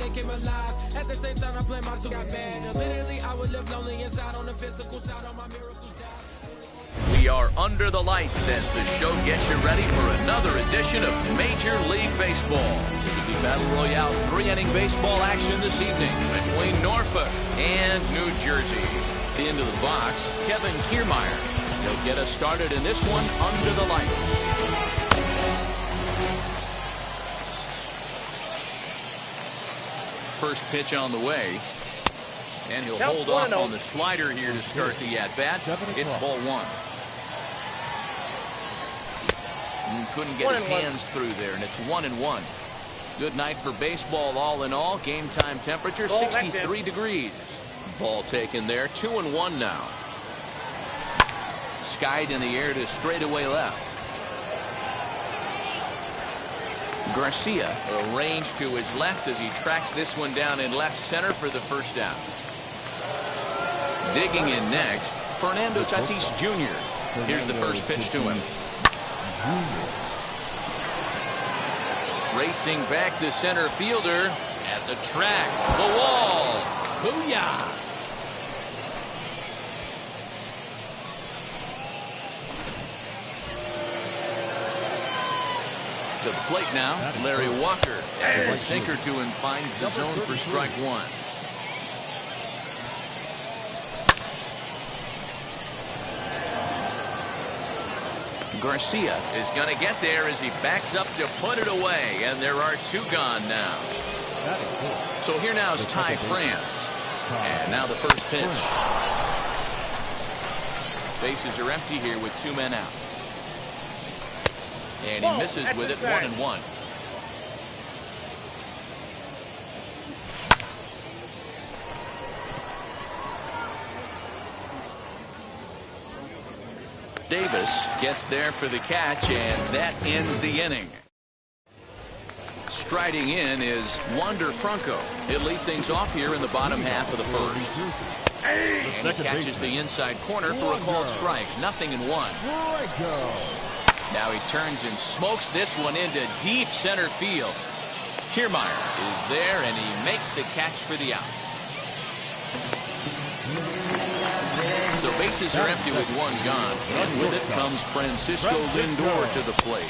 they came alive. At the same time, I play my soul got bad. And literally, I would live lonely inside on the physical side. All my miracles died. We are under the lights as the show gets you ready for another edition of Major League Baseball. It will be Battle Royale 3-inning baseball action this evening between Norfolk and New Jersey. Into the box, Kevin Kiermaier. He'll get us started in this one under the lights. First pitch on the way. And he'll hold off on the slider here to start the at-bat. It's ball one. Couldn't get his hands through there, and it's 1-1. Good night for baseball all in all. Game time temperature 63 degrees. Ball taken there, 2-1 now. Skied in the air to straightaway left. Garcia arranged to his left as he tracks this one down in left center for the first down. Digging in next, Fernando Tatis Jr. Here's the first pitch to him. Racing back the center fielder at the track. The wall. Booyah! To the plate now, Larry Walker. As the sinker to him finds the zone for strike one. Garcia is going to get there as he backs up to put it away, and there are two gone now. So here now is Ty France. And now the first pitch. Bases are empty here with two men out. And he misses with it, 1-1. Davis gets there for the catch, and that ends the inning. Striding in is Wander Franco. He'll lead things off here in the bottom half of the first. And he catches the inside corner for a called strike. 0-1. Now he turns and smokes this one into deep center field. Kiermaier is there, and he makes the catch for the out. So bases are empty with one gone, and with it comes Francisco Lindor to the plate.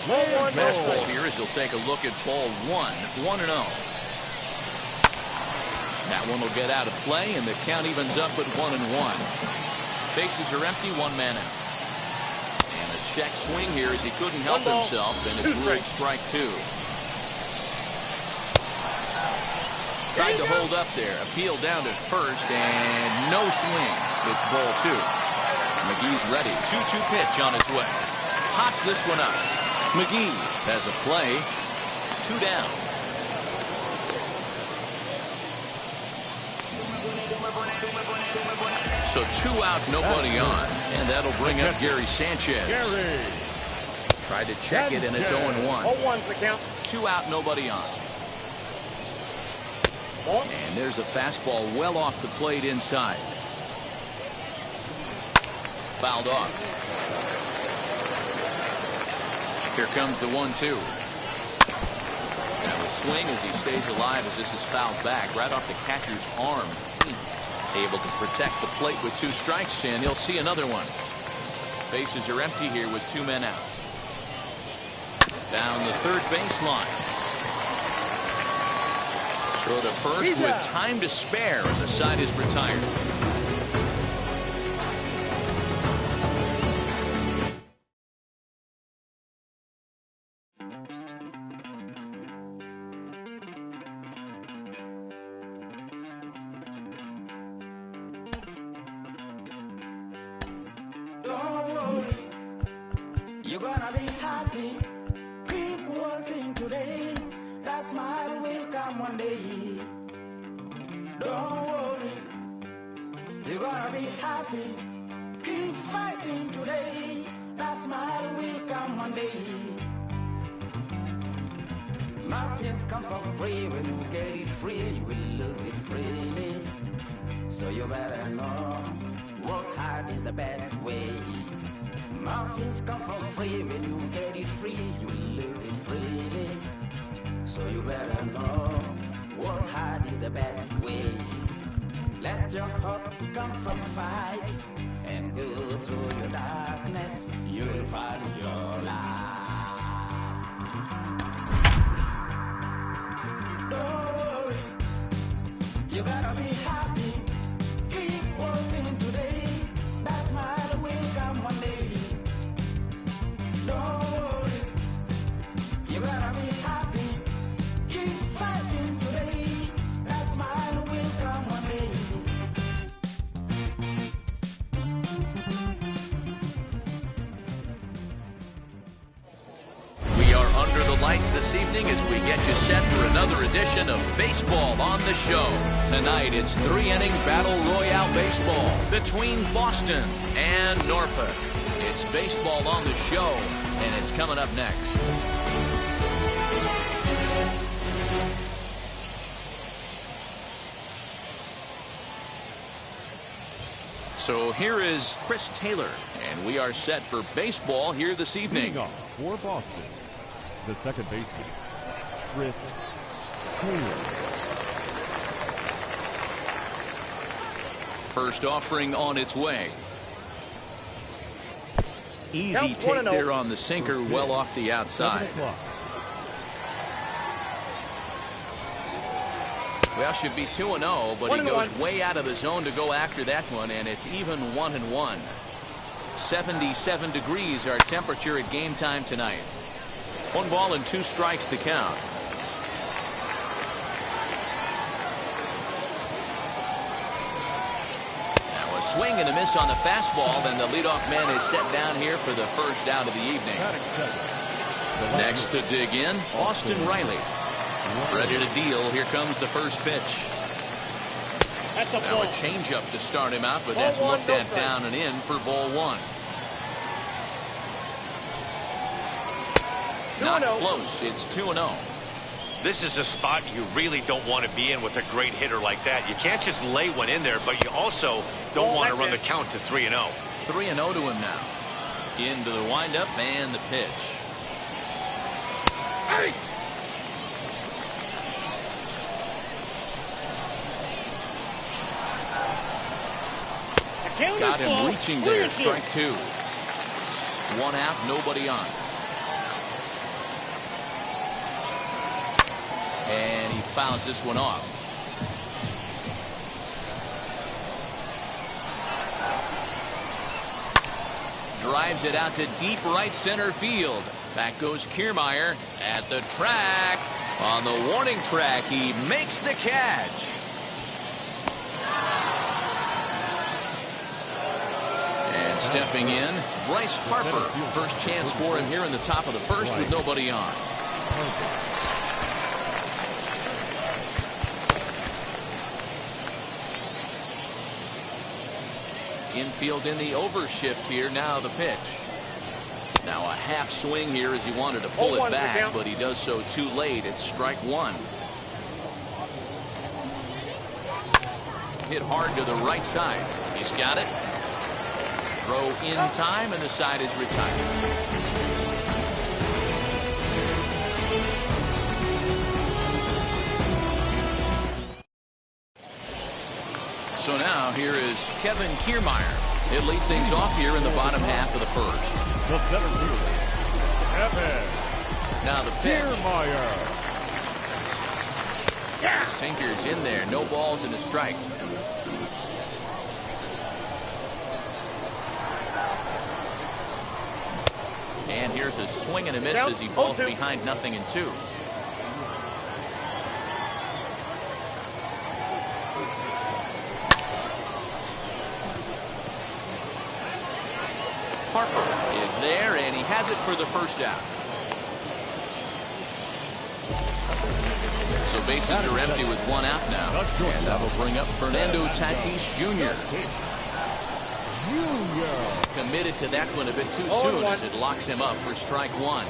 Fastball here as he'll take a look at ball one, 1-0. That one will get out of play, and the count evens up at 1-1. Bases are empty, one man out. And a check swing here as he couldn't help himself, and it's ruled strike two. Tried to hold up there, appealed down to first, and no swing. It's ball two. McGee's ready. 2-2 pitch on his way. Pops this one up. McGee has a play. Two down. So two out, nobody on. And that'll bring up Gary Sanchez. Tried to check it, and it's 0-1. 0-1's the count. Two out, nobody on. And there's a fastball well off the plate inside. Fouled off. Here comes the 1-2. Now a swing as he stays alive as this is fouled back right off the catcher's arm. Able to protect the plate with two strikes, and he'll see another one. Bases are empty here with two men out. Down the third baseline. Throw to first with time to spare, and the side is retired. Don't worry, you're gonna be happy. Keep working today. That smile will come one day. Don't worry, you're gonna be happy. Keep fighting today. That smile will come one day. Muffins come for free. When you get it free, you will lose it freely. So you better know, work hard is the best way. Muffins come for free. When you get it free, you will lose it freely. So you better know, Work hard is the best way. Let your hope come from fight and go through your darkness. You'll find your light. Don't worry, you gotta be happy. Keep working today. That smile will come one day. Don't worry, you gotta be happy. Keep fighting today. That smile will come one day. We are under the lights this evening as we get you set for another edition of Baseball on the Show. Tonight it's 3-inning Battle Royale baseball between Boston and Norfolk. It's Baseball on the Show, and it's coming up next. So here is Chris Taylor, and we are set for baseball here this evening. Leading off for Boston, the second baseman, Chris Taylor. First offering on its way. Easy take there on the sinker, well off the outside. Well, should be 2-0, but he goes way out of the zone to go after that one, and it's even 1-1. 77 degrees our temperature at game time tonight. 1 ball and 2 strikes to count. Now a swing and a miss on the fastball, then the leadoff man is set down here for the first out of the evening. Next to dig in, Austin Riley. Ready to deal. Here comes the first pitch. Now a changeup to start him out, but that's looked at down and in for ball 1. Not close. It's 2-0. This is a spot you really don't want to be in with a great hitter like that. You can't just lay one in there, but you also don't want to run the count to 3-0. 3-0 to him now. Into the windup and the pitch. Hey! Got him reaching there. Strike 2. 1 out, nobody on. And he fouls this one off. Drives it out to deep right center field. Back goes Kiermaier at the track. On the warning track, he makes the catch. And stepping in, Bryce Harper. First chance for him here in the top of the first with nobody on. Infield in the overshift here. Now the pitch. Now a half swing here as he wanted to pull it back, but he does so too late. It's strike 1. Hit hard to the right side. He's got it. Throw in time, and the side is retired. So now here is Kevin Kiermaier. He'll lead things off here in the bottom half of the first. The center fielder, Kevin Now the pitch. Kiermaier. Sinker's in there. No balls and a strike. And here's a swing and a miss as he falls behind 0-2. Harper is there, and he has it for the first out. So bases are empty with 1 out now. And that will bring up Fernando Tatis Jr. Committed to that one a bit too soon as it locks him up for strike 1.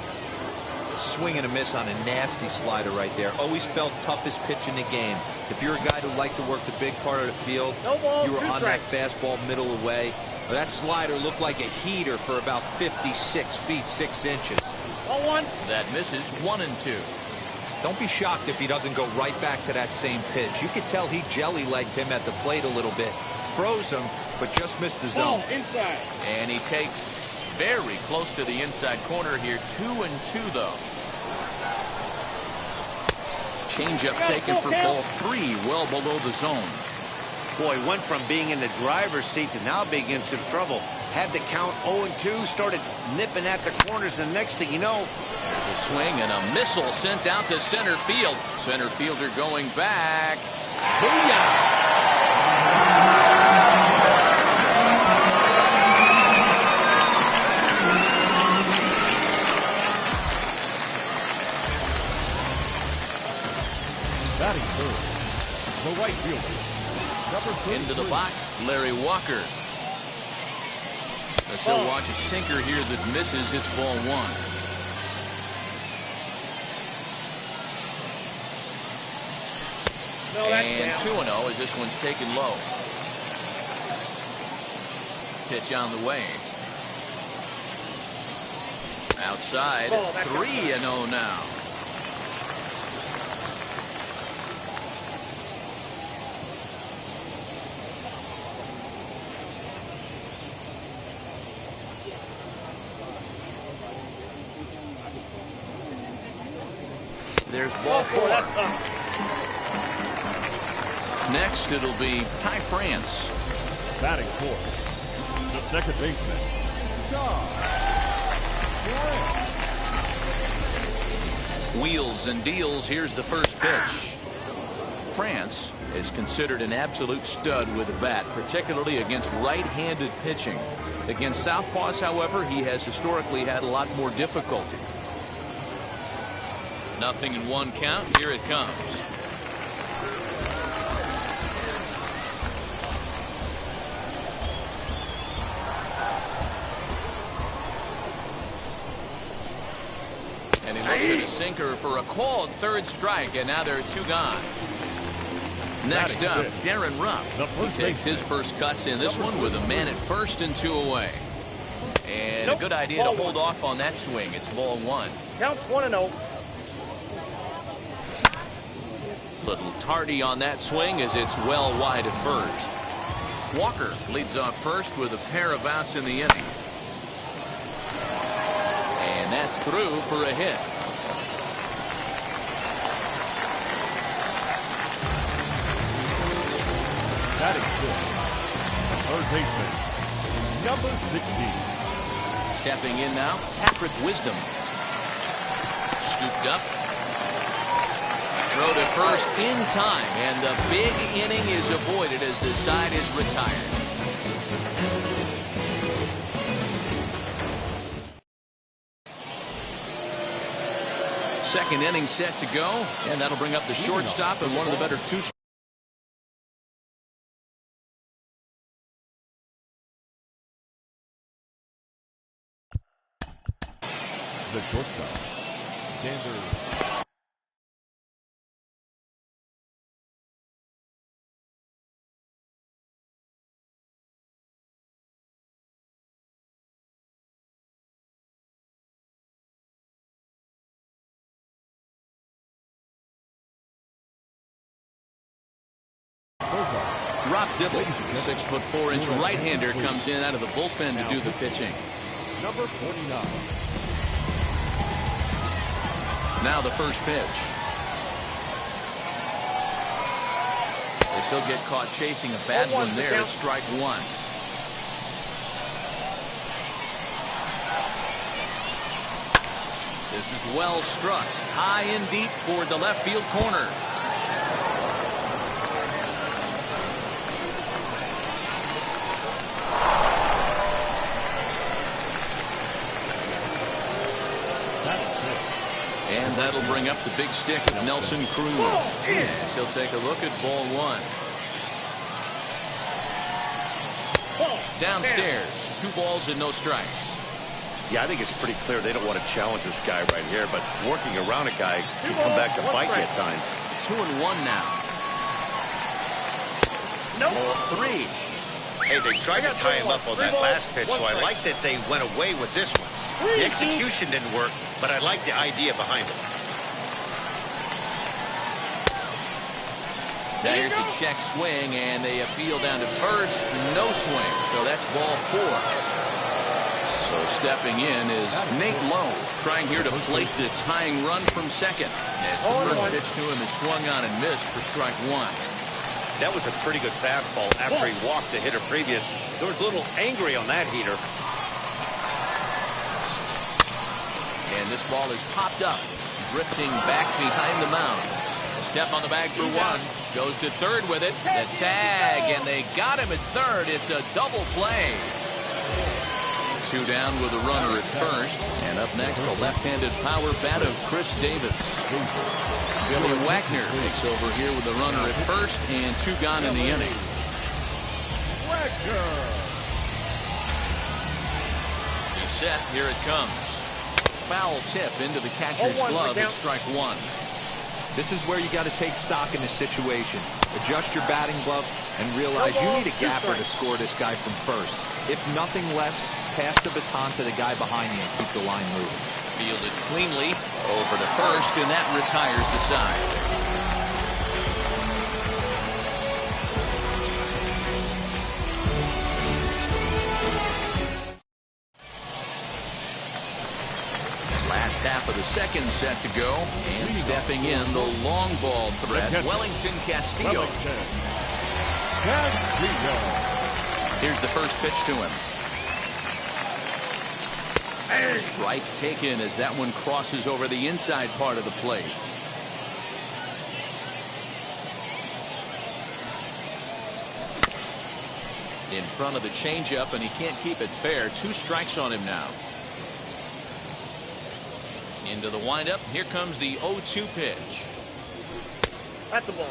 Swing and a miss on a nasty slider right there. Always felt toughest pitch in the game. If you're a guy who liked to work the big part of the field, you were on that fastball middle away. Well, that slider looked like a heater for about 56 feet 6 inches. That misses 1-2. Don't be shocked if he doesn't go right back to that same pitch. You could tell he jelly-legged him at the plate a little bit, froze him, but just missed the zone. Inside. And he takes very close to the inside corner here. 2-2 though. Changeup taken for ball 3, well below the zone. Boy, went from being in the driver's seat to now being in some trouble. Had the count 0-2, started nipping at the corners, and the next thing you know, there's a swing and a missile sent out to center field. Center fielder going back. Booyah! Batting third, the right fielder, number 33. Into the box, Larry Walker. As he'll watch a sinker here that misses. It's ball 1. And 2-0 as this one's taken low. Pitch on the way. Outside, 3-0 now. There's ball 4. Next, it'll be Ty France. Batting fourth, the second baseman, Wheels and deals. Here's the first pitch. France is considered an absolute stud with a bat, particularly against right-handed pitching. Against southpaws, however, he has historically had a lot more difficulty. 0-1 count. Here it comes. And he looks at a sinker for a called third strike, and now there are 2 gone. Next up, Darren Ruff. He takes his first cuts in this one with a man at first and 2 away. And a good idea to hold off on that swing. It's ball 1. Count 1-0. Little tardy on that swing as it's well wide at first. Walker leads off first with a pair of outs in the inning. And that's through for a hit. batting fifth, third baseman, number 16. Stepping in now, Patrick Wisdom. Scooped up. Throw to first in time, and the big inning is avoided as the side is retired. Second inning set to go, and that'll bring up the shortstop and one of the better two. The shortstop, Sanders. Rob Dibble, 6'4" right-hander, comes in out of the bullpen to do the pitching. Number 49. Now the first pitch. As he'll get caught chasing a bad one there at strike one. This is well struck, high and deep toward the left field corner. And that'll bring up the big stick of Nelson Cruz. Yes, he'll take a look at ball one. Downstairs, 2 balls and no strikes. Yeah, I think it's pretty clear they don't want to challenge this guy right here, but working around a guy can come back to bite you at times. 2-1 now. Ball 3. Hey, they tried to tie him up on that last pitch, so I like that they went away with this one. The execution didn't work, but I like the idea behind it. Now here's a check swing, and they appeal down to first. No swing, so that's ball 4. So stepping in is Nate Lowe, trying here to plate the tying run from second. As the first pitch to him is swung on and missed for strike 1. That was a pretty good fastball after he walked the hitter previous. There was a little angry on that heater. And this ball is popped up, drifting back behind the mound. Step on the bag for 1. Goes to third with it. The tag, and they got him at third. It's a double play. 2 down with a runner at first. And up next, the left-handed power bat of Chris Davis. Billy Wagner takes over here with a runner at first and 2 gone in the inning. He's set. Here it comes. Foul tip into the catcher's glove at strike 1. This is where you got to take stock in the situation. Adjust your batting gloves and realize you need a gapper to score this guy from first. If nothing less, pass the baton to the guy behind you and keep the line moving. Fielded cleanly over to first, and that retires the side. Last half of the second set to go, and stepping in the long ball threat, Wellington Castillo. Here's the first pitch to him. Strike taken as that one crosses over the inside part of the plate. In front of the changeup, and he can't keep it fair. 2 strikes on him now. Into the windup. Here comes the 0-2 pitch. That's a ball.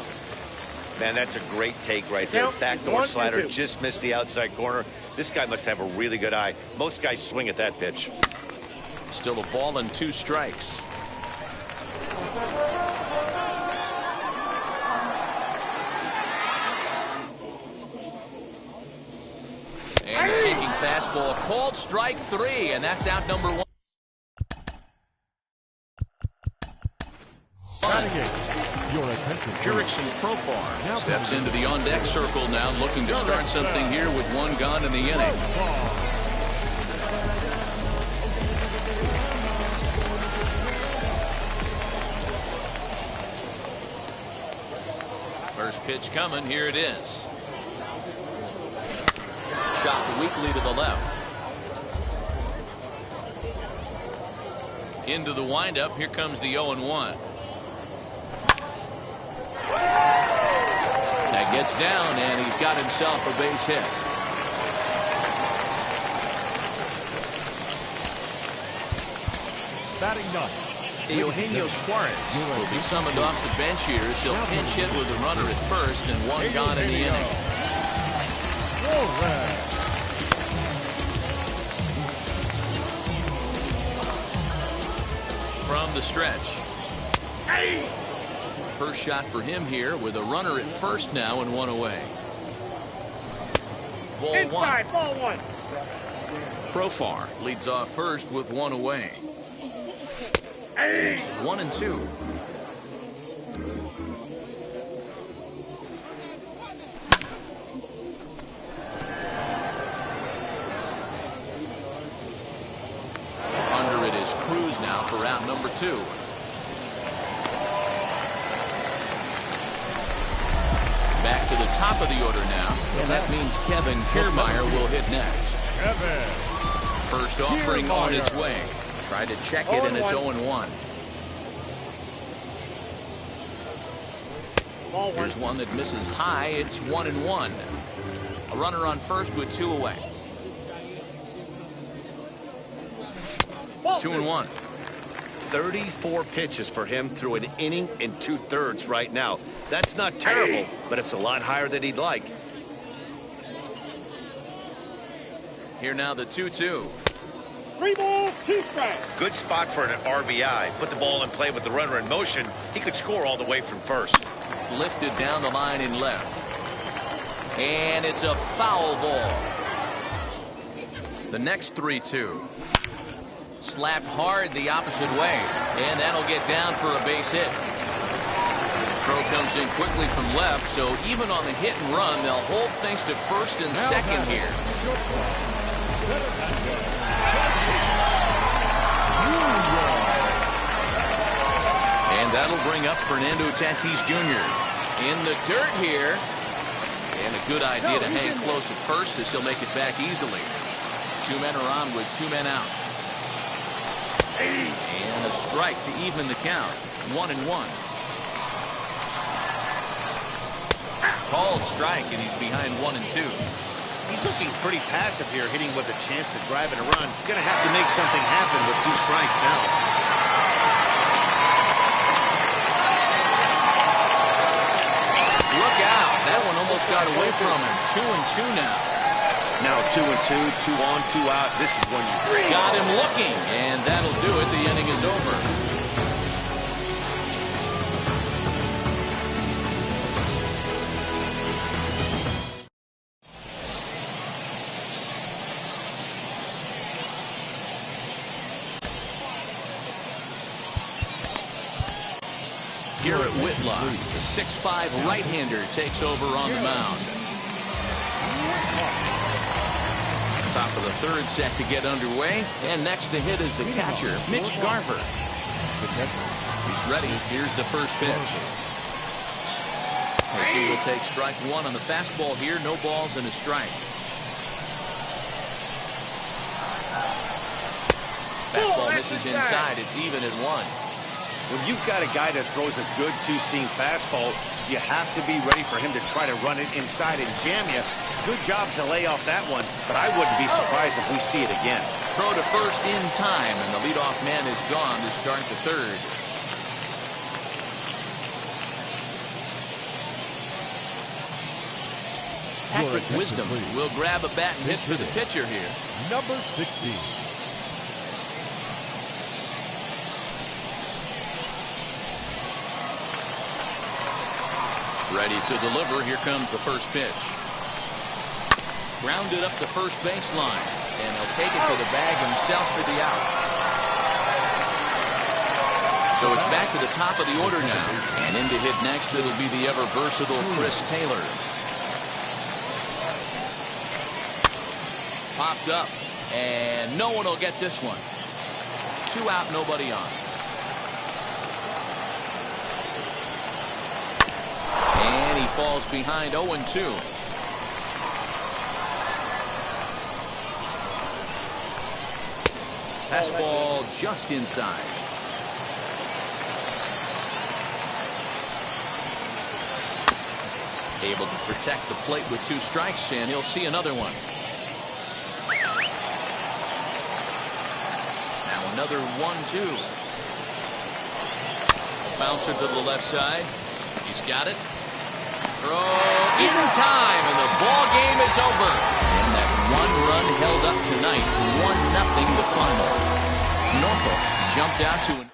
Man, that's a great take right there. Backdoor slider just missed the outside corner. This guy must have a really good eye. Most guys swing at that pitch. Still a ball and 2 strikes. And a sinking fastball called strike 3, and that's out number 1. Jurickson Profar steps into the on-deck circle now, looking to start something here with 1 gone in the inning. First pitch coming. Here it is. Chopped weakly to the left. Into the windup. Here comes the 0-1. That gets down, and he's got himself a base hit. Batting 9. Eugenio Suarez will be summoned off the bench here as he'll pinch hit with a runner at first and 1 gone in the inning. From the stretch. First shot for him here with a runner at first now and 1 away. Ball Inside, 1. ball 1. Profar leads off first with 1 away. It's 1-2. Under it is Cruz now for out number 2. Back to the top of the order now, and that means Kevin Kiermaier will hit next. First offering on its way. Tried to check it, and it's 0-1. Here's one that misses high. It's 1-1. A runner on first with 2 away. 2-1. 34 pitches for him through an inning and 2/3 right now. That's not terrible, but it's a lot higher than he'd like. Here now the 2-2. 3 balls, 2 strikes. Good spot for an RBI. Put the ball in play with the runner in motion. He could score all the way from first. Lifted down the line in left. And it's a foul ball. The next 3-2. Slapped hard the opposite way. And that'll get down for a base hit. Throw comes in quickly from left, so even on the hit and run, they'll hold things to first and second here. And that'll bring up Fernando Tatis Jr. in the dirt here. And a good idea to hang close at first as he'll make it back easily. 2 men are on with 2 men out. And a strike to even the count. 1-1. Called strike, and he's behind 1-2. He's looking pretty passive here, hitting with a chance to drive and a run. Going to have to make something happen with 2 strikes now. Look out. That one almost got away from him. 2-2 now. Now 2-2, 2 on, 2 out. This is when you got him looking, and that'll do it. The inning is over. Garrett Whitlock, the 6'5" right-hander, takes over on the mound. Top of the 3rd set to get underway, and next to hit is the catcher, Mitch Garver. He's ready. Here's the first pitch. As he will take strike 1 on the fastball here. No balls and a strike. Fastball misses inside. It's even at 1. When you've got a guy that throws a good 2-seam fastball, you have to be ready for him to try to run it inside and jam you. Good job to lay off that one, but I wouldn't be surprised if we see it again. Throw to first in time, and the leadoff man is gone to start the 3rd. Patrick Wisdom will grab a bat and hit for the pitcher here. Number 16. Ready to deliver. Here comes the first pitch. Grounded up the first baseline, and he'll take it to the bag himself for the out. So it's back to the top of the order now, and in to hit next it'll be the ever versatile Chris Taylor. Popped up, and no one will get this one. 2 out, nobody on. And he falls behind 0-2. Fastball just inside. Able to protect the plate with 2 strikes, and he'll see another one. Now another 1-2. Bouncer to the left side. He's got it. Throw in time, and the ball game is over. And that 1 run held up tonight. 1-0 the final. Norfolk jumped out to an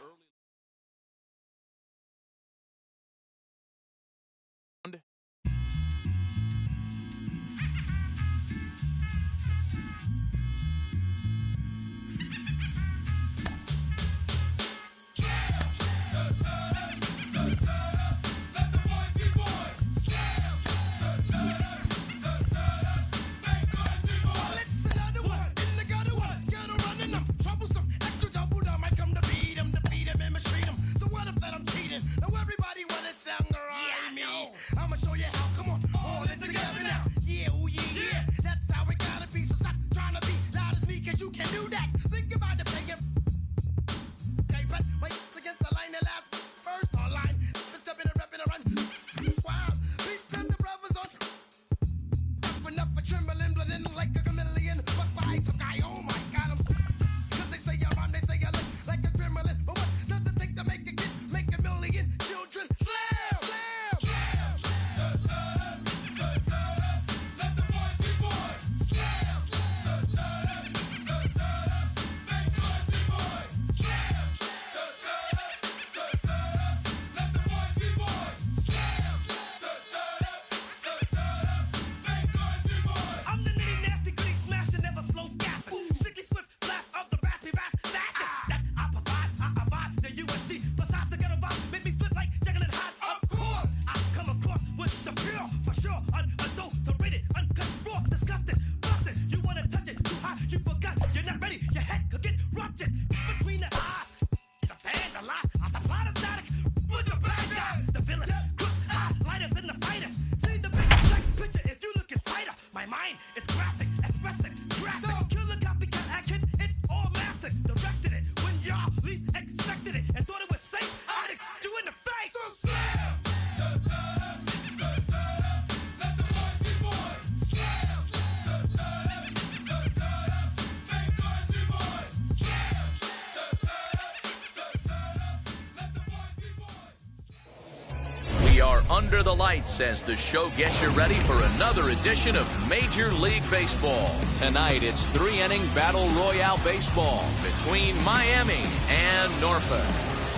Under the lights as the show gets you ready for another edition of Major League Baseball. Tonight, it's 3-inning Battle Royale baseball between Miami and Norfolk.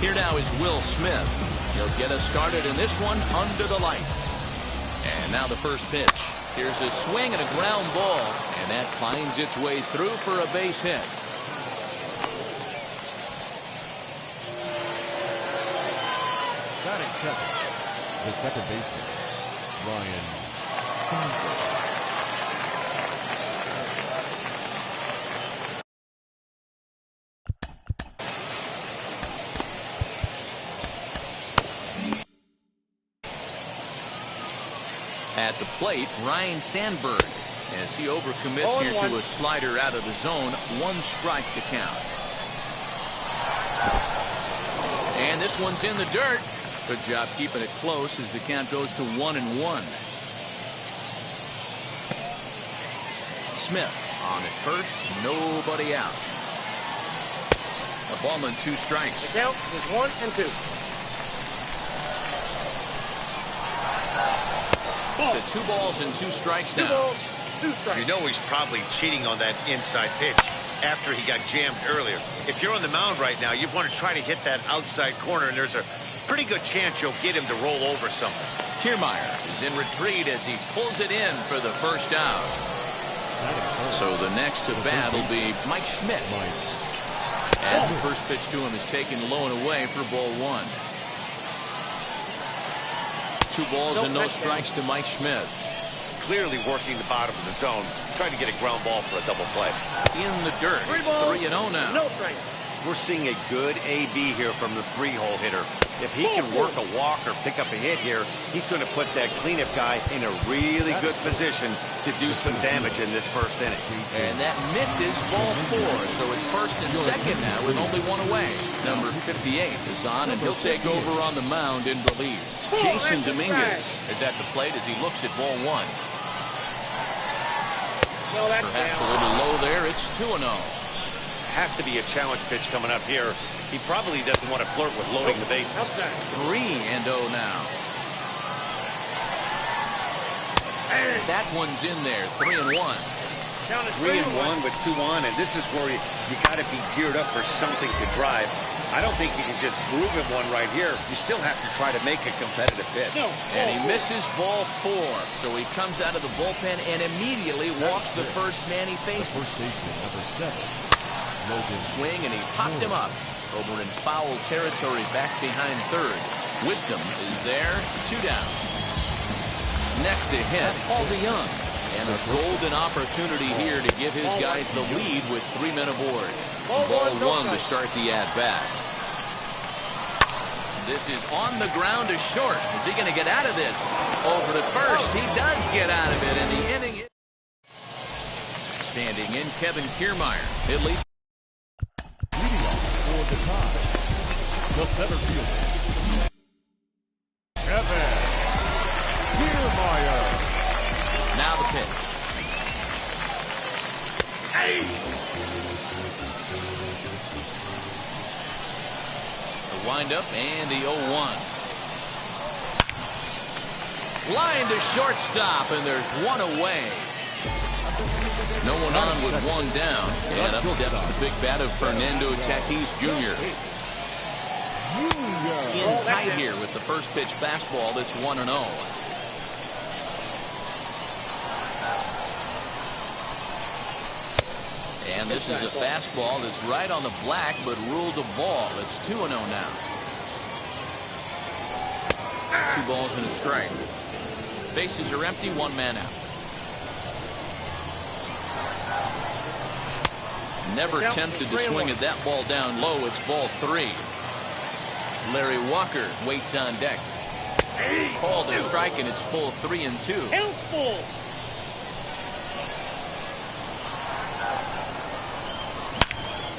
Here now is Will Smith. He'll get us started in this one under the lights. And now the first pitch. Here's a swing and a ground ball, and that finds its way through for a base hit. Batting second, the second baseman, Ryan Sandberg. At the plate, Ryan Sandberg, as he overcommits here to a slider out of the zone. 1 strike to count. And this one's in the dirt. Good job keeping it close as the count goes to 1-1. Smith on at first, nobody out. A ball and 2 strikes. The count is 1 and 2. To 2 balls and 2 strikes now. 2 balls, 2 strikes. You know he's probably cheating on that inside pitch after he got jammed earlier. If you're on the mound right now, you want to try to hit that outside corner, and there's a pretty good chance you'll get him to roll over something. Kiermaier is in retreat as he pulls it in for the first out. So the next to bat will be Mike Schmidt. As the first pitch to him is taken low and away for ball 1. 2 balls and no strikes to Mike Schmidt. Clearly working the bottom of the zone, trying to get a ground ball for a double play. In the dirt. It's 3-0 now. No strike. We're seeing a good AB here from the 3-hole hitter. If he can work a walk or pick up a hit here, he's going to put that cleanup guy in a really good position to do some damage in this first inning. And that misses ball 4. So it's first and second now with only 1 away. Number 58 is on, and he'll take over on the mound in relief. Jason Dominguez is at the plate as he looks at ball 1. Perhaps a little low there. It's 2-0. Has to be a challenge pitch coming up here. He probably doesn't want to flirt with loading the bases. 3-0 now. That one's in there. 3-1. 3-1 with 2 on, and this is where you got to be geared up for something to drive. I don't think you can just groove him one right here. You still have to try to make a competitive pitch. And he misses ball 4. So he comes out of the bullpen and immediately walks the first man he faces. First baseman, number 7. Swing, and he popped him up over in foul territory back behind third. Wisdom is there. 2 down. Next to hit, Paul DeYoung. And a golden opportunity here to give his guys the lead with 3 men aboard. Ball 1 to start the at-bat. This is on the ground to short. Is he going to get out of this? Over to first. He does get out of it, and the inning is standing in. Kevin Kiermaier. It leads For the tie, the center fielder, Kevin Kiermaier. now the pitch. The windup and the 0-1. Line to shortstop, and there's 1 away. No one on with 1 down, and up steps the big bat of Fernando Tatis Jr. In tight here with the first pitch fastball that's 1-0. And this is a fastball that's right on the black, but ruled a ball. It's 2-0 now. 2 balls and a strike. Bases are empty, 1 man out. Never tempted to swing at that ball down low. It's ball 3. Larry Walker waits on deck. Called a strike, and it's full 3-2. Helpful.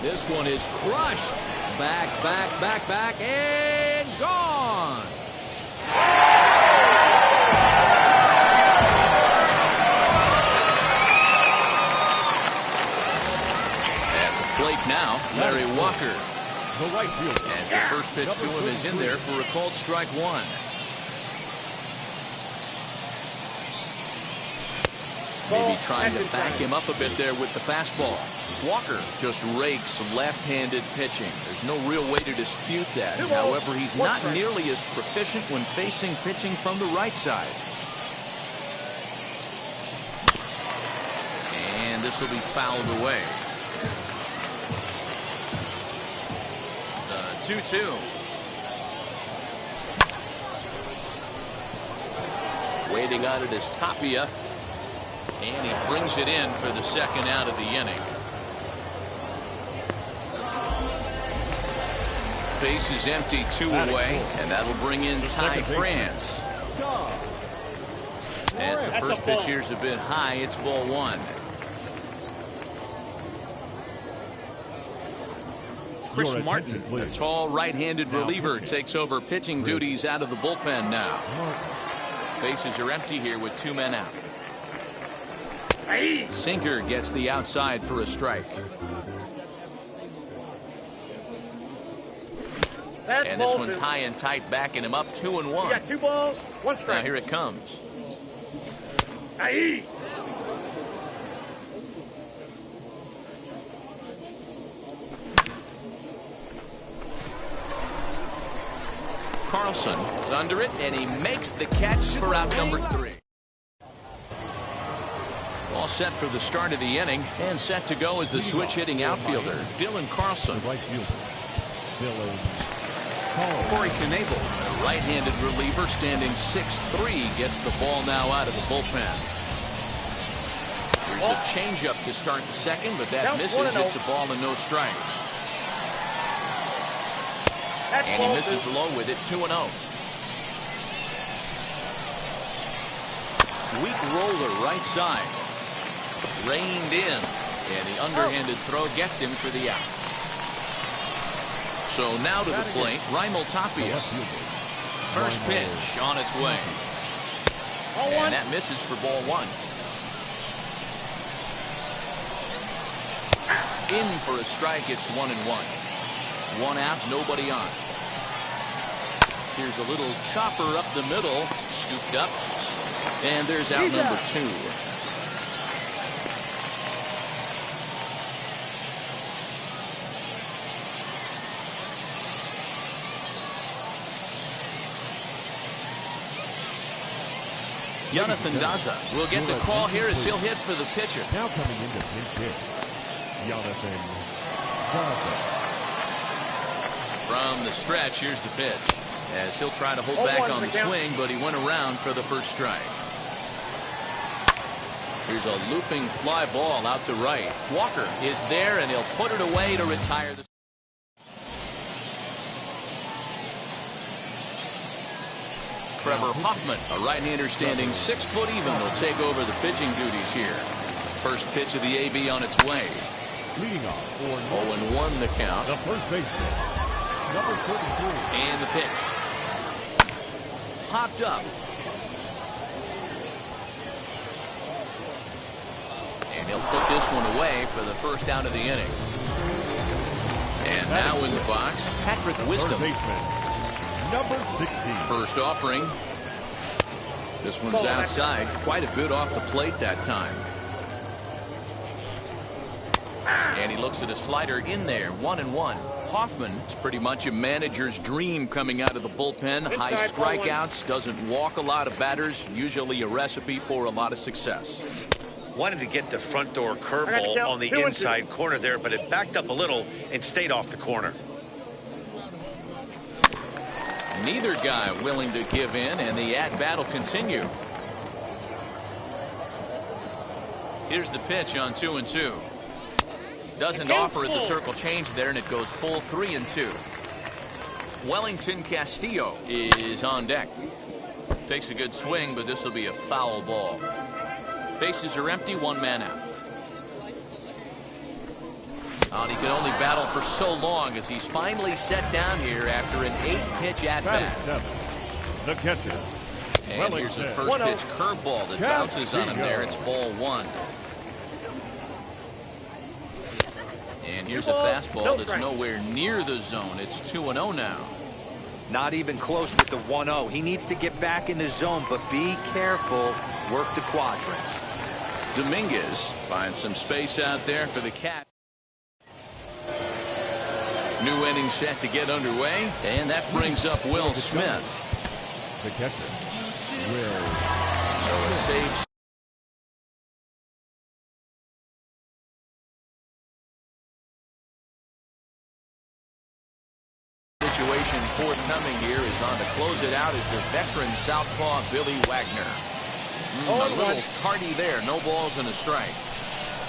This one is crushed. Back, and gone. At the plate now, Larry Walker. The right fielder. As the first pitch to him is in there for a called strike 1. Maybe trying to back him up a bit there with the fastball. Walker just rakes left-handed pitching. There's no real way to dispute that. However, he's not nearly as proficient when facing pitching from the right side. And this will be fouled away. 2-2. Waiting on it is Tapia. And he brings it in for the second out of the inning. Base is empty, 2 away, and that'll bring in Ty France. As the first pitch here's a bit high, it's ball 1. Chris Martin, the tall right-handed reliever, takes over pitching duties out of the bullpen now. Bases are empty here with 2 men out. Sinker gets the outside for a strike. And this one's high and tight, backing him up, 2-1. You got 2 balls, 1 strike. Now here it comes. Carlson is under it, and he makes the catch for out number 3. All set for the start of the inning, and set to go is the switch-hitting outfielder, Dylan Carlson. Corey Knebel, a right-handed reliever standing 6'3", gets the ball now out of the bullpen. There's a changeup to start the second, but that misses. It's a ball and no strikes. And he misses low with it, 2-0. Weak roller right side. Reined in, and the underhanded throw gets him for the out. So now to the plate, Raimel Tapia. First pitch on its way. And that misses for ball 1. In for a strike, it's 1-1. 1 out, nobody on. Here's a little chopper up the middle, scooped up, and there's out number 2. Jonathan Daza will get the call here as he'll hit for the pitcher. Now coming into pinch hit, Jonathan Daza. From the stretch, here's the pitch. As he'll try to hold back on the swing, but he went around for the first strike. Here's a looping fly ball out to right. Walker is there, and he'll put it away to retire the. Trevor Hoffman, a right-hander standing 6 foot even, will take over the pitching duties here. First pitch of the AB on its way. Leading off for 0-1 the count. the first baseman, number 33. And the pitch. Popped up. And he'll put this one away for the first out of the inning. And now in the box, Patrick Wisdom. Third baseman, number 16. First offering. This one's outside. Quite a bit off the plate that time. And he looks at a slider in there. 1-1. Hoffman is pretty much a manager's dream coming out of the bullpen. High strikeouts, doesn't walk a lot of batters. Usually a recipe for a lot of success. Wanted to get the front door curveball on the inside corner there, but it backed up a little and stayed off the corner. Neither guy willing to give in, and the at-bat will continue. Here's the pitch on 2-2. Doesn't offer at the circle change there, and it goes full 3-2. Wellington Castillo is on deck. Takes a good swing, but this will be a foul ball. Bases are empty, 1 man out. And he could only battle for so long as he's finally set down here after an 8-pitch at-bat. The catcher. And here's the first pitch curveball that bounces on him there. It's ball 1. And here's a fastball that's nowhere near the zone. It's 2-0 now. Not even close with the 1-0. He needs to get back in the zone, but be careful. Work the quadrants. Dominguez finds some space out there for the Cat. New inning set to get underway, and that brings up Will Smith. The catcher, Will. So a save. Situation forthcoming here is on to close it out is the veteran southpaw Billy Wagner. A little tardy there. No balls and a strike.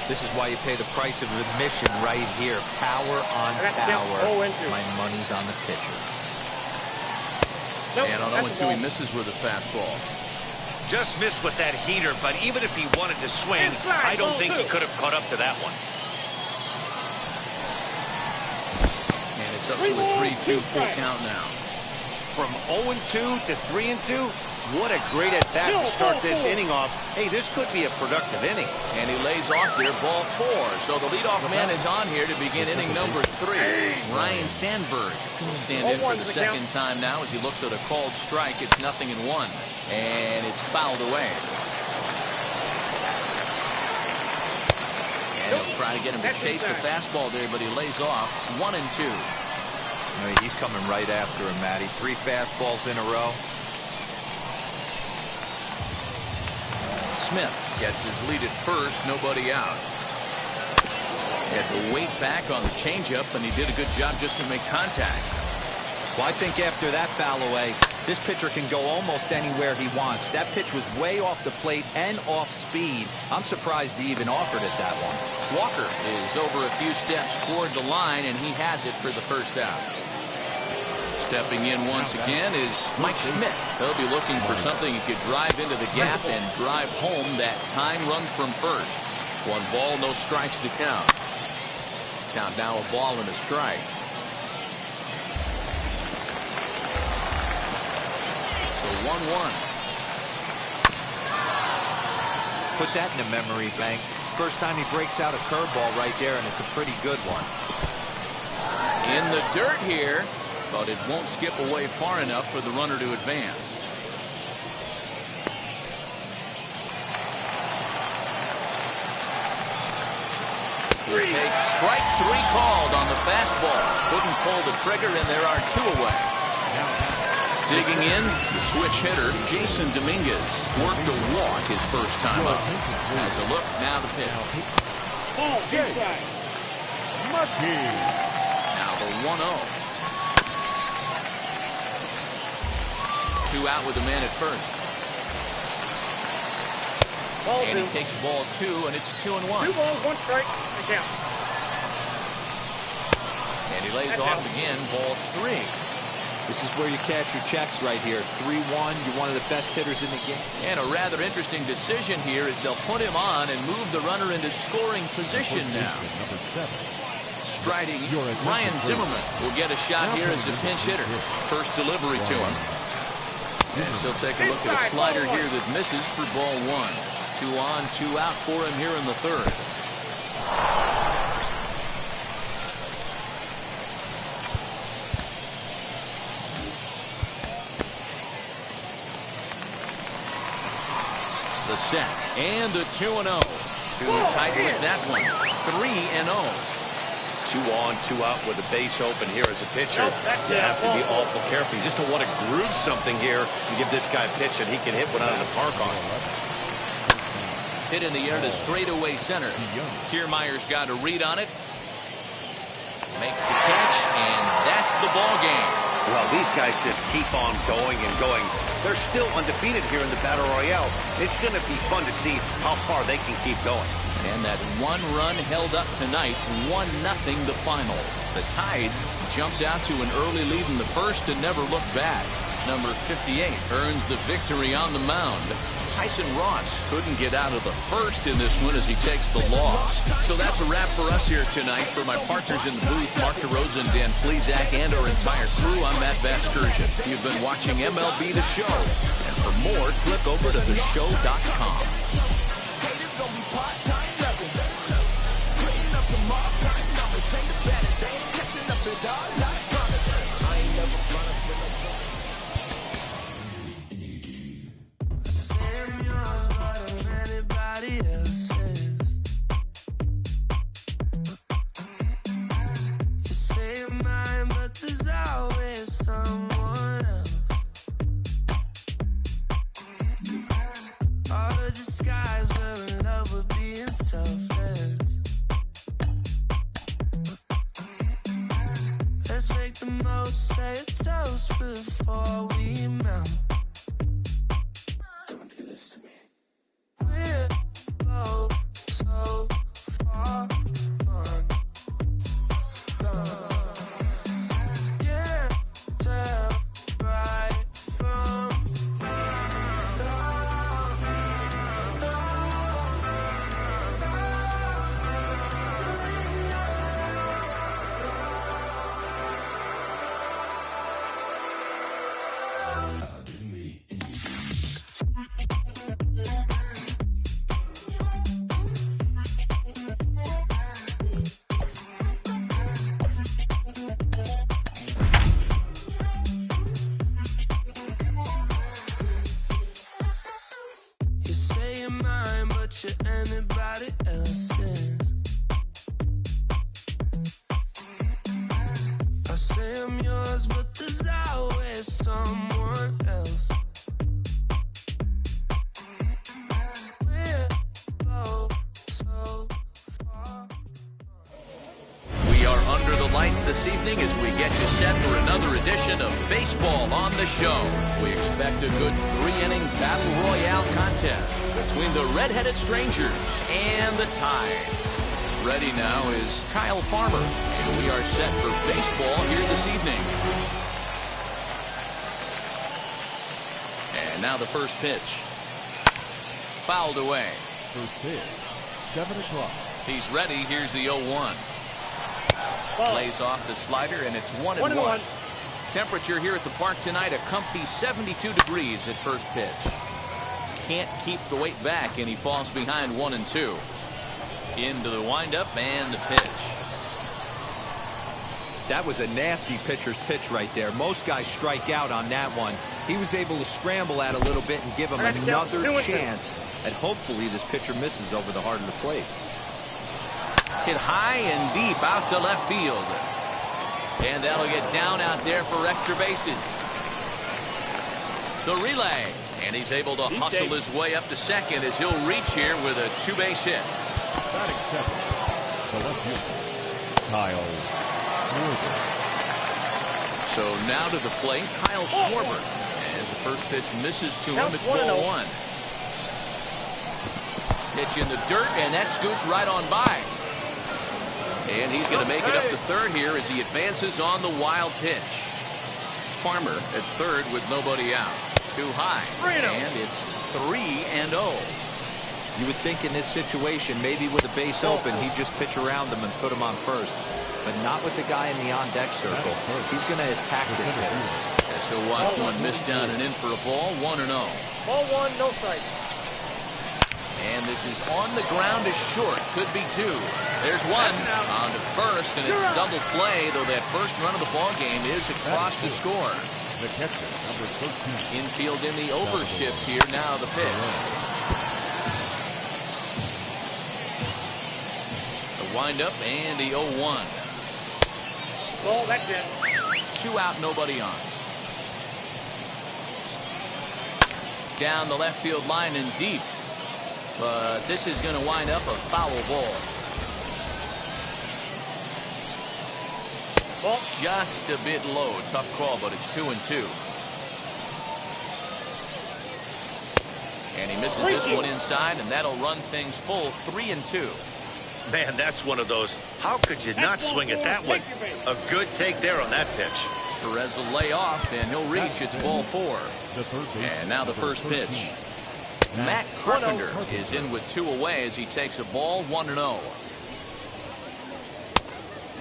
This is why you pay the price of admission right here. Power on power. My money's on the pitcher. And on 0-2, he misses with a fastball. Just missed with that heater, but even if he wanted to swing, I don't think he could have caught up to that one. And it's up to a 3-2 full count now. From 0-2 to 3-2, what a great at-bat to start this inning off. Hey, this could be a productive inning. And he lays off there, ball 4. So the leadoff man is on here to begin inning number 3. Ryan Sandberg will stand in for the second time now as he looks at a called strike. It's 0-1, and it's fouled away. And he'll try to get him to chase the fastball there, but he lays off. 1-2. He's coming right after him, Matty. 3 fastballs in a row. Smith gets his lead at first, nobody out. He had to wait back on the changeup, and he did a good job just to make contact. Well, I think after that foul away, this pitcher can go almost anywhere he wants. That pitch was way off the plate and off speed. I'm surprised he even offered it that one. Walker is over a few steps toward the line, and he has it for the first out. Stepping in once again is Mike Schmidt. He'll be looking for something he could drive into the gap and drive home that time run from first. 1 ball, no strikes to count. Count now a ball and a strike. So 1-1. Put that in a memory bank. First time he breaks out a curveball right there, and it's a pretty good one. In the dirt here, but it won't skip away far enough for the runner to advance. He takes strike 3 called on the fastball. Couldn't pull the trigger, and there are 2 away. Digging in, the switch hitter, Jason Dominguez, worked a walk his first time up. Has a look, now the pitch. Ball, inside. Now the 1-0. 2 out with a man at first. And he takes ball 2, and it's 2-1. 2 balls, 1 strike. Count. And he lays off again, ball 3. This is where you cash your checks right here. 3-1. You're one of the best hitters in the game. And a rather interesting decision here is they'll put him on and move the runner into scoring position now. Striding, Ryan Zimmerman will get a shot here as a pinch hitter. First delivery to him. And he'll take a look at a slider here that misses for ball 1. 2 on, 2 out for him here in the third. The set and the 2-0. Too tight with that one. 3-0. 2 on, 2 out with a base open here as a pitcher. You have to be awful careful. You just don't want to groove something here and give this guy a pitch that he can hit one out of the park on. Hit in the air to straightaway center. Kiermaier's got a read on it. Makes the catch, and that's the ball game. Well, these guys just keep on going and going. They're still undefeated here in the Battle Royale. It's going to be fun to see how far they can keep going. And that 1 run held up tonight, 1-0 the final. The Tides jumped out to an early lead in the first and never looked back. Number 58 earns the victory on the mound. Tyson Ross couldn't get out of the first in this one as he takes the loss. So that's a wrap for us here tonight. For my partners in the booth, Mark DeRosa and Dan Plesac, and our entire crew, I'm Matt Vasgersian. You've been watching MLB The Show. And for more, click over to theshow.com. Anybody else. selfless. Let's make the most, say a toast before we melt. Don't do this to me. We're both so far gone. Yeah, tell right from you say you're mine, but you're anybody else's. I say I'm yours, but there's always someone else. We're both so far. We are under the lights this evening as we get you set for another edition of Baseball on the Show. We expect a good three-inning battle royale contest between the Red-Headed Strangers and the Tides. Ready now is Kyle Farmer, and we are set for baseball here this evening. And now the first pitch. Fouled away. First pitch, 7 o'clock. He's ready. Here's the 0-1. Lays off the slider, and it's 1-1. Temperature here at the park tonight, a comfy 72 degrees at first pitch. Can't keep the weight back, and he falls behind 1-2. Into the windup and the pitch. That was a nasty pitcher's pitch right there. Most guys strike out on that one. He was able to scramble at a little bit and give him another chance. And hopefully this pitcher misses over the heart of the plate. Hit high and deep out to left field. And that'll get down out there for extra bases. The relay. And he's able to hustle his way up to second as he'll reach here with a two-base hit. Batting second, the left fielder, Kyle Schwarber. So now to the plate, Kyle Schwarber. As the first pitch misses to him, it's ball 1. Pitch in the dirt, and that scoots right on by. And he's going to make it up to third here as he advances on the wild pitch. Farmer at third with nobody out. Too high. And it's 3-0. You would think in this situation, maybe with a base open, he'd just pitch around him and put him on first. But not with the guy in the on-deck circle. He's going to attack this hitter. As he'll watch one miss down and in for a ball, 1-0. Ball 1, no strike. And this is on the ground is short. Could be 2. There's 1 on to first, and it's a double play, though that first run of the ball game is across the score. The catcher, number 13. Infield in the overshift here. Now the pitch. The windup and the 0-1. Ball, that's it. 2 out, nobody on. Down the left field line and deep. But this is going to wind up a foul ball. Just a bit low. Tough call, but it's 2-2. And he misses this one inside, and that'll run things full 3-2. Man, that's one of those. How could you not swing at that one? A good take there on that pitch. Perez will lay off, and he'll reach. It's ball 4. And now the first pitch. Matt Carpenter is in with 2 away as he takes a ball 1-0.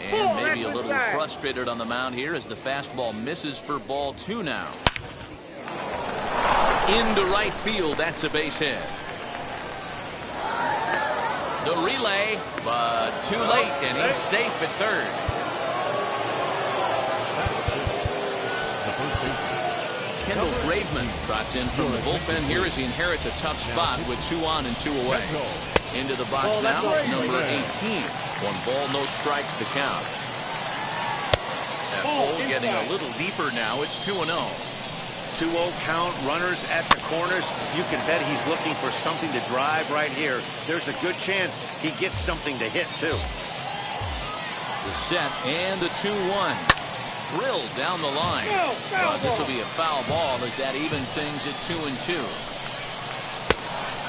And maybe a little frustrated on the mound here as the fastball misses for ball 2 now. Into right field, that's a base hit. The relay, but too late, and he's safe at third. Kendall Graveman trots in from the bullpen here as he inherits a tough spot with 2 on and 2 away. Into the box now, number 18. 1 ball, no strikes to count. That hole getting a little deeper now. It's 2-0. 2-0 count, runners at the corners. You can bet he's looking for something to drive right here. There's a good chance he gets something to hit, too. The set and the 2-1. Drilled down the line. This will be a foul ball as that evens things at 2-2.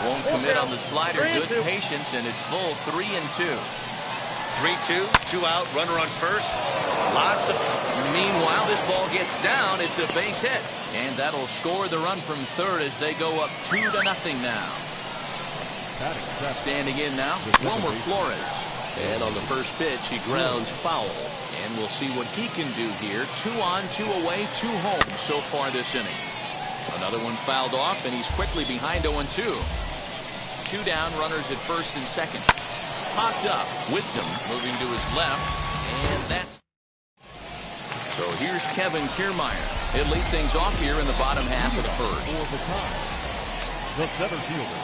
Won't commit on the slider. Good patience, and it's full 3-2. 3-2, 2 out, runner on first. Lots of. Meanwhile, this ball gets down. It's a base hit, and that'll score the run from third as they go up 2-0 now. Standing in now, Wilmer Flores. And on the first pitch, he grounds foul. And we'll see what he can do here. 2 on, 2 away, 2 home so far this inning. Another one fouled off, and he's quickly behind 0-2. 2 down, runners at first and second. Popped up. Wisdom moving to his left, and that's. So here's Kevin Kiermaier. He'll lead things off here in the bottom half of the first. The center fielder,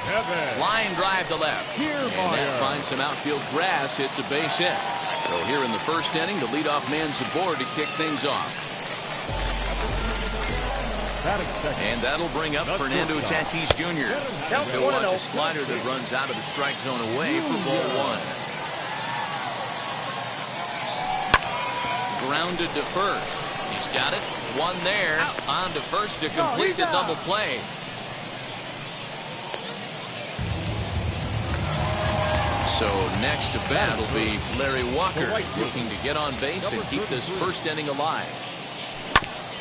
Kevin. Line drive to left. And that finds some outfield grass. It's a base hit. So here in the first inning, the leadoff man's aboard to kick things off. And that'll bring up Fernando Tatis Jr. He'll watch a slider that runs out of the strike zone away for ball 1. Grounded to first. He's got it. One there. On to first to complete the double play. So next to bat will be Larry Walker, looking to get on base and keep this first inning alive.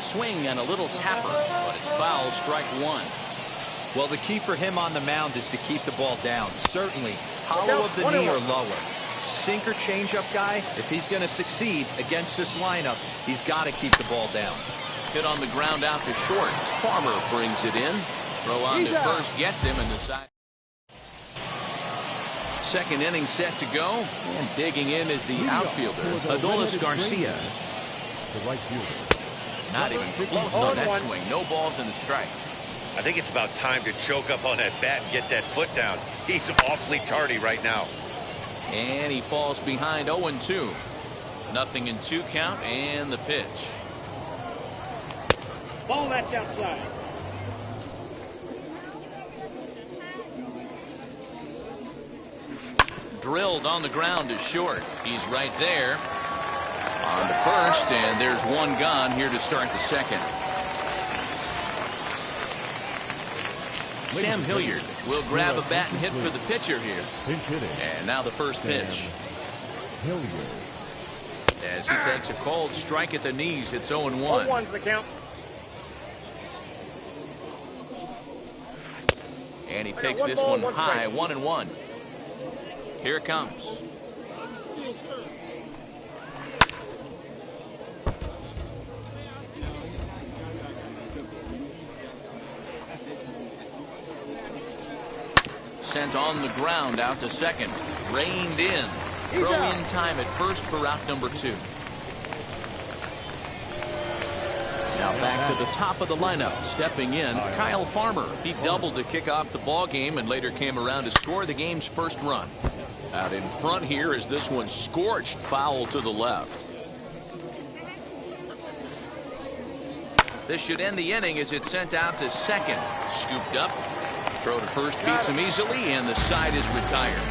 Swing and a little tapper, but it's foul, strike 1. Well, the key for him on the mound is to keep the ball down. Certainly, hollow of the knee or lower. Sinker changeup guy, if he's going to succeed against this lineup, he's got to keep the ball down. Hit on the ground out to short. Farmer brings it in. Throw on to first, gets him in the side. Second inning set to go, and digging in is the outfielder, Adolis Garcia. The right fielder. Not even close on that swing. No balls in the strike. I think it's about time to choke up on that bat and get that foot down. He's awfully tardy right now. And he falls behind 0-2. 0-2 count and the pitch. Ball that's outside. Drilled on the ground to short. He's right there. On to first, and there's one gone here to start the second. Sam Hilliard will grab a bat and hit for the pitcher here. And now the first pitch. As he takes a cold strike at the knees, it's 0-1. 0-1's the count. And he takes this one high, 1-1. Here it comes. Sent on the ground out to second. Reined in. Throw in time at first for out number 2. Now back to the top of the lineup. Stepping in, Kyle Farmer. He doubled to kick off the ball game and later came around to score the game's first run. Out in front here is this one scorched foul to the left. This should end the inning as it's sent out to second. Scooped up. Throw to first beats him easily, and the side is retired.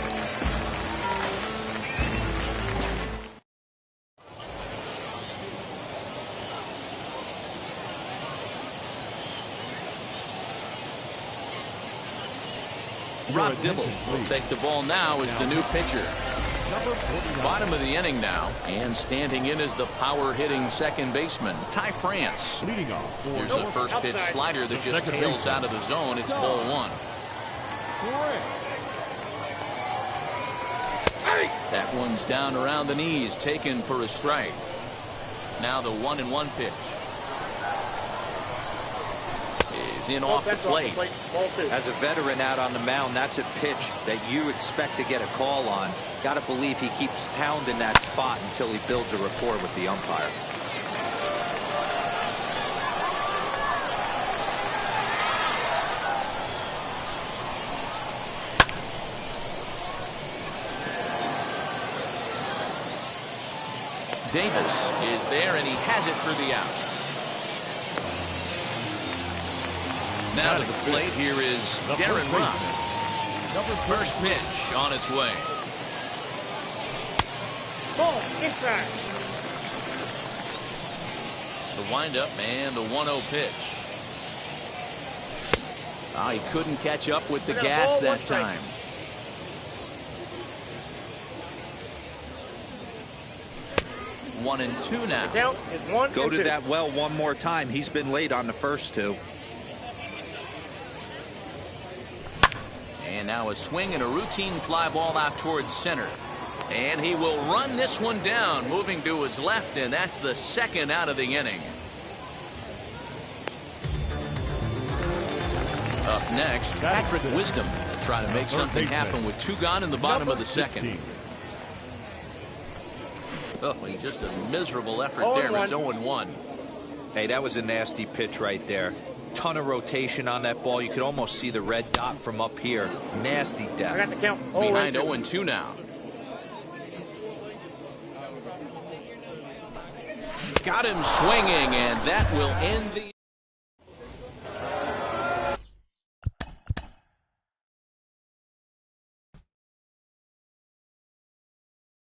Rob Dibble will take the ball now as the new pitcher. Bottom of the inning now, and standing in is the power-hitting second baseman, Ty France. There's a first-pitch slider that just tails out of the zone. It's ball 1. That one's down around the knees, taken for a strike. Now the 1-1 pitch. Is in off the plate. As a veteran out on the mound, that's a pitch that you expect to get a call on. Got to believe he keeps pounding that spot until he builds a rapport with the umpire. Davis is there, and he has it for the out. Now to the plate, here is Darren Ruff. First pitch on its way. Ball inside. The windup and the 1-0 pitch. Oh, he couldn't catch up with the gas that time. One and two now. Count is 1 Go and to 2. that well one more time. He's been late on the first two. And now a swing and a routine fly ball out towards center. And he will run this one down, moving to his left, and that's the second out of the inning. Up next, Patrick Wisdom trying to make something happen with 2 gone in the bottom of the second. Oh, just a miserable effort there. It's 0-1. Hey, that was a nasty pitch right there. Ton of rotation on that ball. You could almost see the red dot from up here. Nasty depth. I got the count. Behind 0-2 now. Got him swinging, and that will end the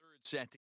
third set.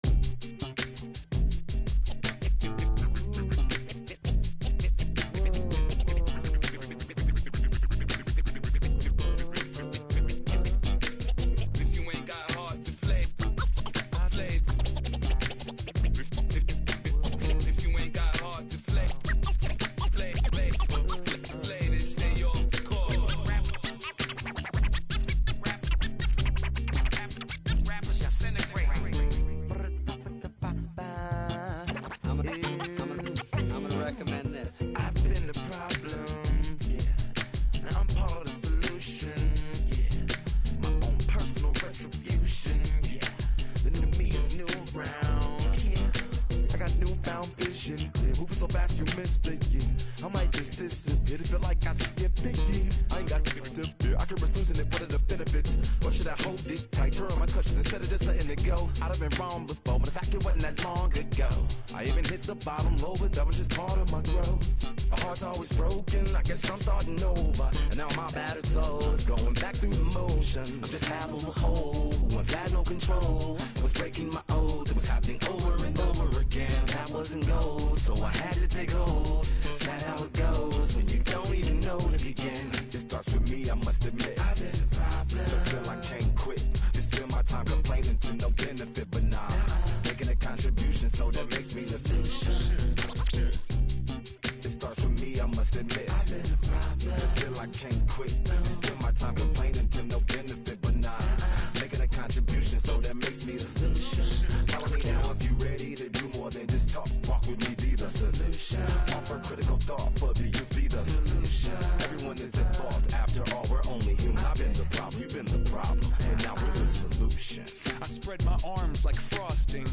So fast you missed it, yeah. I might just disappear. Feel like I skipped it, yeah. I ain't got to fear. I could risk losing it. What are the benefits? Or should I hold it tight? Turn on my clutches instead of just letting it go. I'd have been wrong before, but the fact it wasn't that long ago. I even hit the bottom low, but that was just part of my growth. My heart's always broken. I guess I'm starting over. And now my battered soul is going back through the motions. I'm just half of a whole. Once had no control. I was breaking my oath. It was happening over and over again. That wasn't gold, so I had to take hold. Sad how it goes when you don't even know to begin. It starts with me, I must admit. I've been a problem, but still I can't quit. Just spend my time complaining to no benefit, but nah. Making a contribution, so that makes me the solution. It starts with me, I must admit. I've been a problem, but still I can't quit. Just spend my time complaining to no benefit, but nah. Making a contribution, so that makes me the solution. Follow me now if you ready to do more than just talk. Walk with me, be the solution. Offer critical thought for the youth, be the solution. Everyone is at fault. After all, we're only human. I've been the problem, you've been the problem, and now we're the solution. I spread my arms like frosting,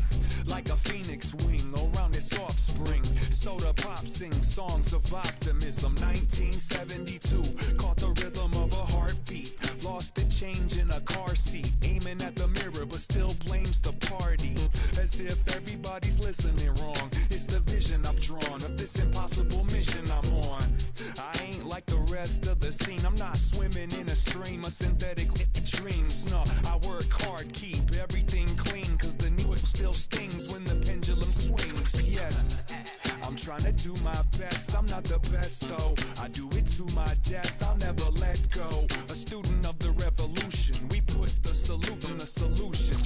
like a phoenix wing around its offspring. Soda pop sing songs of optimism. 1972, caught the rhythm of a heartbeat. Lost the change in a car seat, aiming at the mirror but still blames the party. As if everybody's listening wrong. It's the vision I've drawn of this impossible mission I'm on. I ain't like the rest of the scene. I'm not swimming in a stream of synthetic dreams. No, I work hard, keep everything clean, cause the needle still stings when the pendulum swings. Yes, I'm trying to do my best. I'm not the best though. I do it to my death. I'll never let go. A student of the revolution. We put the salute in the solution.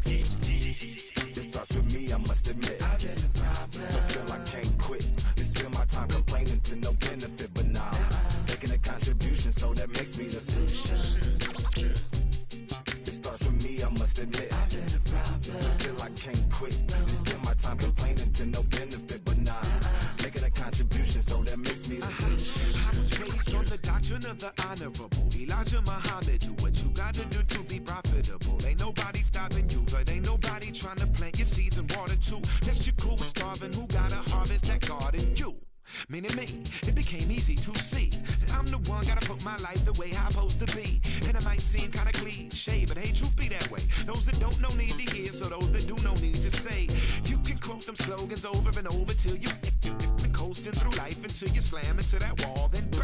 It starts with me, I must admit. I've been a problem, but still I can't quit. Just spend my time complaining to no benefit, but nah. Making a contribution, so that makes me the solution. It starts with me, I must admit. I've been a problem, but still I can't quit. Just spend my time complaining to no benefit, but nah. Making a contribution, so that makes me the solution. I was raised on the doctrine of the honorable. Elijah Muhammad, do what you gotta do to be profitable. Ain't nobody stopping you, but ain't nobody trying to plant your seeds and water too. That's your cool with starving. Who gotta harvest that garden? You. Meaning me, it became easy to see that I'm the one gotta put my life the way I'm supposed to be. And it might seem kinda cliche, but hey, truth be that way. Those that don't know need to hear, so those that do know need to say. You can quote them slogans over and over till you coasting through life until you slam into that wall, then bang,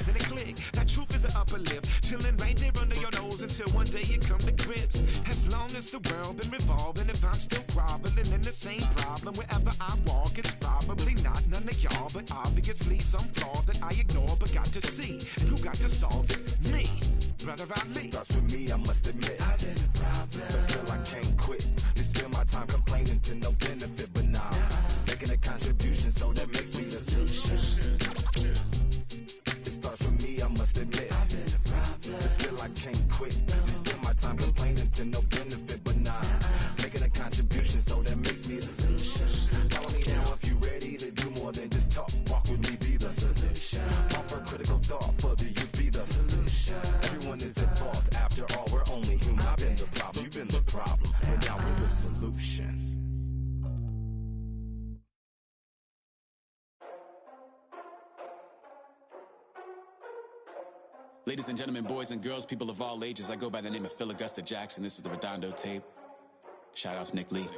then it click. That truth is an upper lip, chilling right there under your nose until one day you come to grips. As long as the world been revolving, if I'm still groveling in the same problem wherever I walk, it's probably not none of y'all, but obviously some flaw that I ignore but got to see. And who got to solve it? Me, Brother Ali. Starts with me, I must admit. I've been a problem, but still I can't quit. You spend my time complaining to no benefit, but now making a contribution, so that makes me the solution. It starts with me, I must admit. I've been a problem, but still I can't quit. You spend my time complaining to no benefit, but now making a contribution, so that makes me the solution. Follow me now if you ready to do more than just talk. Walk with me, be the solution. Offer critical thought for the youth, be the solution. Everyone is at fault, after all, we're only human. I've been the problem, you've been the problem, and now we're the solution. Ladies and gentlemen, boys and girls, people of all ages, I go by the name of Phil Augusta Jackson. This is the Redondo tape. Shout out to Nick Lee.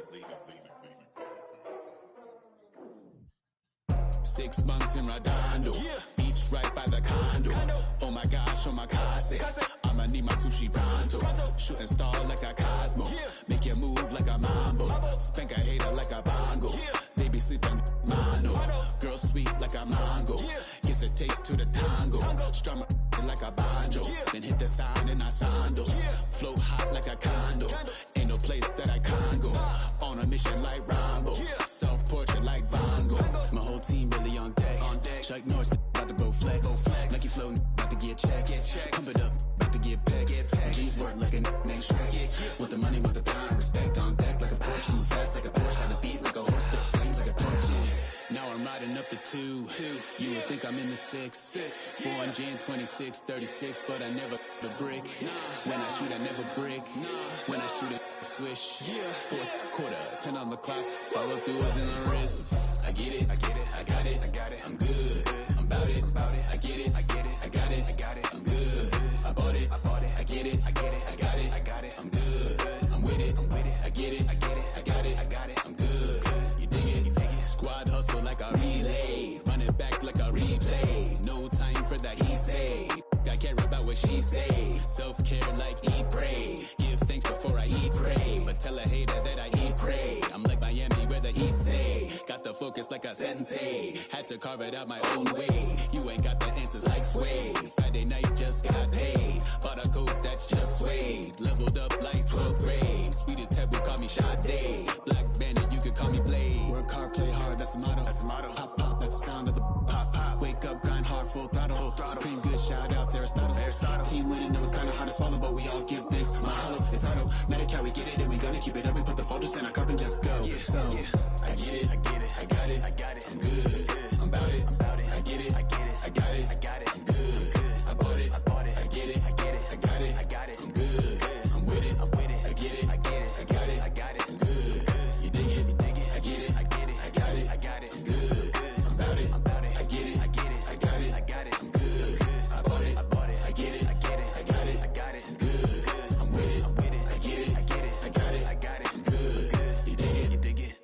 6 months in Redondo, beach right by the condo. Oh my gosh, oh my casa, I'ma need my sushi pronto. Shooting star like a Cosmo, make you move like a mambo. Spank a hater like a bongo, they be sleeping mono. Girl sweet like a mango, kiss a taste to the tango. Strum like a banjo, then hit the sound in our sandals. Flow hot like a condo, ain't no place that I can't go. On a mission like Rambo, self-portrait like Van Gogh. My whole team really on deck. Chuck Norris about to go flex. Nike flow about to get checks. Pump it up, about to get pecs. G's work like a named Shrek. Want the money, want the pound, respect on deck like a Porsche. Move fast like a Porsche, ride the beat like a horse, spit flames like a torch. Now I'm riding up the 2. You would think I'm in the 6. Born Jan 26, 36, but I never the brick. When I shoot, I never brick. When I shoot it, swish. Fourth quarter, 10 on the clock. Follow through is in the wrist. I get it, I got it, I'm good. I'm about it, I get it, I got it, I'm good. I bought it, I get it, I got it, I'm good. I'm with it, I get it, I got it, I'm good. You dig it? Squad hustle like a relay, run it back like a replay. No time for that he say. I care about what she say. Self-care like eat, pray. Give thanks before I eat, pray. But tell a hater that I eat, pray. I'm like Miami where the heat stay. Got the focus like a sensei. Had to carve it out my own way. You ain't got the answers like Sway. Friday night just got paid. Bought a coat that's just suede. Leveled up like 12th grade. Sweetest taboo, call me Sade. Black Bandit, you could call me Blade. Work hard, play hard, that's the motto. Pop, pop, that's the sound of the pop, pop. Wake up, grind hard, full throttle. Supreme good, shout out to Aristotle. Team winning, know it's kinda hard to swallow, but we all give thanks. Mahalo, it's auto. Medical, we get it, and we gonna keep it up. We put the focus in our cup and just go. So, I get it, I got it, I'm good. I'm about it, I get it, I got it, I'm good. I bought it, I get it, I got it, I'm good. I'm with it, I get it, I got it, I'm good. You dig it, I get it, I got it, I'm good. I'm about it, I get it, I got it, I'm good. I bought it, I get it, I got it, I'm good. I'm with it, I get it, I got it, I'm good. You dig it,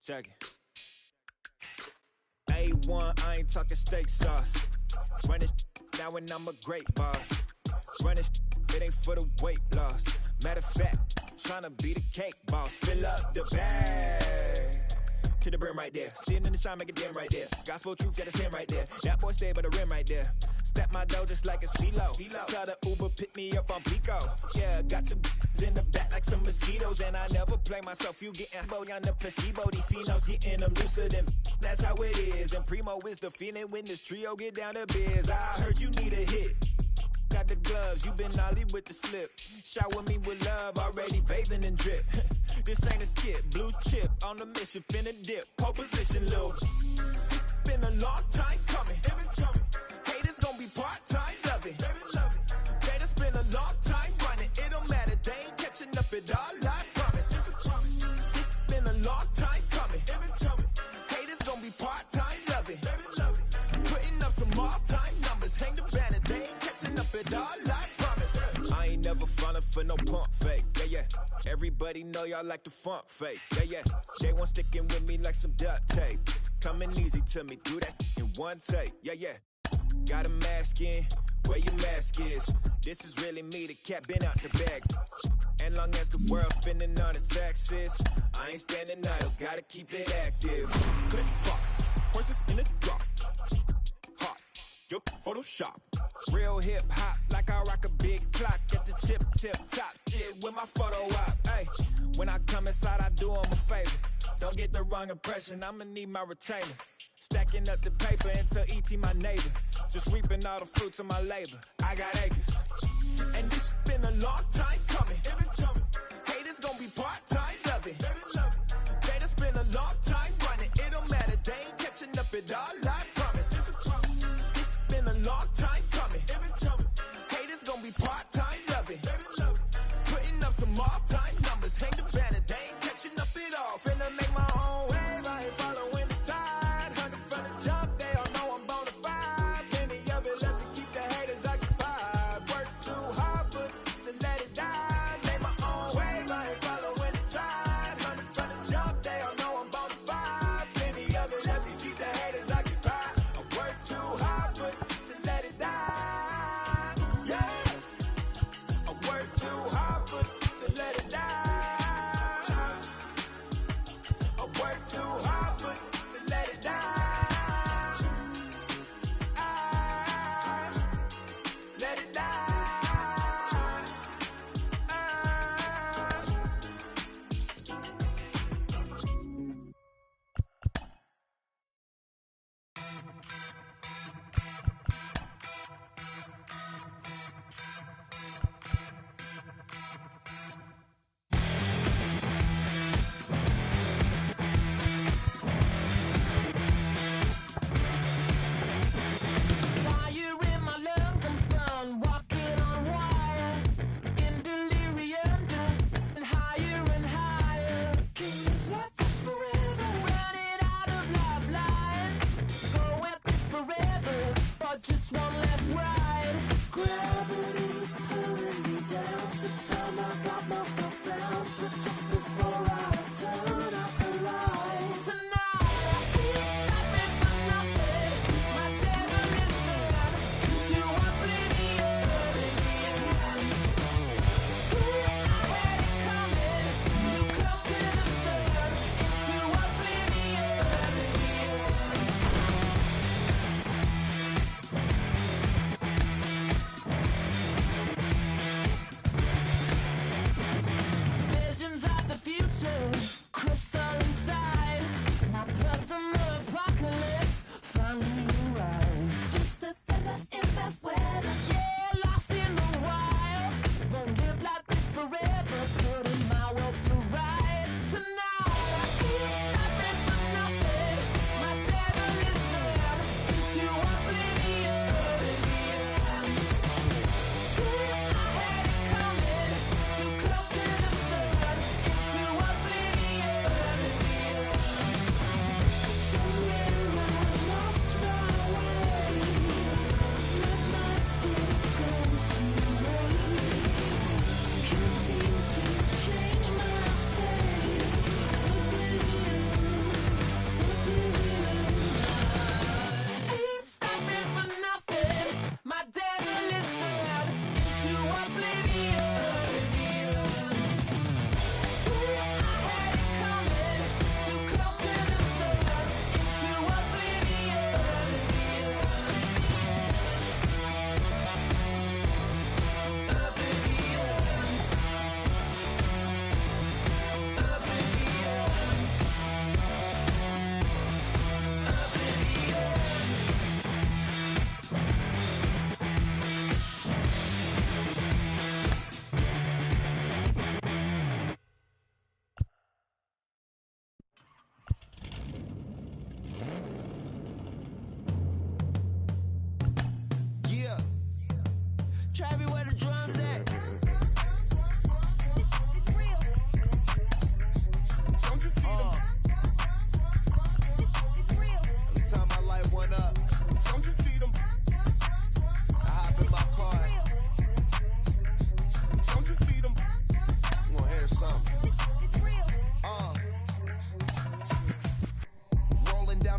Check it. A1, I ain't talking steak sauce. Run this now and I'm a great boss. Run this, it ain't for the weight loss. Matter of fact, tryna be the cake boss. Fill up the bag to the brim right there. Standing in the shine, make it dim right there. Gospel truth, yeah, that's him right there. That boy stay by the rim right there. Step my dough just like it's philo. Tell the Uber, pick me up on Pico. Yeah, got two in the back like some mosquitoes. And I never play myself. You getting boy on the placebo. These C-notes getting them looser than that's how it is. And Primo is the feeling when this trio get down to biz. I heard you need a hit. Got the gloves, you been ollie with the slip. Shower me with love, already bathing in drip. This ain't a skip, blue chip on the mission, finna dip. Pole position, little. It's been a long time coming. Haters gon' be part-time, love it. Haters been a long time running. It don't matter, they ain't catching up at all, I promise. It's been a long time coming. Haters gon' be part-time, love it. Putting up some all-time numbers. Hang the banner, they ain't catching up at all, I promise. I ain't never falling for no pump fake, yeah. Everybody know y'all like the funk fake, yeah. They want sticking with me like some duct tape. Coming easy to me, do that in one take, yeah. Got a mask in, where your mask is. This is really me, the cat been out the bag. And long as the world spending on the taxes, I ain't standing idle, gotta keep it active. Click clock, horses in the drop. Hot, yo, Photoshop. Real hip hop, like I rock a big clock at the tip top. Shit with my photo op. Hey, when I come inside, I do 'em a favor. Don't get the wrong impression, I'ma need my retainer. Stacking up the paper until E.T. my neighbor. Just reaping all the fruits of my labor. I got acres. And this been a long time coming. Haters gon' be part-time, love it. Haters been a long time running. It don't matter, they ain't catching up at all, I promise. This been a long time coming. Haters gon' be part-time, love it. Putting up some all-time numbers. Hang the banner, they ain't catching up at all. Finna make my own wave, I ain't following the tide. 100 from the jump, they all know I'm bona fide. Plenty of it left to keep the haters occupied. Work too hard, but then let it die. Made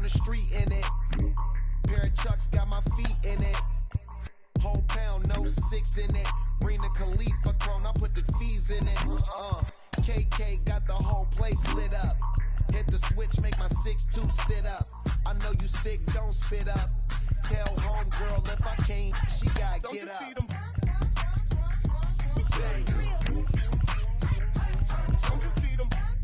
the street in it. Pair of Chucks got my feet in it. Whole pound, no 6 in it. Bring the Khalifa clone, I put the fees in it. KK got the whole place lit up. Hit the switch, make my 6'2" sit up. I know you sick, don't spit up. Tell homegirl if I can't, she gotta Don't get you up. see them? Bang. Don't you see them? Bang.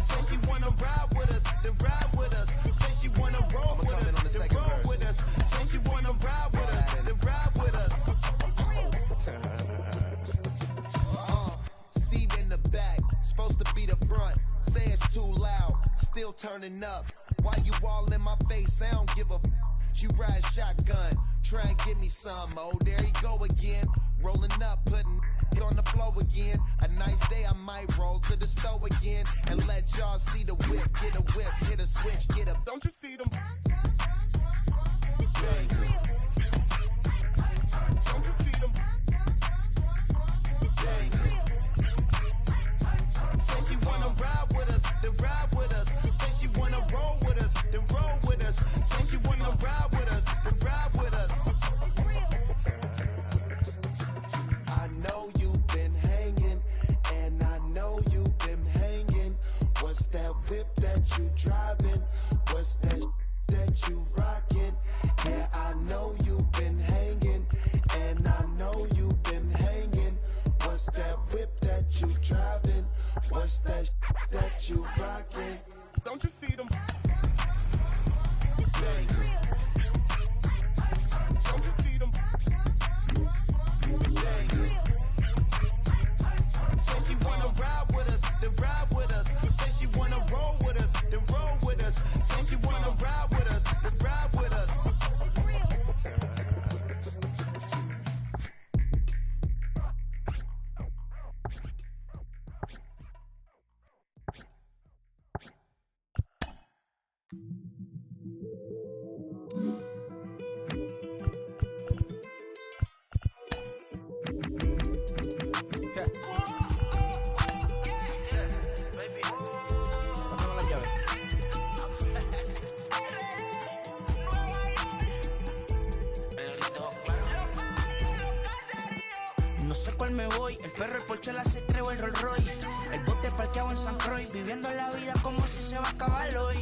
Say she wanna ride with us, then ride with us. Say she wanna roll with us, then roll with us. Say she wanna ride with us, then ride with us. Seat in the back, supposed to be the front. Say it's too loud, still turning up. Why you all in my face? I don't give a f. She ride shotgun, try and give me some. Oh, there he go again. Rolling up, putting it on the floor again. A nice day, I might roll to the store again and let y'all see the whip. Get a whip, hit a switch, get a. Don't you see them? Bang. Don't you see them? Bang. Say she wanna ride with us, then ride with us. Say she wanna roll with us, then roll with us. Say she wanna ride with us, then ride with us. I know you've been hanging, and I know you've been hanging. What's that whip that you driving? What's that that you rocking? Yeah, I know you've been hanging, and I know you've been hanging. What's that whip that you driving? What's that that you rocking? Don't you see them? Bang. Don't you see them? Bang. Say she wanna ride with us, then ride with us. Say she wanna roll with us, then roll with us. Say she wanna ride with us, then ride with us. No sé cuál me voy, el ferro, el Porsche, la C3 o el Rolls Royce. El bote parqueado en San Croix, viviendo la vida como si se va a acabar hoy.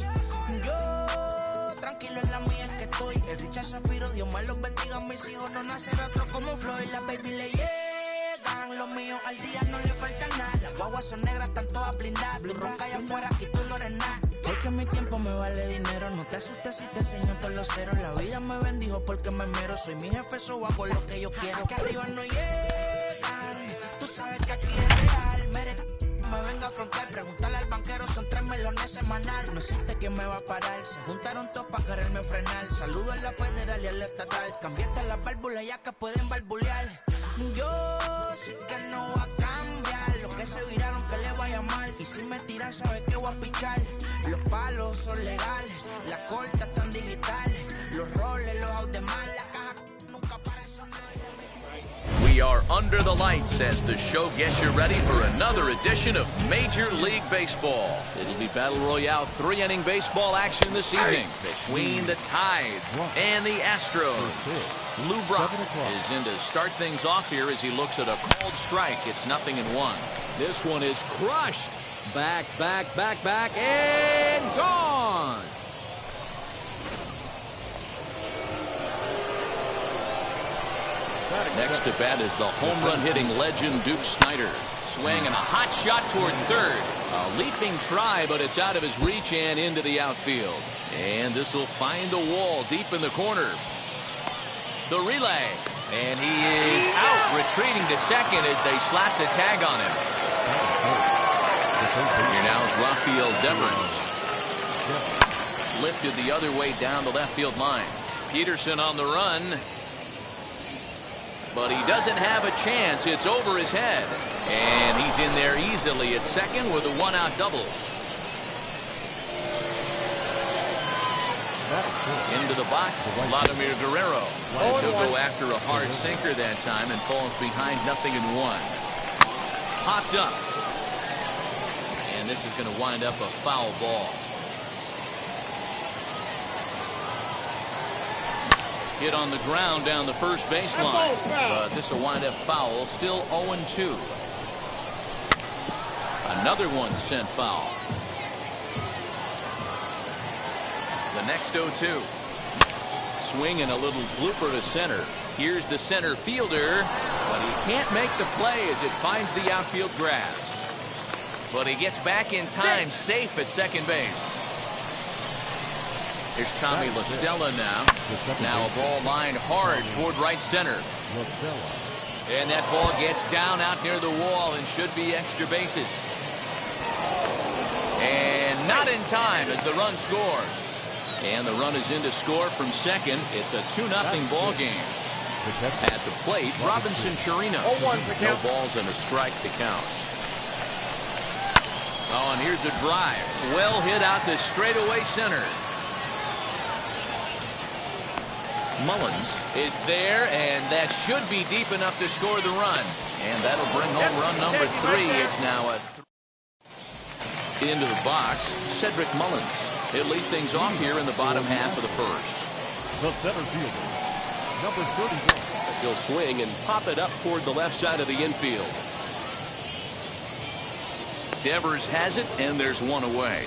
Yo, tranquilo en la mía es que estoy. El Richard Zafiro, Dios más los bendiga, mis hijos no nacerá otro como Floyd. Las baby le llegan, los míos al día no le falta nada. Las guaguas son negras, están todas blindadas. Tu ronca allá afuera, aquí tú no eres nada. Porque mi tiempo me vale dinero, no te asustes si te enseño todos los ceros. La vida me bendijo porque me mero, soy mi jefe, so hago lo que yo quiero. Aquí arriba no llegan, tú sabes que aquí es real. Me venga a afrontar, preguntarle al banquero, son 3 melones semanal. No existe quien me va a parar, se juntaron todos para quererme frenar. Saludo a la federal y a la estatal, cambiaste las válvulas ya que pueden barbulear. Yo sé que no va a cambiar, lo que se viraron que le vaya mal. Y si me tiran sabes que voy a pichar. Los palos son legales, las cortas están digitales. Los roles, los out de mal, la caja nunca para eso nada. We are under the lights as the show gets you ready for another edition of Major League Baseball. It'll be Battle Royale 3-inning baseball action this evening between the Tides and the Astros. Lou Brock is in to start things off here as he looks at a called strike. It's 0-1. This one is crushed. Back, and gone. Next to bat is the home run hitting legend Duke Snider. Swing and a hot shot toward third. A leaping try, but it's out of his reach and into the outfield. And this will find the wall deep in the corner. The relay. And he is out, retreating to second as they slap the tag on him. Here now is Rafael Devers. Lifted the other way down the left field line. Peterson on the run. But he doesn't have a chance. It's over his head. And he's in there easily at second with a one-out double. Into the box, Vladimir Guerrero. He'll go after a hard sinker that time and falls behind 0-1. Popped up. And this is going to wind up a foul ball. Hit on the ground down the first baseline. But this will wind up foul. Still 0-2. Another one sent foul. The next 0-2. Swing and a little blooper to center. Here's the center fielder, but he can't make the play as it finds the outfield grass. But he gets back in time, safe at second base. Here's Tommy La Stella now. Now a ball lined hard toward right center. And that ball gets down out near the wall and should be extra bases. And not in time as the run scores. And the run is in to score from second. It's a 2-0 ball game. At the plate, Robinson Chirinos. No balls and a strike to count. Oh, and here's a drive. Well hit out to straightaway center. Mullins is there, and that should be deep enough to score the run. And that'll bring home run number 3. It's now a into the box, Cedric Mullins. He'll lead things off here in the bottom half of the first. The center fielder, number 31. As he'll swing and pop it up toward the left side of the infield. Devers has it, and there's one away.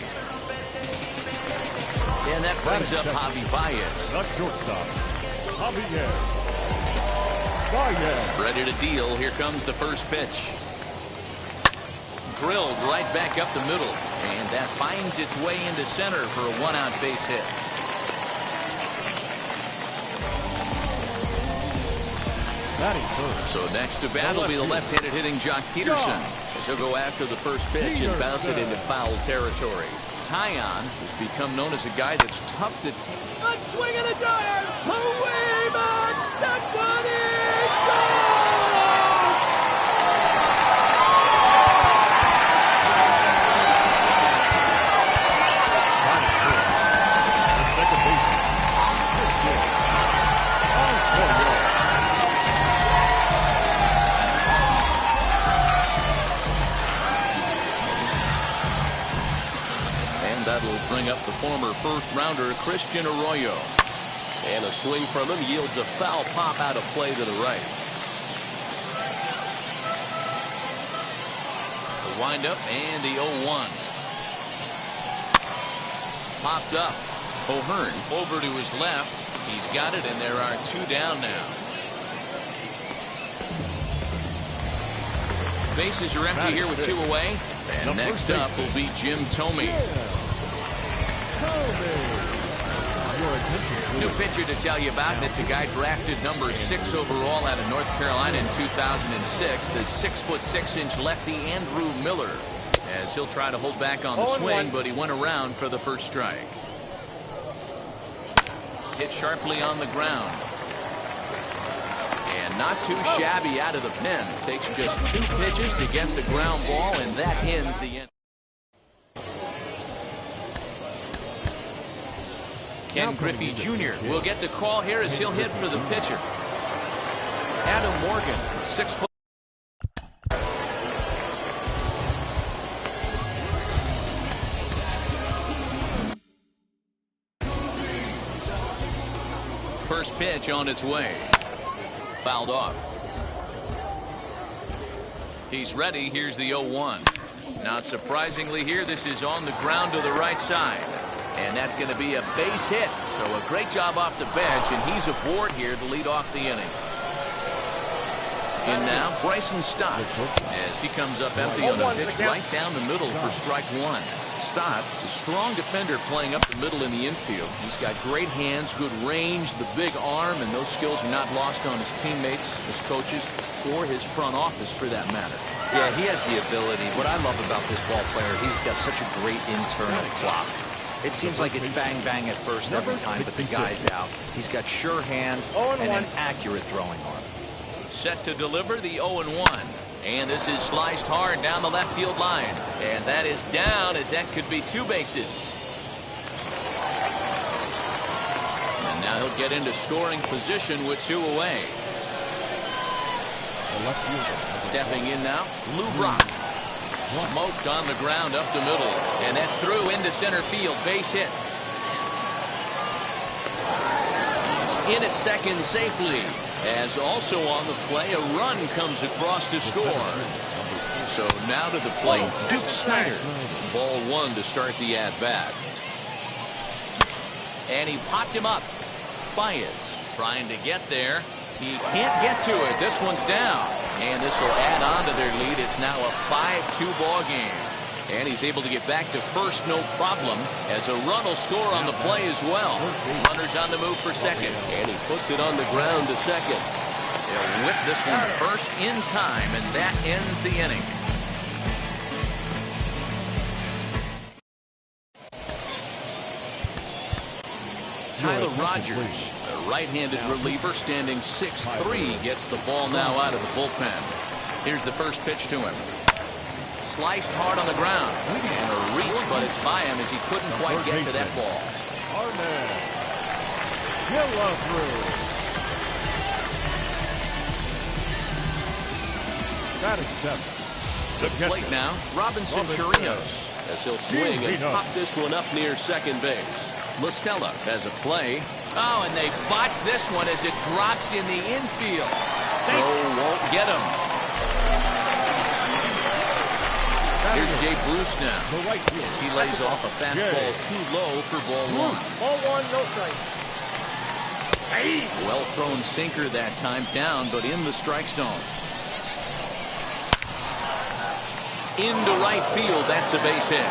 And that brings up Javi Baez. The shortstop, Javier Baez. Ready to deal. Here comes the first pitch. Drilled right back up the middle, and that finds its way into center for a 1-out base hit. So next to bat will be the left-handed hitting Jock Peterson, as he'll go after the first pitch and bounce it into foul territory. Tyon has become known as a guy that's tough to take. A swing and a dive, away back, that one is gone! That'll bring up the former first-rounder Christian Arroyo. And a swing from him yields a foul pop out of play to the right. The windup and the 0-1. Popped up. O'Hearn over to his left. He's got it, and there are 2 down now. Bases are empty here with 2 away. And next up will be Jim Thome. New pitcher to tell you about, and it's a guy drafted number 6 overall out of North Carolina in 2006, the 6'6" lefty Andrew Miller, as he'll try to hold back on the swing, but he went around for the first strike. Hit sharply on the ground. And not too shabby out of the pen. Takes just 2 pitches to get the ground ball, and that ends the end. Ken Griffey Jr. will get the call here as he'll hit for the pitcher. Adam Morgan, 6 foot. First pitch on its way. Fouled off. He's ready. Here's the 0-1. Not surprisingly here, this is on the ground to the right side. And that's going to be a base hit. So a great job off the bench, and he's aboard here to lead off the inning. In now, Bryson Stott, as he comes up empty on a pitch right down the middle for strike 1. Stott is a strong defender playing up the middle in the infield. He's got great hands, good range, the big arm, and those skills are not lost on his teammates, his coaches, or his front office for that matter. Yeah, he has the ability. What I love about this ball player, he's got such a great internal clock. It seems like it's bang bang at first every time, but the guy's out. He's got sure hands and an accurate throwing arm. Set to deliver the 0-1. And this is sliced hard down the left field line. And that is down, as that could be 2 bases. And now he'll get into scoring position with 2 away. Stepping in now, Lou Brock. Smoked on the ground up the middle. And that's through into center field. Base hit. He's in at second safely. As also on the play, a run comes across to score. So now to the plate, Duke Snyder. Ball one to start the at-bat. And he popped him up. Baez trying to get there. He can't get to it. This one's down. And this will add on to their lead. It's now a 5-2 ball game. And he's able to get back to first, no problem, as a run will score on the play as well. Runners on the move for second. And he puts it on the ground to second. They'll whip this one first in time, and that ends the inning. Tyler Rogers, a right-handed reliever standing 6'3", gets the ball now out of the bullpen. Here's the first pitch to him. Sliced hard on the ground. And a reach, but it's by him as he couldn't quite get to that ball. To the plate now, Robinson Chirinos, as he'll swing and pop this one up near second base. Mostella has a play. Oh, and they botch this one as it drops in the infield. Throw won't get him. Here's Jay Bruce now as he lays off a fastball too low for ball one. Ball one, no strike. Well thrown sinker that time, down but in the strike zone. Into right field, that's a base hit.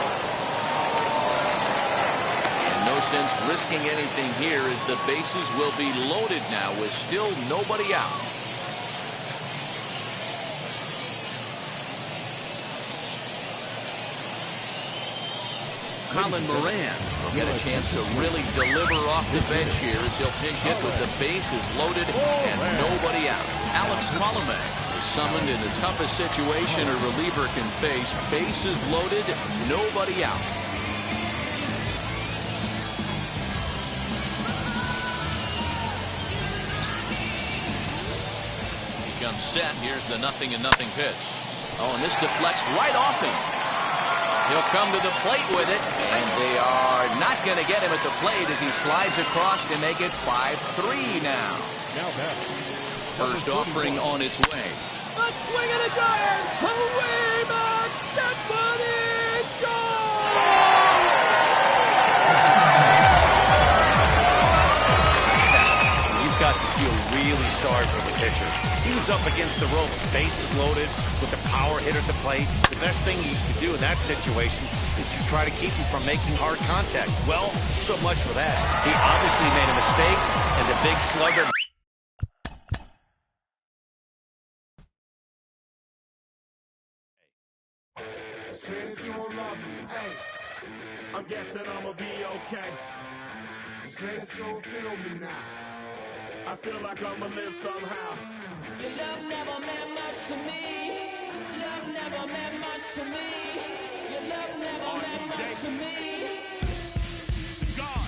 And no sense risking anything here as the bases will be loaded now with still nobody out. Colin Moran will get a chance to really deliver off the bench here as he'll pinch hit with the bases loaded and nobody out. Alex Colomé is summoned in the toughest situation a reliever can face. Bases loaded, nobody out. He comes set. Here's the 0-0 pitch. Oh, and this deflects right off him. He'll come to the plate with it, and they are not going to get him at the plate as he slides across to make it 5-3 now. First offering on its way. A swing and a giant! Away back! That one is gone! You've got to feel really sorry for the pitcher. He was up against the ropes, bases loaded, with the power hitter at the plate. The best thing you could do in that situation is to try to keep him from making hard contact. Well, so much for that. He obviously made a mistake, and the big slugger... Since you don't love me, hey, I'm guessing I'ma be okay. Since you don't feel me now, I feel like I'ma live somehow. Your love never meant much to me. Love never meant much to me. Your love never meant much to me. God,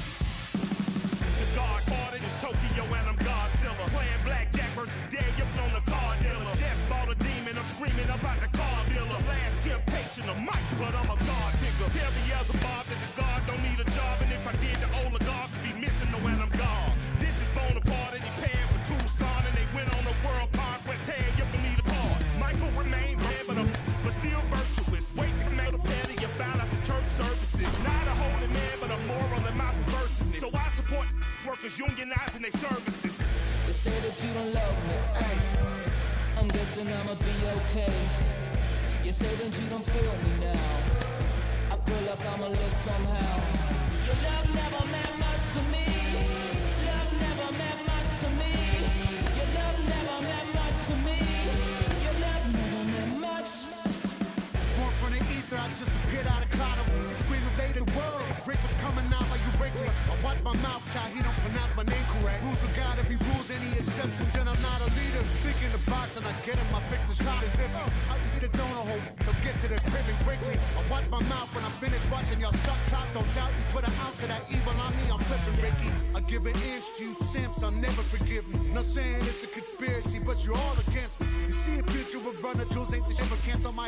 the God party is Tokyo and I'm Godzilla. Playing blackjack versus dead, you're on the card dealer. Just bought a demon, I'm screaming about the car dealer. Last temptation of Mike, but I'm a God digger. Tell me as a Bob that the God don't need a job, and if I did, the oligarchs would be missing the when I'm gone. This is Bonaparte and he paying for Tucson, and they went on a world conquest, tear you for me to part. Michael remained dead, but still virtuous. Wait to make a petty, you found out the church services. Not a holy man, but a moral in my perverseness. So I support workers unionizing their services. You say that you don't love me, hey. I'm guessing I'ma be okay. You say that you don't feel me now. I feel like I'ma live somehow. Your love never meant much to me. Love never meant much to me. Your love never meant much to me. Your love never meant much. Born from the ether, I just appeared out of cloud. Scream invade the world. Rick was coming out like you Wrigley. I watch my mouth shot, he don't pronounce my name correct. Rules are gotta be rules, any exceptions, and I'm not a leader. Thinking the box and I get him, I fix the shot as if I eat a donut hole. They'll get to the crib and quickly. I watch my mouth when I'm finished watching y'all suck clock. Don't doubt you put an ounce of that evil on me, I'm flipping Ricky. I give an inch to you simps, I'll never forgive me. Not saying it's a conspiracy, but you're all against me. You see the future with runner jewels, ain't the shit, but cancel my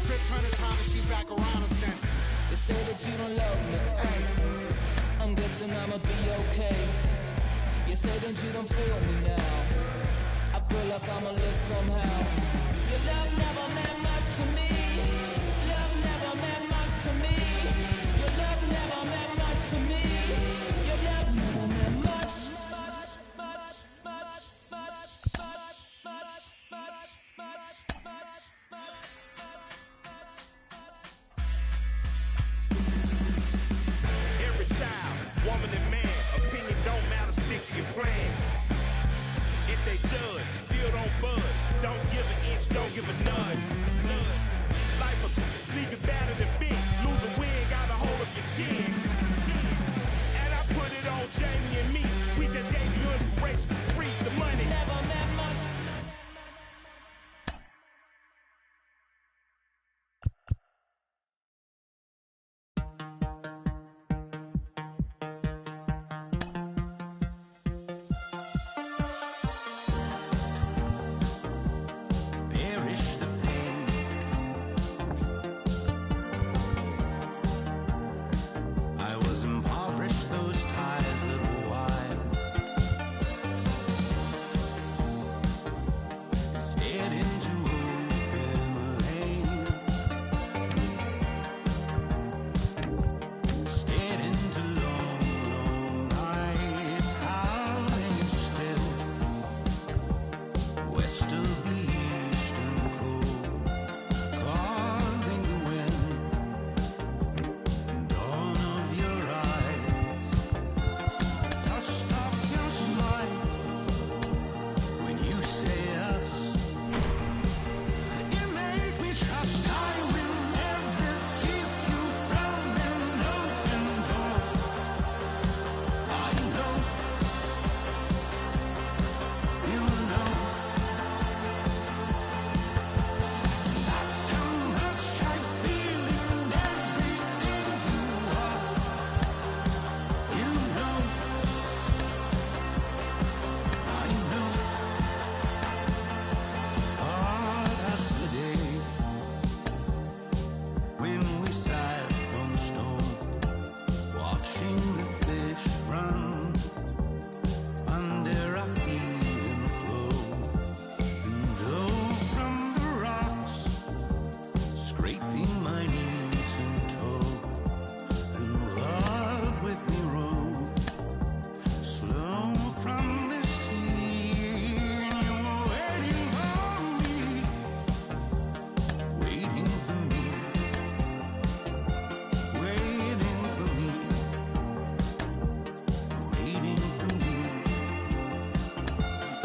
trip, turn the time machine back around a sense. They say that you don't love me, I'm guessing I'ma be okay. You say that you don't feel me now. I feel like I'ma live somehow. Your love never meant much to me. Love never meant much to me. Your love never meant much to me. Your love never meant much. Every child, woman and man, opinion don't matter, stick to your plan. If they judge, still don't budge. Don't give an inch, don't give a nudge. Life will leave you battered and bent. Lose a wig, got a hold of your chin. And I put it on Jamie and me. We just gave you inspiration for free. The money never meant much. Perish the pain. I was impoverished those ties little while. Stared into open lane. Stared into long, long nights, howling still. West of the eastern cold, carving the wind and dawn of your eyes. Dust off your smile when you say us. You make me trust I will never keep you from an open door. I know, you know. That's how much I feel in everything you are. You know, I know. Ah, that's the day when we sat on the stone, watching the fish run under our feet in the flow. And oh, from the rocks, scraping my knees and toe, and love with me rode slow from the sea. And you were waiting for me, waiting for me, waiting for me, waiting for me.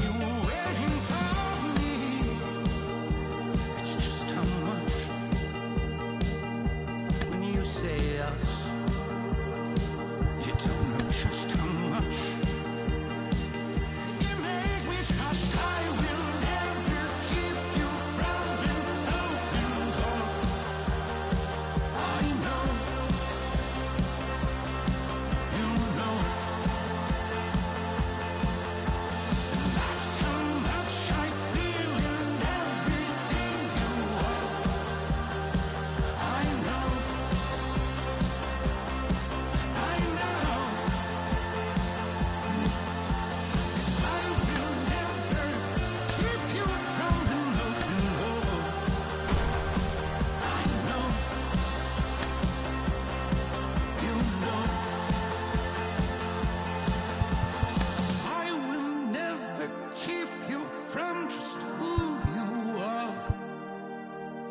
You were waiting for me. It's just how much when you say us. You don't know just how much. You make me trust I will never keep you from an open door. I know, you know. That's how much I feel in everything you are. I know, I know. I will never keep you from an open door. I know, you know. I will never keep you from just who you are.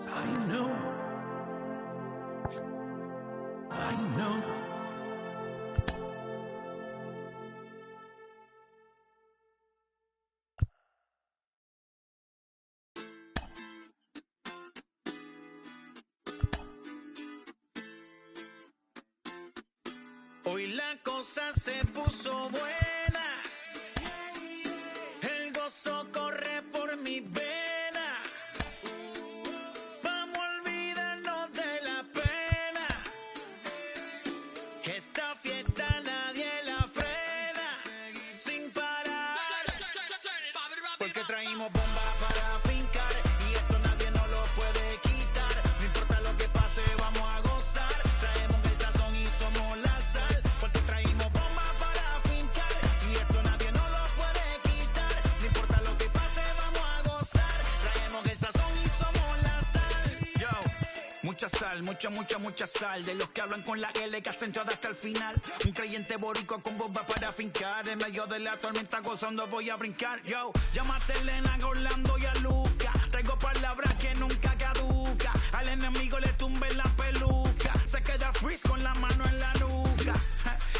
I know, I know. Hoy la cosa se puso buena. El gozo corre por mi vena. Vamos a olvidarnos de la pena. Esta fiesta nadie la frena. Sin parar. Porque traímos bombas para fincar. Y esto nadie nos lo puede quitar. No importa sal, mucha sal. De los que hablan con la L que hacen todo hasta el final. Un creyente boricua con bomba para fincar. En medio de la tormenta gozando voy a brincar. Yo, llámate a Elena, a Orlando y a Luca. Traigo palabras que nunca caduca. Al enemigo le tumbe la peluca. Se queda freeze con la mano en la nuca.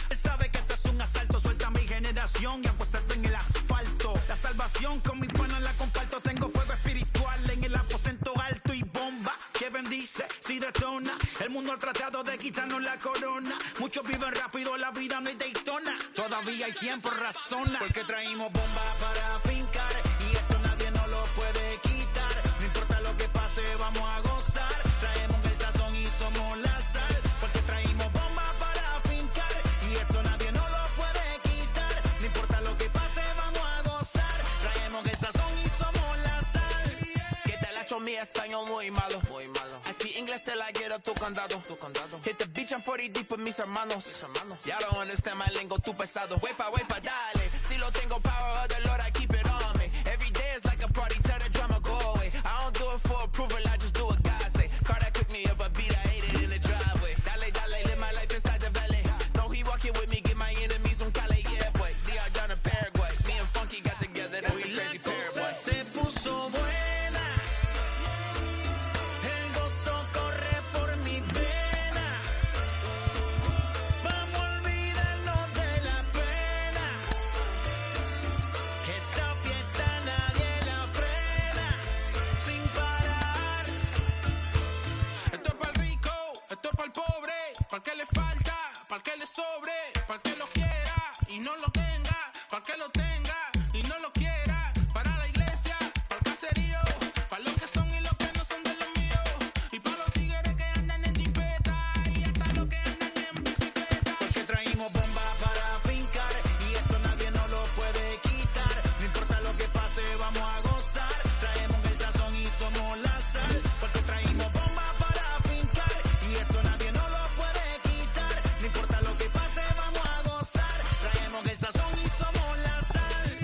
Él sabe que esto es un asalto. Suelta mi generación y apuéstate en el asfalto. La salvación con mi pana la comparto. Tengo fuego espiritual en el aposento alto y bomba que bendice si detona. El mundo ha tratado de quitarnos la corona. Muchos viven rápido, la vida no es Daytona. Todavía hay tiempo, razona. Porque traímos bomba para fincar. Y esto nadie nos lo puede quitar. No importa lo que pase, vamos a gozar. Traemos el sazón y somos la sal. Porque traímos bomba para fincar. Y esto nadie nos lo puede quitar. No importa lo que pase, vamos a gozar. Traemos el sazón y somos la sal. Que te la echo mi español muy malo. I speak English till I get up tu condado. Hit the beach, I'm 40 deep with mis hermanos. Ya don't understand my lingo, tu pesado. Wepa, dale. Si lo tengo power of the Lord, I keep it on me. Every day is like a party, tell the drama go away. I don't do it for approval, I just do what God say. Car that cooked me up a beat, I ate it in the driveway. Dale, live my life inside the valley. No, he walking with me, get my enemies on Cali, yeah, boy. They are down in Paraguay. Me and Funky got together, that's a crazy pair, boy. Se puso buena. El gozo corre por mi vena. Vamos a olvidarnos de la pena. Que esta fiesta nadie la frena. Sin parar. Esto es para el rico, esto es para el pobre, para el que le falta, para el que le sobre, para el que lo quiera y no lo tenga, para el que lo tenga y no lo quiera, para la iglesia, para el caserío, para los que son y los que no son de los míos, y para los tigres que andan en jipeta y hasta los que andan en bicicleta. Porque traímos bomba para fincar. Y esto nadie nos lo puede quitar. No importa lo que pase, vamos a gozar. Traemos el sazón y somos la sal. Porque traímos bomba para fincar. Y esto nadie nos lo puede quitar. No importa lo que pase, vamos a gozar. Traemos el sazón y somos la sal.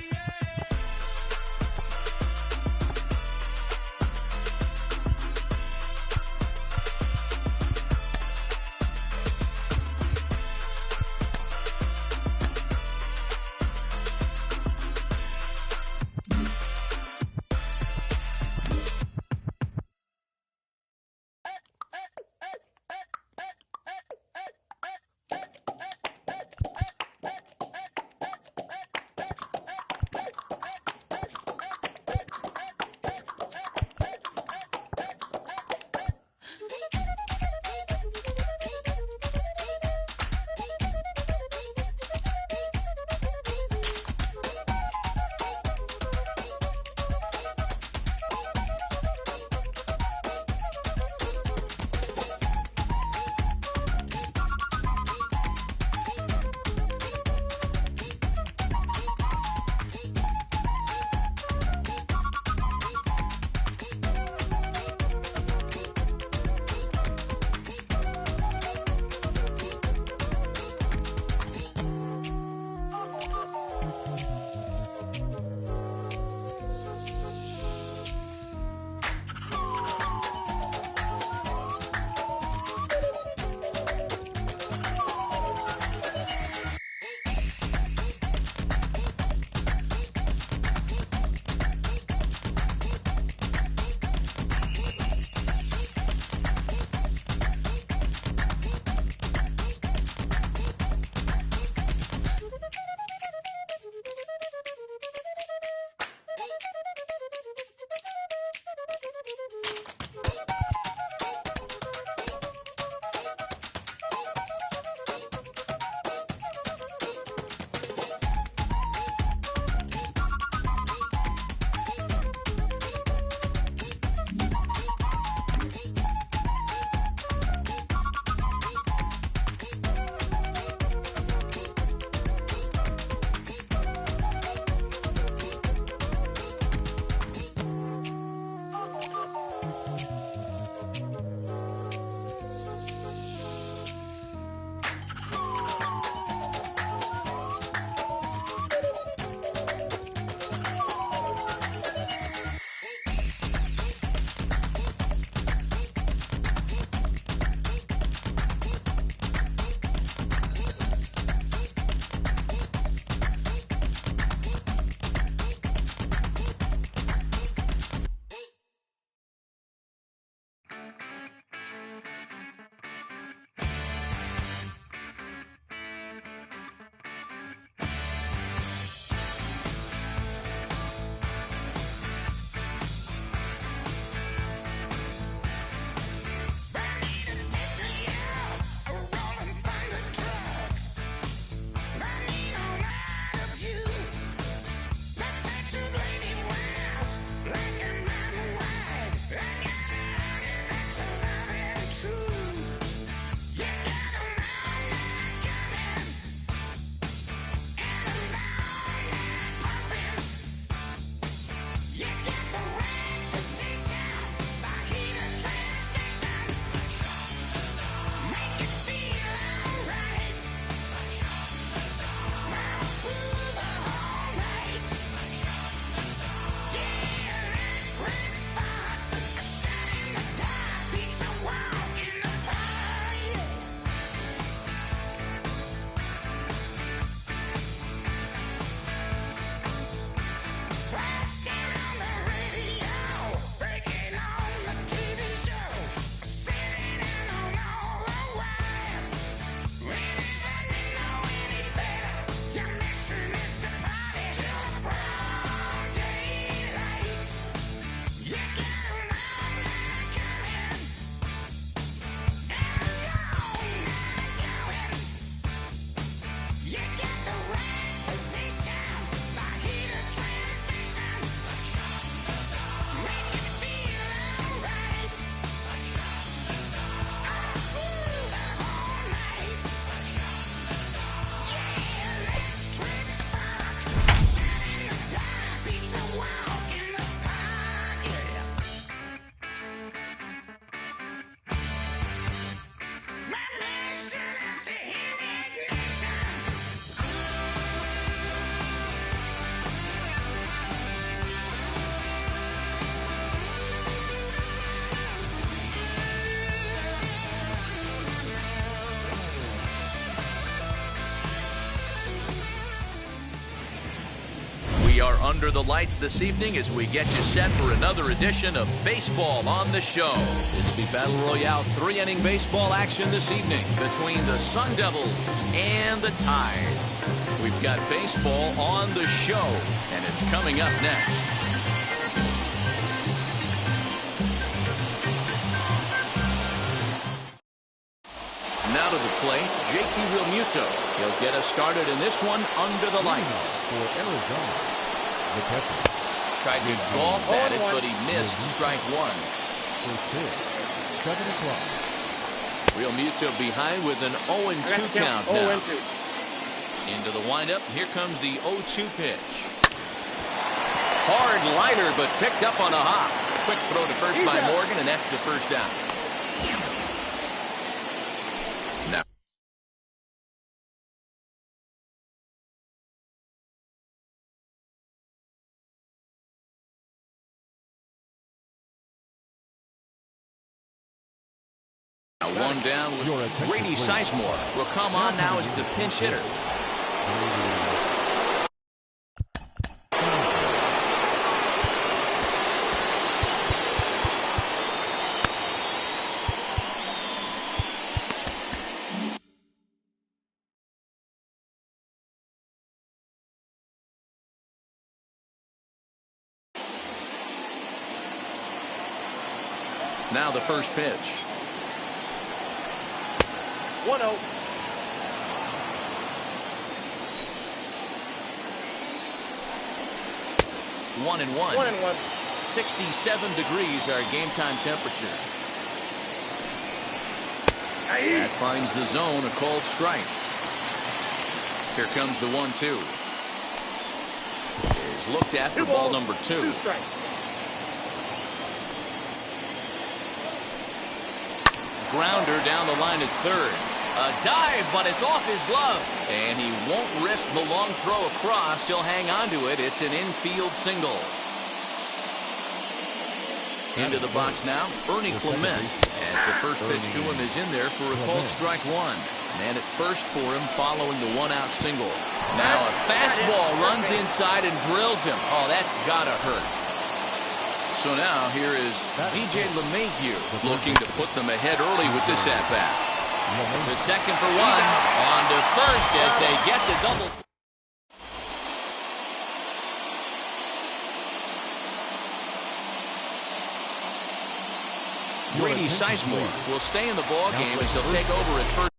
under the lights this evening as we get you set for another edition of Baseball on the Show. It'll be Battle Royale 3-inning baseball action this evening between the Sun Devils and the Tides. We've got baseball on the show, and it's coming up next. Now to the plate, JT Realmuto. He'll get us started in this one under the lights. For Arizona, the catcher. Tried to golf at it, but he missed strike one. First pitch, 7 o'clock. Realmuto behind with an 0-2 count now. Into the windup, here comes the 0-2 pitch. Hard liner, but picked up on a hop. Quick throw to first by Morgan, and that's the first down. One down with Grady Sizemore will come on now as the pinch hitter. Now the first pitch. 1-0. 1-1. 67 degrees our game time temperature. That finds the zone, a called strike. Here comes the 1-2. Is looked at for ball number 2. Grounder down the line at third. A dive, but it's off his glove. And he won't risk the long throw across. He'll hang on to it. It's an infield single. Into the box now, Ernie Clement. As the first pitch to him is in there for a called strike one. Man at first for him following the one-out single. Now a fastball runs inside and drills him. Oh, that's gotta hurt. So now here is DJ LeMahieu looking to put them ahead early with this at-bat. The second for one, on to first as they get the double. Grady Sizemore will stay in the ball game as he'll take over at first.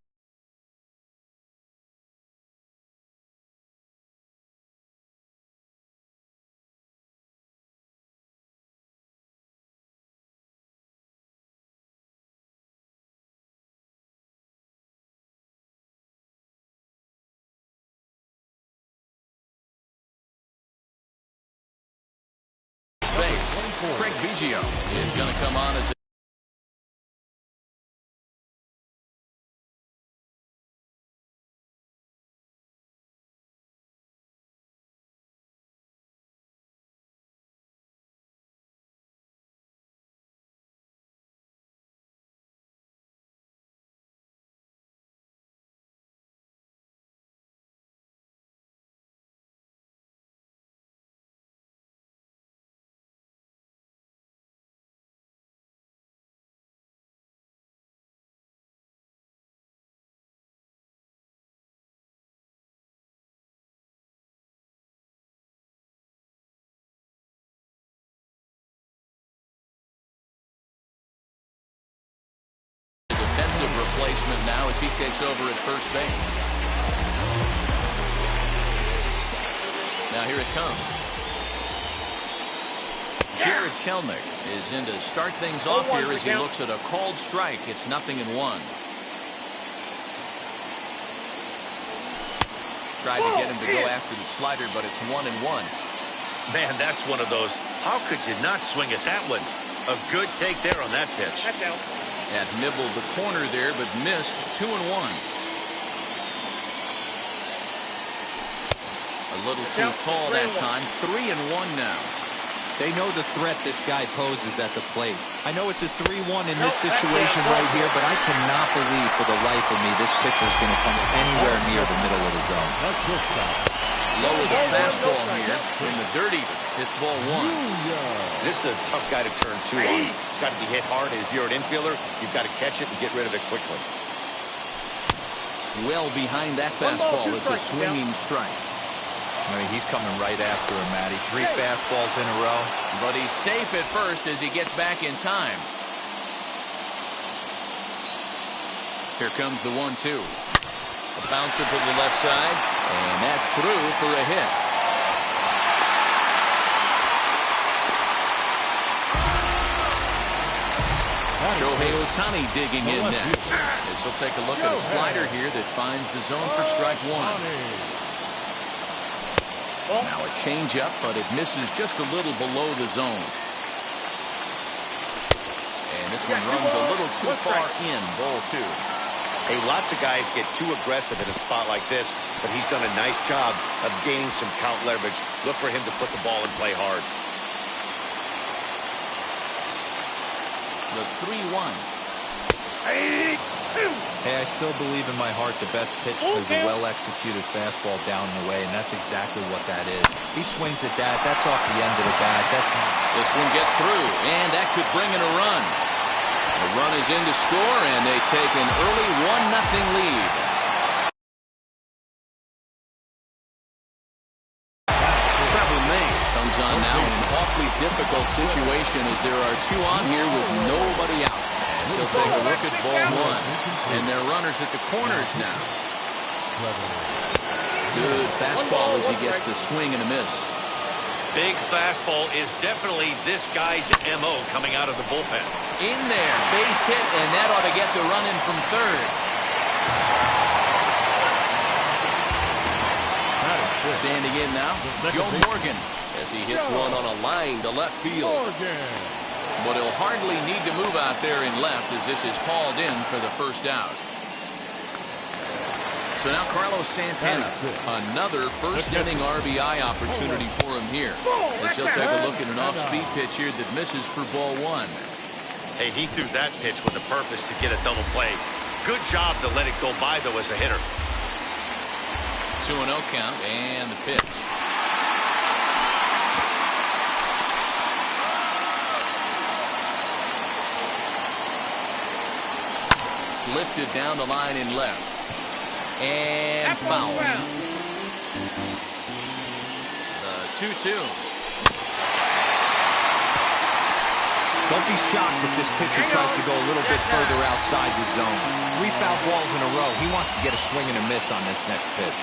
Craig Biggio is going to come on as replacement now as he takes over at first base. Now here it comes. Jared Kelnick is in to start things off here as he looks at a called strike. It's 0-1. Tried to get him to go after the slider, but it's 1-1. Man, that's one of those. How could you not swing at that one? A good take there on that pitch. That's out. Had nibbled the corner there, but missed 2-1. A little too tall that time. 3-1 now. They know the threat this guy poses at the plate. I know it's a 3-1 in this situation right here, but I cannot believe for the life of me this pitcher's going to come anywhere near the middle of the zone. That's shortstop. Lower the fastball here in the dirt even. It's ball one. This is a tough guy to turn two on. It's got to be hit hard, and if you're an infielder, you've got to catch it and get rid of it quickly. Well behind that fastball. It's a swinging strike. I mean, he's coming right after him, Matty. 3 fastballs in a row. But he's safe at first as he gets back in time. Here comes the 1-2. A bouncer to the left side, and that's through for a hit. Shohei Ohtani digging in next. As he'll take a look at a slider here that finds the zone for strike one. Now a changeup, but it misses just a little below the zone. And this one runs a little too far in, ball two. Hey, lots of guys get too aggressive in a spot like this, but he's done a nice job of gaining some count leverage. Look for him to put the ball in play hard. The 3-1. Hey, I still believe in my heart the best pitch is a well-executed fastball down and away, and that's exactly what that is. He swings at that. That's off the end of the bat. This one gets through, and that could bring in a run. The run is in to score, and they take an early 1-0 lead. Trevor May comes on now in an awfully difficult situation as there are 2 on here with nobody out. As he'll take a look at ball one, and they're runners at the corners now. Good fastball as he gets the swing and a miss. Big fastball is definitely this guy's M.O. coming out of the bullpen. In there, base hit, and that ought to get the run in from third. Standing in now, Joe Morgan, as he hits one on a line to left field. But he'll hardly need to move out there in left as this is called in for the first out. So now Carlos Santana, another first-inning RBI opportunity for him here. As he'll take a look at an off-speed pitch here that misses for ball one. Hey, he threw that pitch with a purpose to get a double play. Good job to let it go by, though, as a hitter. 2-0 count, and the pitch. Lifted down the line in left. And foul. 2-2. Don't be shocked if this pitcher tries to go a little bit further outside the zone. 3 foul balls in a row. He wants to get a swing and a miss on this next pitch.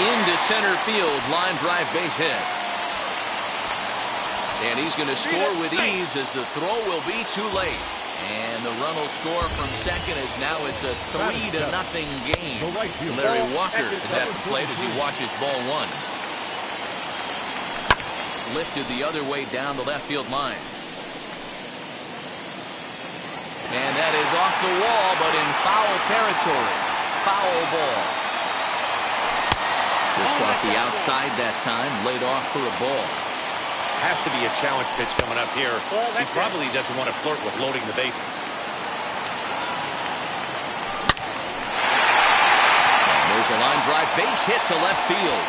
Into center field, line drive base hit. And he's going to score with ease as the throw will be too late. And the run will score from second as now it's a 3-0 game. Larry Walker is at the plate as he watches ball one. Lifted the other way down the left field line. And that is off the wall, but in foul territory. Foul ball. Just off the outside that time, laid off for a ball. Has to be a challenge pitch coming up here. He probably doesn't want to flirt with loading the bases. And there's a line drive base hit to left field.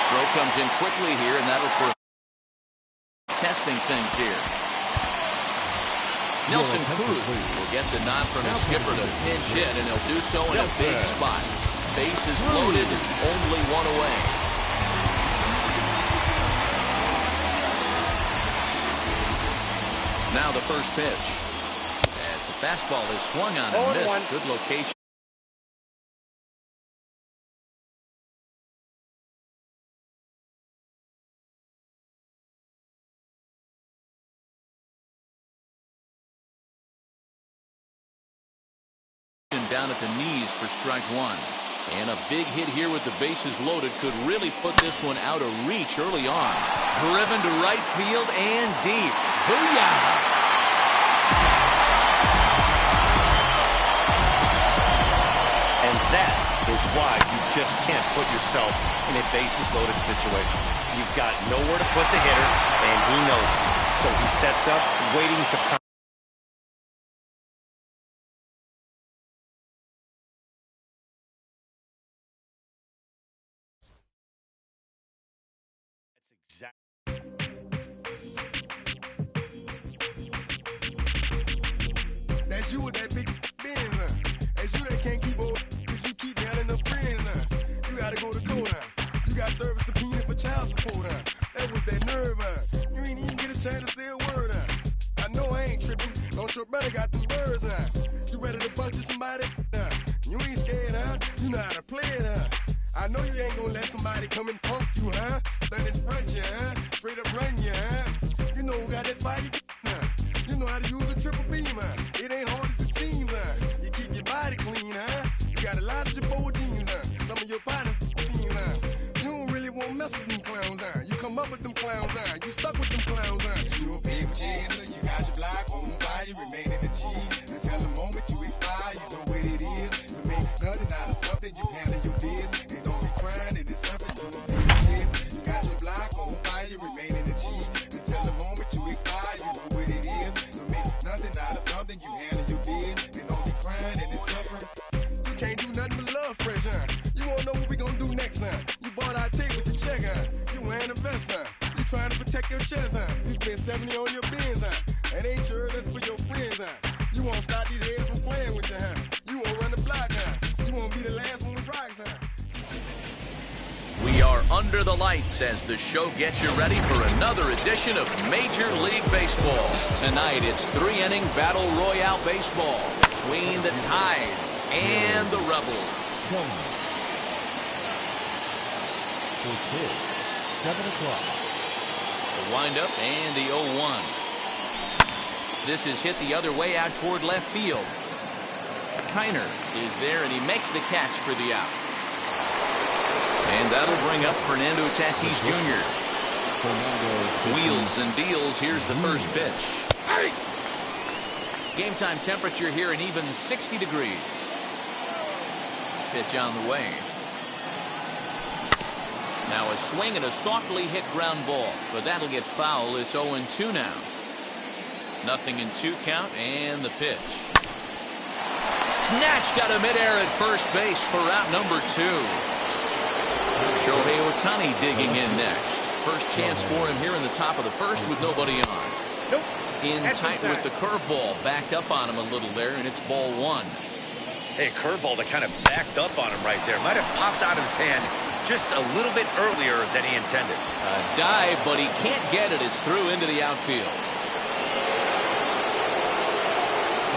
Throw comes in quickly here, and that'll put testing things here. Nelson Cruz will get the nod from his skipper to pinch hit, and he'll do so in a big spot. Bases loaded, only one away. Now the first pitch. As the fastball is swung on and missed. Good location. Down at the knees for strike one. And a big hit here with the bases loaded could really put this one out of reach early on. Driven to right field and deep. Booyah! And that is why you just can't put yourself in a bases loaded situation. You've got nowhere to put the hitter, and he knows it. So he sets up, waiting to pounce. you with that big Benz, It's you that can't keep old, cause you keep yelling the friends, You gotta go to court, You got service subpoena for child support, That was that nerve, You ain't even get a chance to say a word, I know I ain't tripping, don't your brother got them birds, You ready to bust you somebody, You ain't scared, You know how to play it, I know you ain't gonna let somebody come and punk you, Stand in front you, Straight up run you, You know who got that fire, You know how to use a triple beam, It ain't hard as it seems, You keep your body clean, You got a lot of your bold jeans, Some of your partners, You don't really want to mess with them clowns, You come up with them clowns, You stuck with them clowns, You a paper chaser, you got your block on fire, you remain in the G. Until the moment you expire, you know what it is. You make nothing out of something, you handle your biz. And don't be crying, it is something you a paper chaser. You got your block on fire, you remain in the G. Until the moment you expire, you know what it is. You make nothing out of something, you handle your biz. And don't be crying, it is suffering. You can't do nothing but love fresh, You won't know what we gonna do next, You bought our tape with the check, You wearing a vest, You trying to protect your chest, You spent 70 on your bins, That ain't yours, that's for your friends, You won't stop these heads from playing with you, You won't run the block, You won't be the last one with rocks, We are under the lights as the show gets you ready for another edition of Major League Baseball. Tonight, it's 3-inning Battle Royale baseball between the Tides and the Rebels. For kids, 7 o'clock. The windup and the 0-1. This is hit the other way out toward left field. Kiner is there, and he makes the catch for the out. And that'll bring up Fernando Tatis Jr. Wheels and deals. Here's the first pitch. Game time temperature here an even 60 degrees. Pitch on the way. Now a swing and a softly hit ground ball, but that'll get foul. It's 0-2 now. 0-2 count, and the pitch. Snatched out of midair at first base for out number 2. Shohei Ohtani digging in next. First chance for him here in the top of the first with nobody on. Nope. In tight with the curveball, backed up on him a little there, and it's ball 1. Hey, curveball that kind of backed up on him right there. Might have popped out of his hand just a little bit earlier than he intended. A dive, but he can't get it. It's through into the outfield.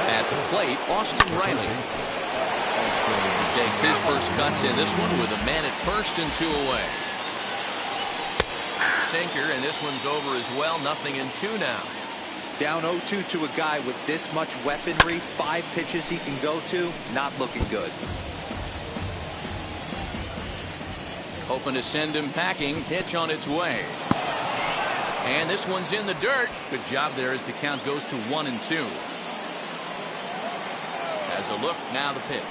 At the plate, Austin Riley. He takes his first cuts in this one with a man at first and 2 away. Sinker, and this one's over as well. 0-2 now. Down 0-2 to a guy with this much weaponry, 5 pitches he can go to, not looking good. Hoping to send him packing. Pitch on its way. And this one's in the dirt. Good job there as the count goes to 1-2. As a look, now the pitch.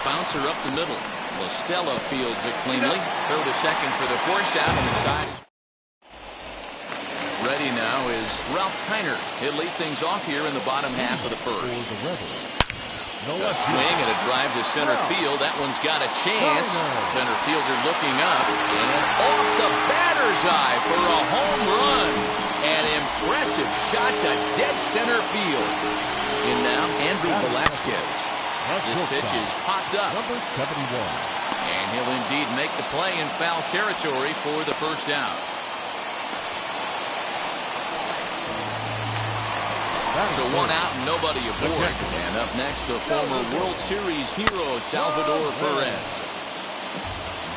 Bouncer up the middle. LaStella fields it cleanly. Throw to second for the force out on the side. Ready now is Ralph Kiner. He'll lead things off here in the bottom half of the first. A swing and a drive to center field. That one's got a chance. Center fielder looking up. And off the batter's eye for a home run. An impressive shot to dead center field. In now, Andrew Velasquez. This pitch is popped up. Number 71. And he'll indeed make the play in foul territory for the first out. So 1 out and nobody aboard. And up next, the former World Series hero, Salvador Perez.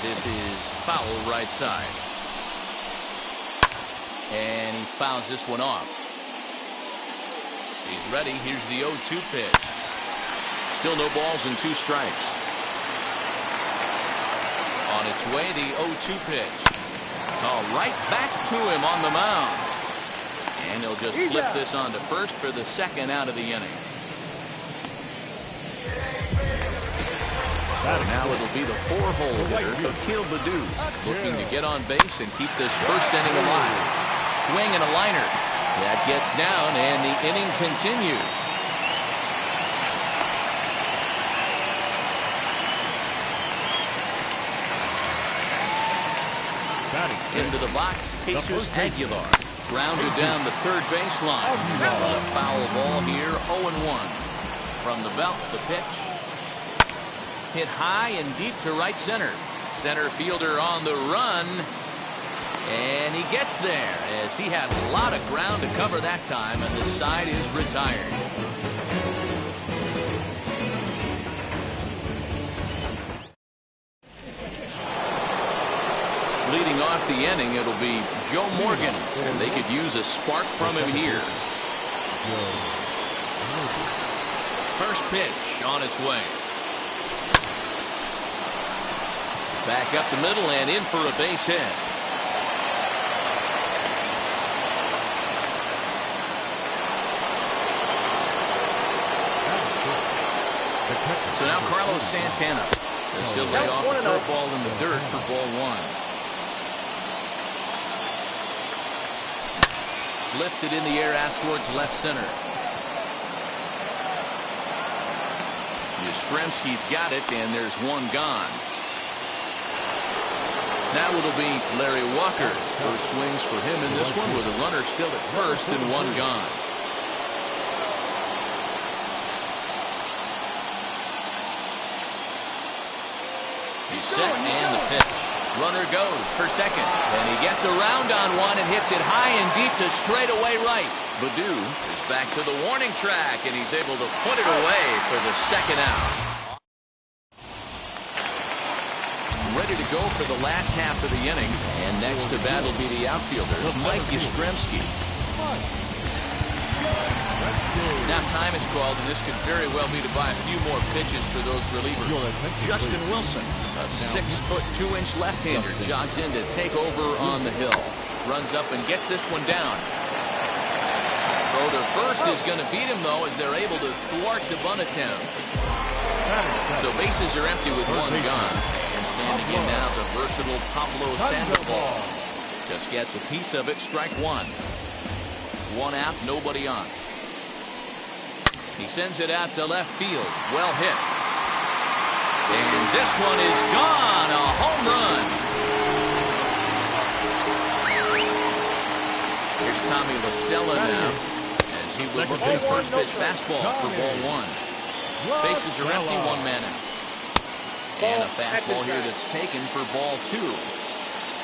This is foul right side. And he fouls this one off. He's ready. Here's the 0-2 pitch. Still no balls and 2 strikes. On its way, the 0-2 pitch. Right back to him on the mound. And he'll just flip this on to first for the second out of the inning. So now it'll be the 4-hole hitter, Akil Baddoo, looking to get on base and keep this first inning alive. Swing and a liner. That gets down, and the inning continues. Into the box, Jesus Aguilar. Grounded down the third baseline. On a foul ball here, 0-1. From the belt, the pitch. Hit high and deep to right center. Center fielder on the run. And he gets there as he had a lot of ground to cover that time, and the side is retired. Leading off the inning, it'll be Joe Morgan, and they could use a spark from him here. First pitch on its way. Back up the middle and in for a base hit. So now Carlos Santana, as he'll lay off the curveball in the dirt for ball one. Lifted in the air out towards left center. Yastrzemski's got it, and there's one gone. Now it'll be Larry Walker. First swings for him in this one with a runner still at first and one gone. He's set and the pitch. Runner goes for second, and he gets around on one and hits it high and deep to straightaway right. Baddoo is back to the warning track, and he's able to put it away for the second out. Ready to go for the last half of the inning, and next to bat will be the outfielder, Mike Yastrzemski. Now time is called, and this could very well be to buy a few more pitches for those relievers. Justin Wilson, a 6'2" left-hander, jogs in to take over on the hill. Runs up and gets this one down. Throw to first is going to beat him, though, as they're able to thwart the bunt attempt. So bases are empty with one gone. And standing in now, the versatile Pablo Sandoval. Just gets a piece of it, strike one. One out, nobody on. He sends it out to left field. Well hit. And this one is gone. A home run. Here's Tommy La Stella now, as he will look at the first pitch fastball for ball one. Bases are empty, one man out. And a fastball here that's taken for ball two.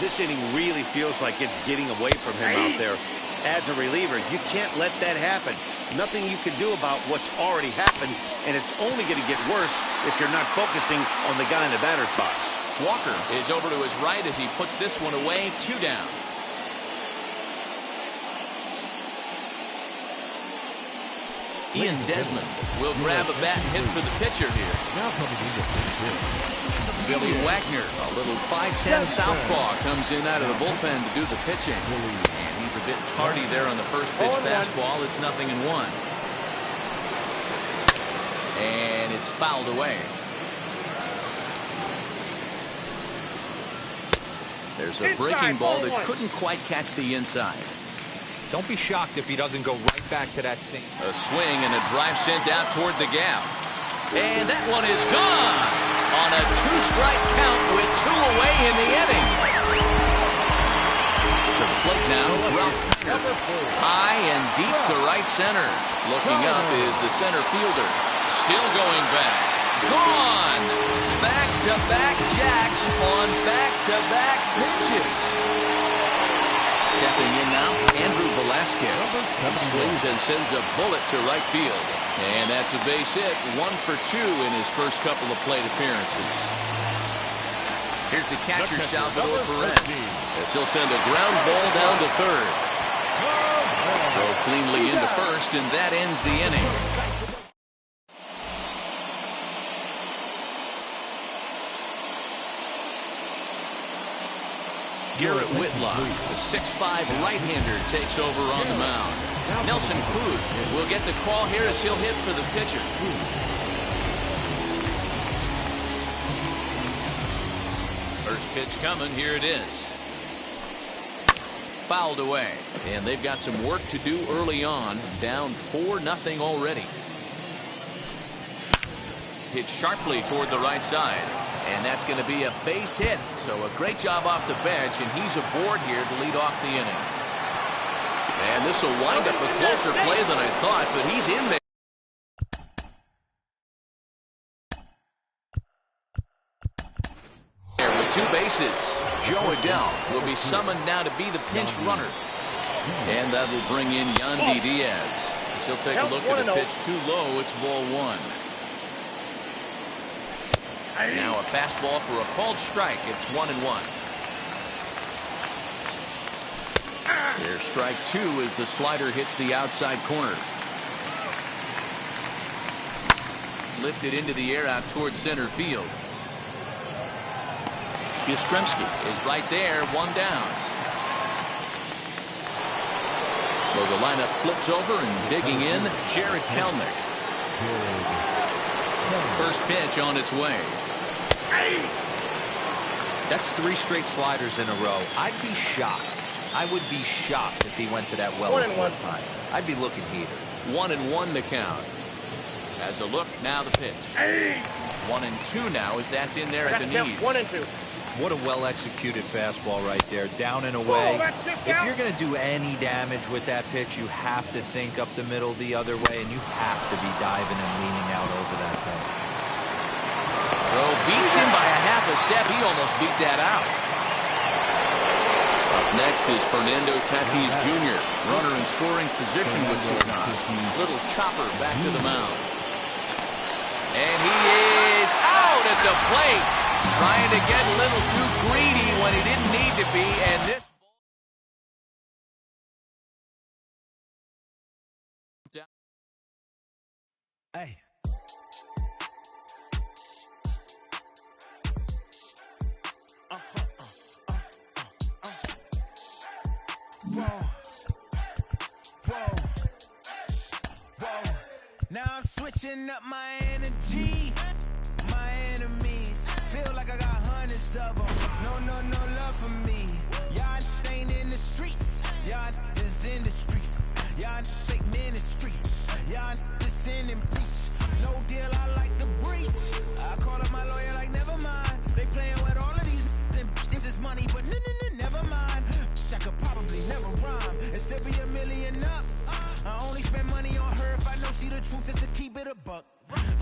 This inning really feels like it's getting away from him out there. As a reliever, you can't let that happen. Nothing you can do about what's already happened, and it's only going to get worse if you're not focusing on the guy in the batter's box. Walker is over to his right as he puts this one away, two down. Ian Desmond will grab a bat and hit for the pitcher here. Billy Wagner, a little 5'10" southpaw, comes in out of the bullpen to do the pitching. And he's a bit tardy there on the first pitch fastball. It's 0-1. And it's fouled away. There's a breaking ball that couldn't quite catch the inside. Don't be shocked if he doesn't go right back to that same. A swing and a drive sent out toward the gap. And that one is gone on a two-strike count with two away in the inning. To the plate now, Ralph Kiner. High and deep to right center. Looking up is the center fielder. Still going back. Gone. Back-to-back jacks on back-to-back pitches. Stepping in now, Andrew Velasquez. He swings and sends a bullet to right field. And that's a base hit, 1 for 2 in his first couple of plate appearances. Here's the catcher, Salvador Perez, as he'll send a ground ball down to third. Throw cleanly into first, and that ends the inning. Garrett Whitlock, the 6'5" right-hander, takes over on the mound. Nelson Cruz will get the call here as he'll hit for the pitcher. First pitch coming, here it is. Fouled away, and they've got some work to do early on, down 4-0 already. Hit sharply toward the right side. And that's going to be a base hit. So a great job off the bench, and he's aboard here to lead off the inning. And this will wind up a closer play than I thought, but he's in there. With 2 bases, Joe Adele will be summoned now to be the pinch runner. And that will bring in Yandy Diaz. As he'll take a look at a pitch too low. It's ball 1. Now a fastball for a called strike. It's 1-1. There's strike 2 as the slider hits the outside corner. Lifted into the air out towards center field. Yastrzemski is right there, 1 down. So the lineup flips over and digging in, Jared Kelnick. First pitch on its way. That's 3 straight sliders in a row. I'd be shocked. I would be shocked if he went to that well a 4th time. I'd be looking heater. 1-1 the count. As a look, now the pitch. 1-2 now as that's in there at the knees. 1-2. What a well-executed fastball right there, down and away. If you're going to do any damage with that pitch, you have to think up the middle the other way, and you have to be diving and leaning out over that thing. Throw beats him by a half a step. He almost beat that out. Up next is Fernando Tatis Jr. Runner in scoring position with Sukan. Little chopper back to the mound. And he is out at the plate. Trying to get a little too greedy when he didn't need to be, and this Hey. Whoa. Now I'm switching up my energy. My enemies feel like I got hundreds of them. No love for me. Y'all ain't in the streets. Y'all is in the street. Y'all fake ministry. Y'all just sin and preach. No deal, I like the breach. I call up my lawyer like, never mind. They playing with all of these and this is money, but never mind. That could probably never rhyme. And still be $1 million up. I only spend money on her if I know she the truth is to keep it a buck.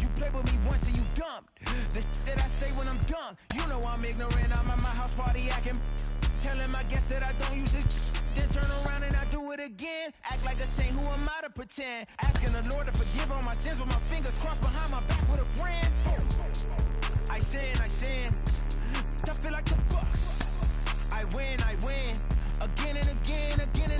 You play with me once and you dumped. The that I say when I'm done. You know I'm ignorant. I'm at my house party acting. Telling my guests that I don't use it. Then turn around and I do it again. Act like a saint, who am I to pretend? Asking the Lord to forgive all my sins with my fingers crossed behind my back with a grin. I sin. I feel like the Bucks. I win. Again and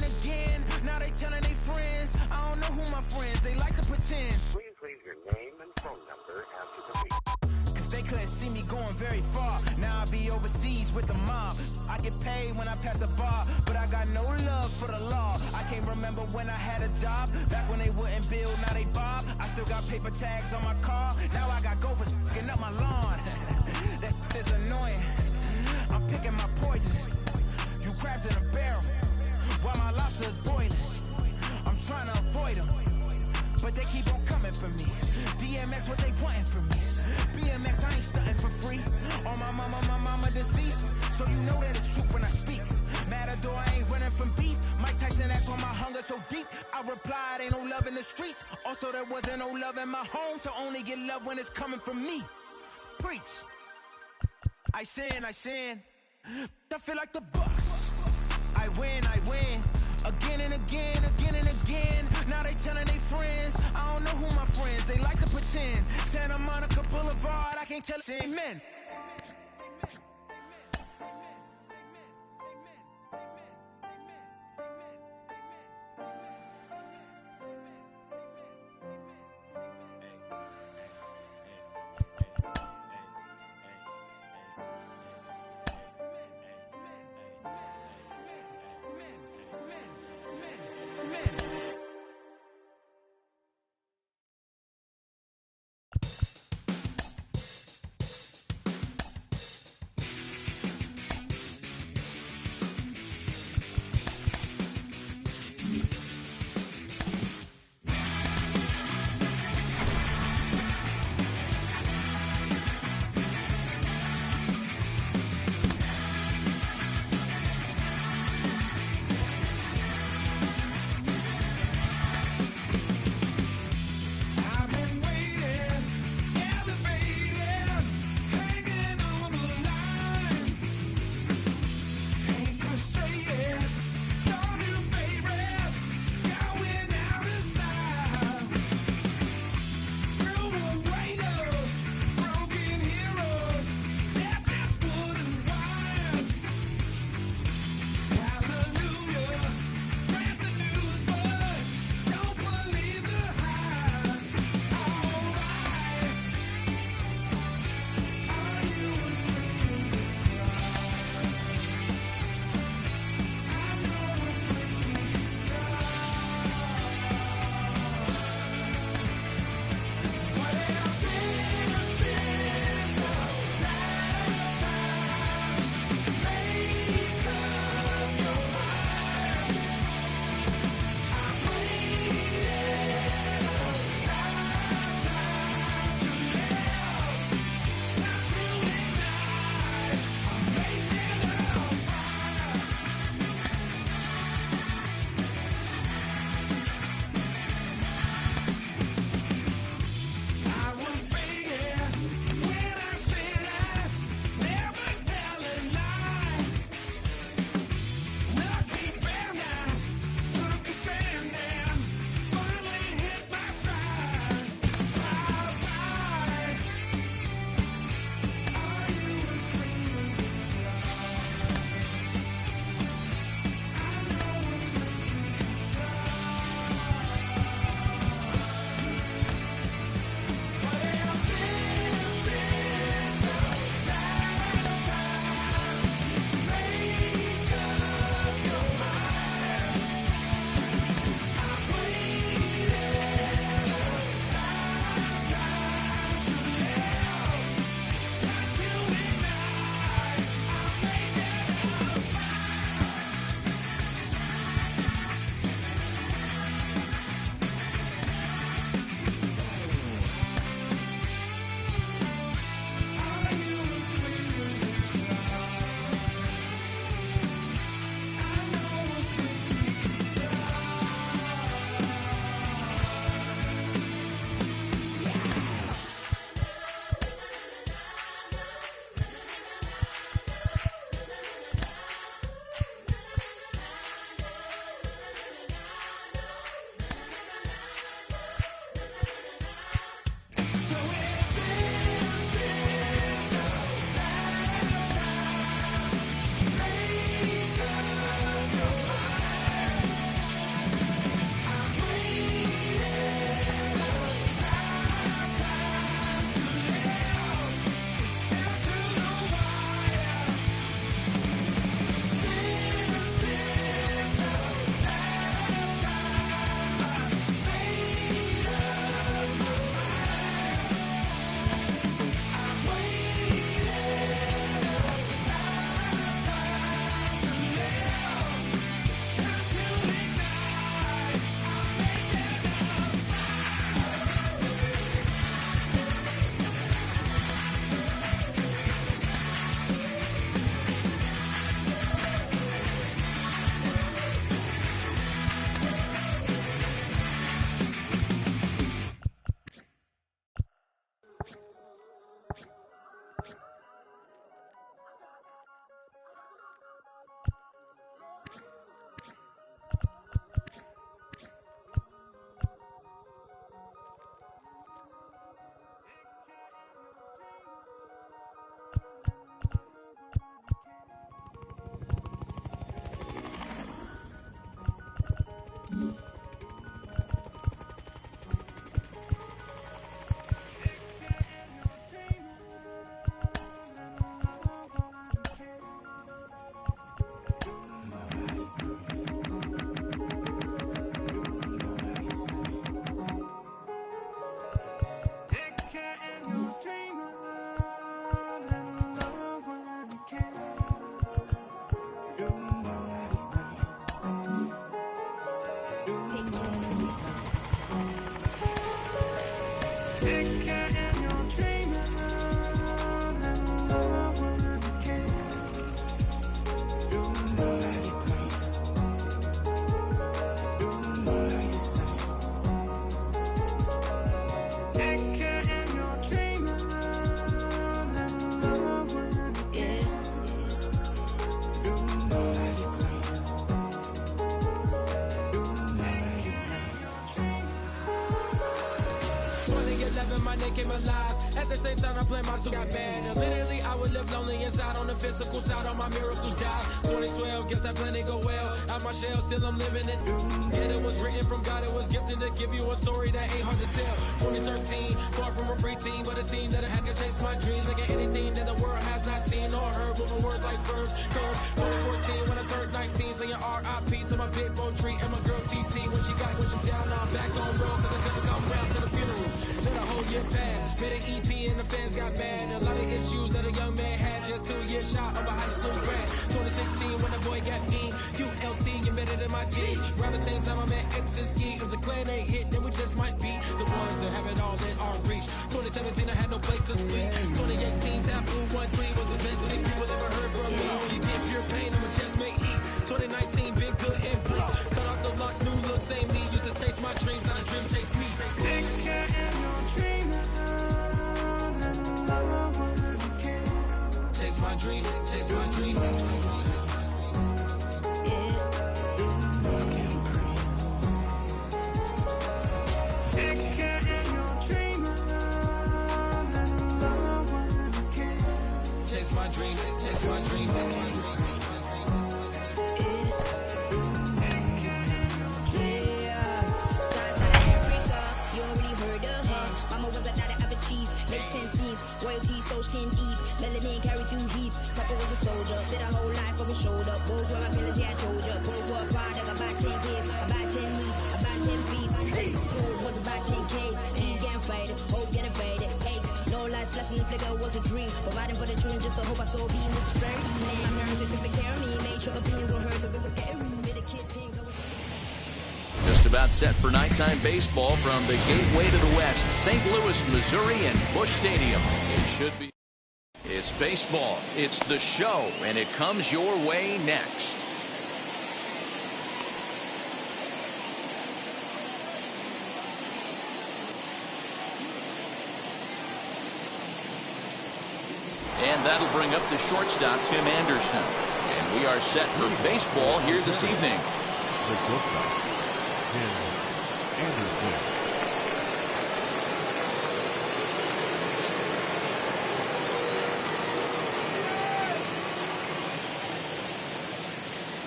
again. Now they telling their friends. I don't know who my friends. They like to pretend. Please leave your name and phone number after the beep. Cause they couldn't see me going very far. Now I be overseas with the mob. I get paid when I pass a bar, but I got no love for the law. I can't remember when I had a job. Back when they wouldn't build, now they bob. I still got paper tags on my car. Now I got gophers f***ing up my lawn. That is annoying. I'm picking my poison. You crabs in a barrel, while my lobster is boiling. I'm trying to avoid them, but they keep on coming for me. DMX, what they wanting from me. BMX, I ain't stunting for free. On my mama deceased, so you know that it's true when I speak. Matador, I ain't running from beef. Mike Tyson asked why my hunger so deep. I replied, ain't no love in the streets. Also, there wasn't no love in my home, so only get love when it's coming from me. Preach. I sin. I feel like the Bucks. I win. Again and again. Now they telling their friends. I don't know who my friends. They like to pretend. Santa Monica Boulevard. I can't tell. Amen. and my name came alive. At the same time, I played my got mad. Literally, I would live lonely inside. On the physical side, all my miracles died. 2012, guess that plan didn't go well. Out my shell, still I'm living it. Yeah, it was written from God, it was gifted to give you a story that ain't hard to tell. 2013, far from a preteen, but it seemed that I had to chase my dreams. Making anything that the world has not seen or heard. Moving words like verbs, curves. 2014, when I turned 19, saying R.I.P. to my big bone tree and my girl TT. When she down, now I'm back on road, cause I couldn't come round to the funeral. Let a whole year pass, made an EP and the fans got mad. A lot of issues that a young man had, just 2 years shot of a high school grad. 2016, when the boy got me, QLT embedded in my G's. Around the same time I met X and Ski. If the clan ain't hit, then we just might be the ones that have it all in our reach. 2017, I had no place to sleep. 2018, Taboo 1-3 was the best that people ever heard from me. When you get pure pain, I'ma just make heat. 2019, been good and bleak. Cut off the locks, new look, same me. Used to chase my dreams, not a dream chase me. Chase my dream, chase my dream. Chase my dream, chase my dream, chase my dream. Make 10 scenes, royalty so skin deep, melanin carry through heaps. Papa was a soldier, did a whole life on his shoulder. Both were my pillars, yeah I told ya. Both were a product, about 10 kids, about 10 knees, about 10 feet. School was about 10 Ks, D's getting faded, hope getting faded. Aches, no lights flashing, the flicker was a dream. Providing for the children just to hope I saw beam with prosperity. Man, my parents took care of me, made sure opinions were heard cause it was scary. Made a kid things, I was Just about set for nighttime baseball from the gateway to the west, St. Louis, Missouri, and Busch Stadium. It should be. It's baseball, it's the show, and it comes your way next. And that'll bring up the shortstop, Tim Anderson. And we are set for baseball here this evening. The shortstop, Tim Anderson.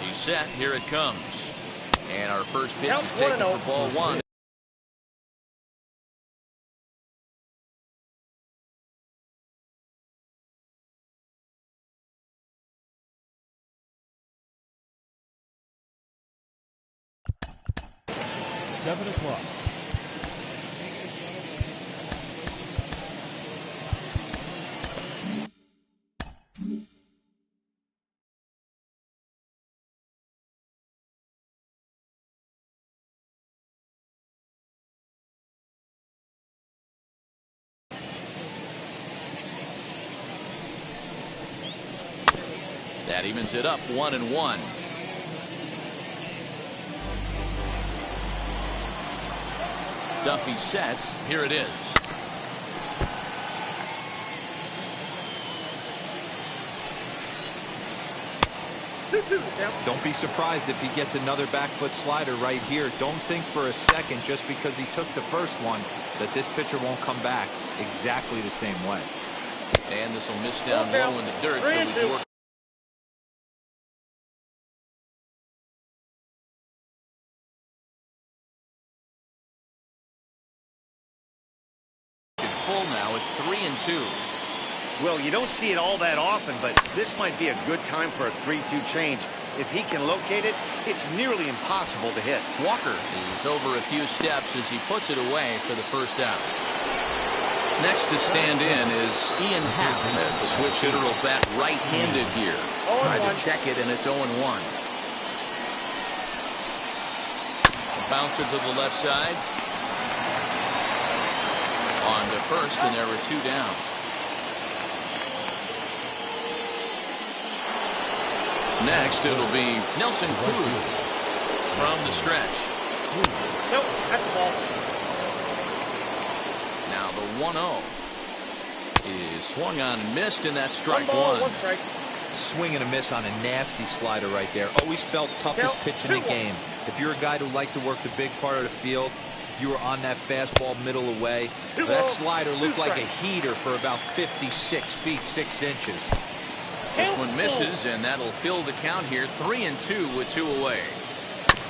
He's set. Here it comes. And our first pitch is taken for ball one. $7 That evens it up 1-1. Duffy sets. Here it is. Don't be surprised if he gets another back foot slider right here. Don't think for a second, just because he took the first one, that this pitcher won't come back exactly the same way. And this will miss down low in the dirt, so he's working. Full now at 3-2. Well, you don't see it all that often, but this might be a good time for a 3-2 change. If he can locate it, it's nearly impossible to hit. Walker is over a few steps as he puts it away for the first out. Next to stand in is Ian Happ, as the switch hitter will bat right-handed here. Tried to check it, and it's 0-1. A bouncer to the left side. On to first, and there were 2 down. Next, it'll be Nelson Cruz from the stretch. Nope, that's the ball. Now the 1-0 is swung on and missed, and that's strike one. one. Strike. Swing and a miss on a nasty slider right there. Always felt toughest pitch in the game. If you're a guy who liked to work the big part of the field, You were on that fastball middle away. That slider looked like a heater for about 56 feet 6 inches. This one misses, and that'll fill the count here. 3-2 with 2 away.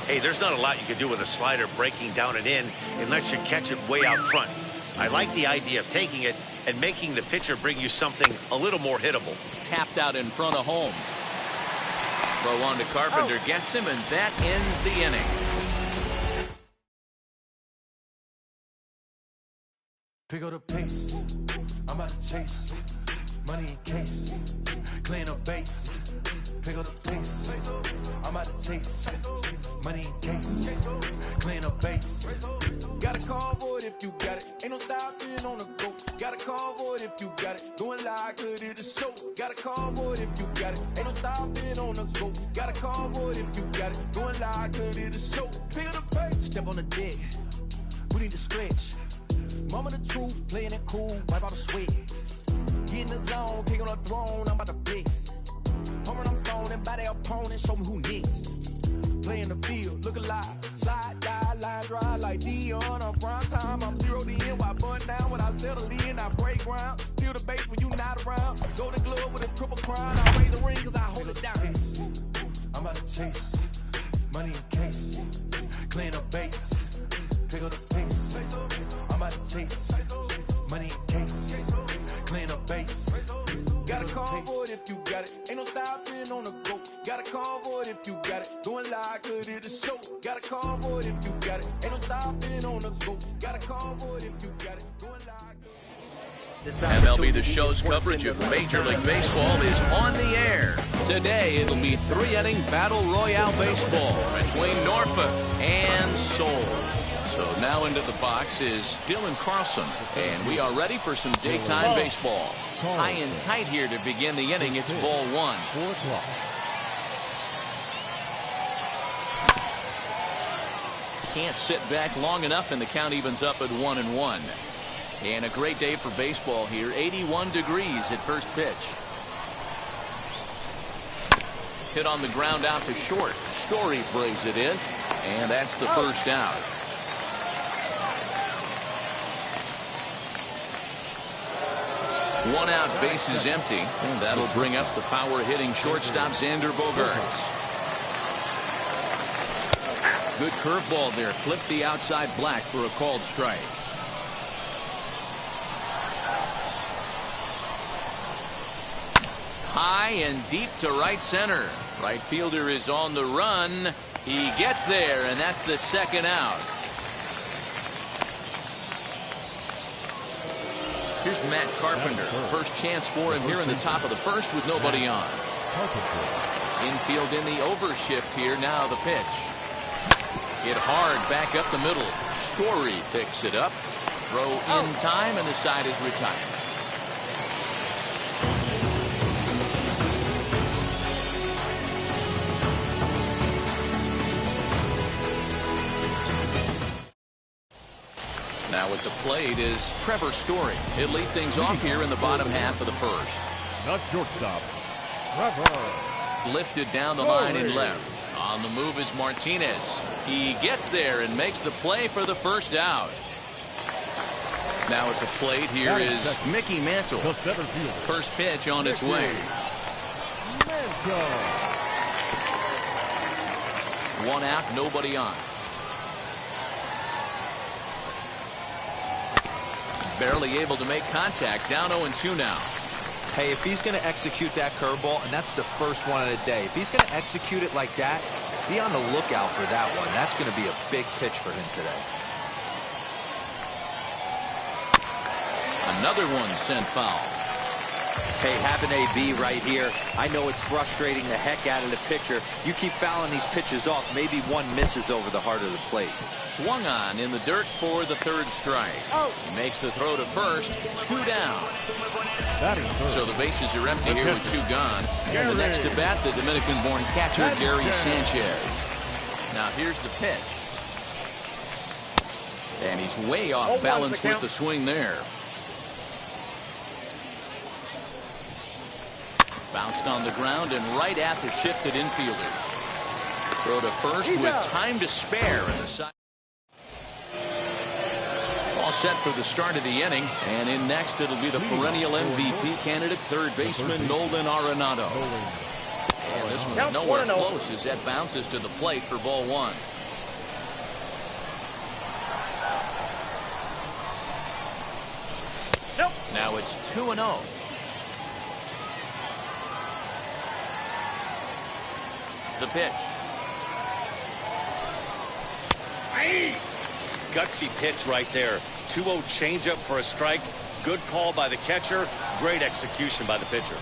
Hey, there's not a lot you can do with a slider breaking down and in unless you catch it way out front. I like the idea of taking it and making the pitcher bring you something a little more hittable. Tapped out in front of home. Throw on to Carpenter, gets him, and that ends the inning. Pick up the pace, I'm about to chase money in case, clean up base. Pick up the pace, I'm about to chase money in case, clean up base. Got a call for it if you got it, ain't no stopping on the go. Got a call for it if you got it, doing live good at the show. Got a call for it if you got it, ain't no stopping on the go. Got a call for it if you got it, doing live good at the show. Pick up the pace, step on the deck, we need to stretch. Mama the truth, playing it cool, wipe out the sweat. Get in the zone, kick on the throne, I'm about to blitz. Home run, I'm throwing and by their opponent, show me who next. Play in the field, look alive, slide, die, line, drive like Dion on prime time. I'm 0 to end, while bun down when I settle in, I break ground. Steal the base when you not around. Golden glove with a triple crown, I raise the ring cause I hold it down. I'm about to chase money in case, clean up base. Pick up the pace, I'm about to chase money in case, clean up base. Got a call for it if you got it, ain't no stopping on the go. Got a call for it if you got it, doing live good at the show. Got a call for it if you got it, ain't no stopping on the go. Got a call for it if you got it, doing live. MLB The Show's coverage of Major League Baseball is on the air. Today, it'll be 3-inning Battle Royale baseball between Norfolk and Seoul. So now into the box is Dylan Carlson, and we are ready for some daytime baseball. High and tight here to begin the inning. It's ball 1. 4 o'clock. Can't sit back long enough, and the count evens up at 1-1. And a great day for baseball here. 81 degrees at first pitch. Hit on the ground out to short. Story brings it in, and that's the first out. One out, bases empty, and that'll bring up the power-hitting shortstop Xander Bogaerts. Good curveball there, clipped the outside black for a called strike. High and deep to right center. Right fielder is on the run. He gets there, and that's the second out. Here's Matt Carpenter. First chance for him here in the top of the first with nobody on. Infield in the overshift here. Now the pitch. Hit hard back up the middle. Story picks it up. Throw in time, and the side is retired. Now at the plate is Trevor Story. He'll lead things off here in the bottom half of the first. Not shortstop. Trevor. Lifted down the line and left. On the move is Martinez. He gets there and makes the play for the first out. Now at the plate here is Mickey Mantle. First pitch on its way. One out, nobody on. Barely able to make contact. Down 0-2 now. Hey, if he's going to execute that curveball, and that's the first one of the day, if he's going to execute it like that, be on the lookout for that one. That's going to be a big pitch for him today. Another one sent foul. Hey, have an AB right here. I know it's frustrating the heck out of the pitcher. You keep fouling these pitches off, maybe one misses over the heart of the plate. Swung on in the dirt for the third strike. He makes the throw to first. 2 down. So the bases are empty here with 2 gone. And the next to bat, the Dominican-born catcher Gary Sanchez. Now here's the pitch. And he's way off balance with the swing there. Bounced on the ground and right at the shifted infielders. Throw to first with time to spare in the side. all set for the start of the inning. And in next, it'll be the perennial MVP candidate, third baseman Nolan Arenado. And this one's nowhere close as that bounces to the plate for ball one. Now it's 2-0. The pitch. Gutsy pitch right there. 2-0 changeup for a strike. Good call by the catcher. Great execution by the pitcher.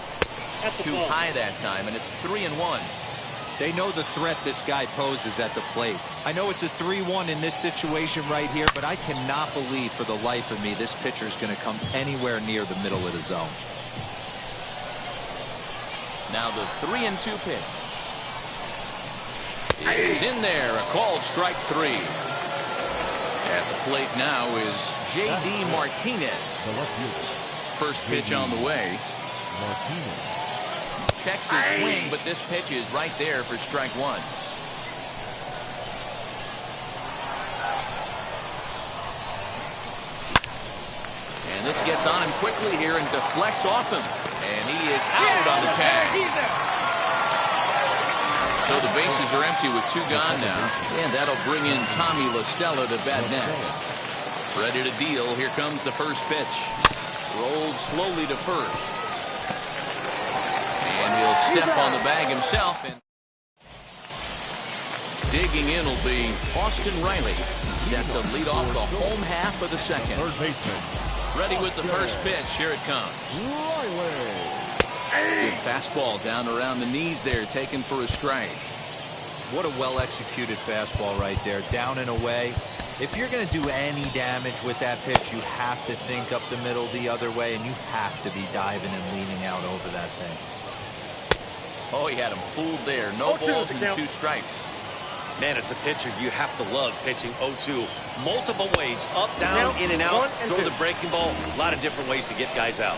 Too high that time, and it's 3-1. They know the threat this guy poses at the plate. I know it's a 3-1 in this situation right here, but I cannot believe for the life of me this pitcher is going to come anywhere near the middle of the zone. Now the 3-2 pitch. Is in there, a called strike three. At the plate now is J.D. Martinez. First pitch on the way. Martinez checks his swing, but this pitch is right there for strike one. And this gets on him quickly here and deflects off him. And he is out on the tag. So the bases are empty with two gone now. And that'll bring in Tommy La Stella to bat next. Ready to deal. Here comes the first pitch. Rolled slowly to first. And he'll step on the bag himself. And digging in will be Austin Riley. Set to lead off the home half of the second. Third baseman. Ready with the first pitch. Here it comes. Riley. Good fastball down around the knees there, taken for a strike. What a well-executed fastball right there. Down and away. If you're going to do any damage with that pitch, you have to think up the middle the other way, and you have to be diving and leaning out over that thing. Oh, he had him fooled there. No balls and two strikes. Man, as a pitcher, you have to love pitching 0-2. Multiple ways, up, down, in and out, throw the breaking ball. A lot of different ways to get guys out.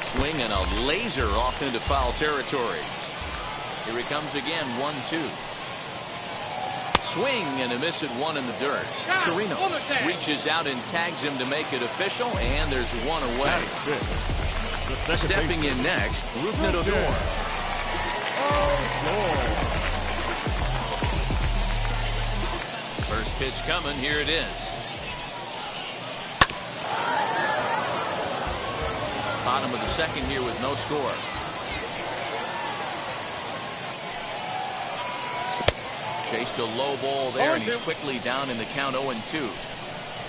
Swing and a laser off into foul territory. Here he comes again, 1-2. Swing and a miss at one in the dirt. Chirinos reaches out and tags him to make it official, and there's one away. Stepping in next, Rougned Odor. First pitch coming, here it is. Bottom of the second here with no score. Chased a low ball there, and he's quickly down in the count 0-2.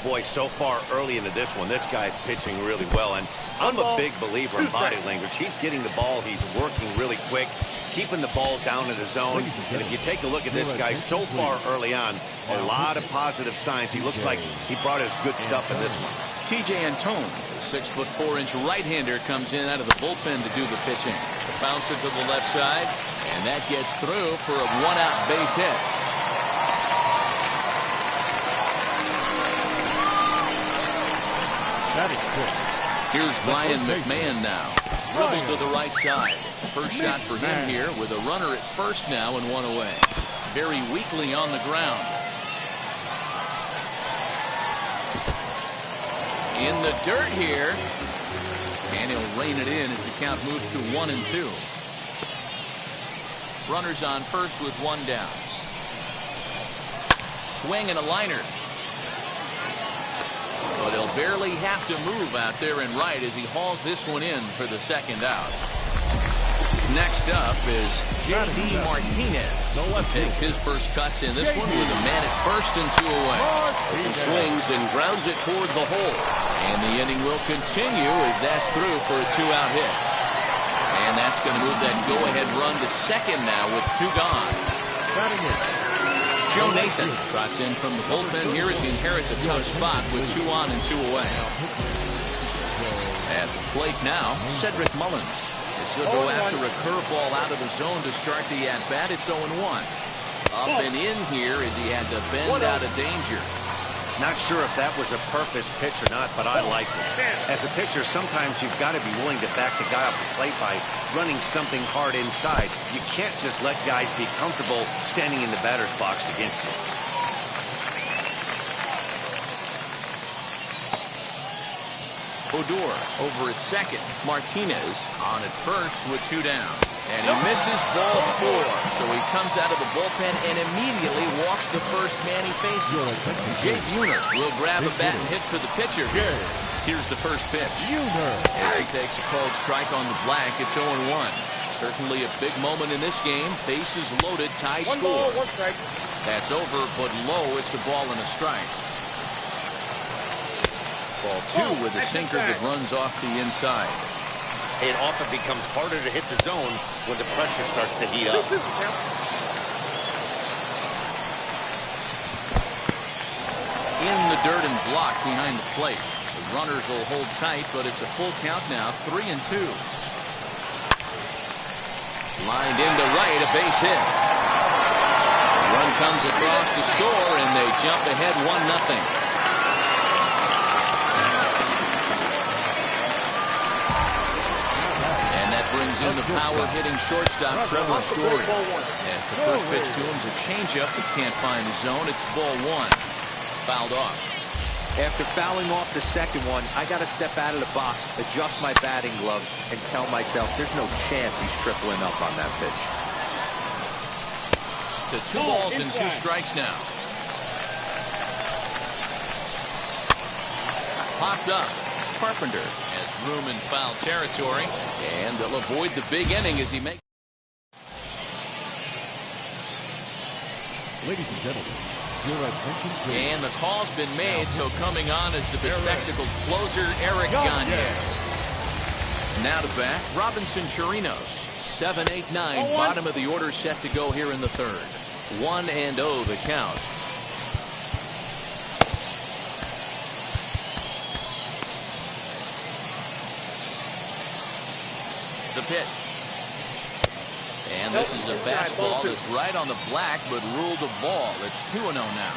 Boy, so far early into this one, this guy's pitching really well, and I'm a big believer in body language. He's getting the ball, he's working really quick, keeping the ball down in the zone, and if you take a look at this guy so far early on, a lot of positive signs. He looks like he brought his good stuff in this one. TJ Antone, the 6'4" right-hander, comes in out of the bullpen to do the pitching. Bouncer to the left side, and that gets through for a one-out base hit. That is quick. Here's Ryan McMahon now. Dribbled to the right side. First shot for him here with a runner at first now and one away. Very weakly on the ground. In the dirt here. And he'll rein it in as the count moves to 1-2. Runners on first with one down. Swing and a liner. But he'll barely have to move out there in right as he hauls this one in for the second out. Next up is J.D. Martinez. Takes his first cuts in this one with a man at first and two away. He swings and grounds it toward the hole. And the inning will continue as that's through for a two-out hit. And that's going to move that go-ahead run to second now with two gone. Joe Nathan trots in from the bullpen here as he inherits a tough spot with two on and two away. At the plate now, Cedric Mullins. He'll go after a curveball out of the zone to start the at-bat. It's 0-1. Up and in here as he had to bend out of danger. Not sure if that was a purpose pitch or not, but I liked it. As a pitcher, sometimes you've got to be willing to back the guy off the plate by running something hard inside. You can't just let guys be comfortable standing in the batter's box against you. Odor over at second. Martinez on at first with 2 down. And he misses ball 4. So he comes out of the bullpen and immediately walks the first man he faces. Jake Buhner will grab a bat and hit for the pitcher. Here's the first pitch. As he takes a called strike on the black, it's 0-1. Certainly a big moment in this game. Bases loaded, tie score. That's over, but low. It's a ball and a strike. Ball 2 with a sinker that runs off the inside. It often becomes harder to hit the zone when the pressure starts to heat up. In the dirt and blocked behind the plate. The runners will hold tight, but it's a full count now, 3-2. Lined into right, a base hit. The run comes across to score, and they jump ahead 1-0. Brings in the power-hitting shortstop Trevor Story. As the first pitch to him's a changeup that can't find the zone. It's ball 1. Fouled off. After fouling off the second one, I got to step out of the box, adjust my batting gloves, and tell myself there's no chance he's tripling up on that pitch. To 2 balls and 2 strikes now. Popped up. Carpenter has room in foul territory, and they'll avoid the big inning as he makes. Ladies and gentlemen, your attention please. And the call's been made, so coming on is the bespectacled closer, Eric Gagne. Now to bat, Robinson Chirinos. 7-8-9, bottom of the order set to go here in the third. 1-0 the count. The pitch. And this is a fastball that's right on the black, but ruled a ball. It's 2-0 now.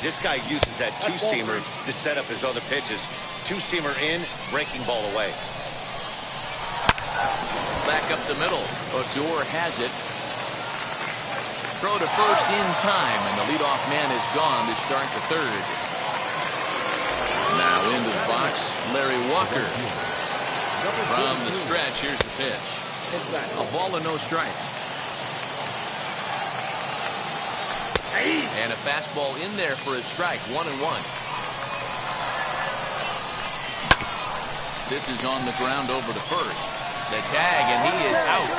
This guy uses that two-seamer to set up his other pitches. Two-seamer in, breaking ball away. Back up the middle. Odor has it. Throw to first in time, and the leadoff man is gone to start the third. Now into the box, Larry Walker. From the stretch, here's the pitch. A ball and no strikes. And a fastball in there for a strike, 1-1. This is on the ground over to first. The tag, and he is out.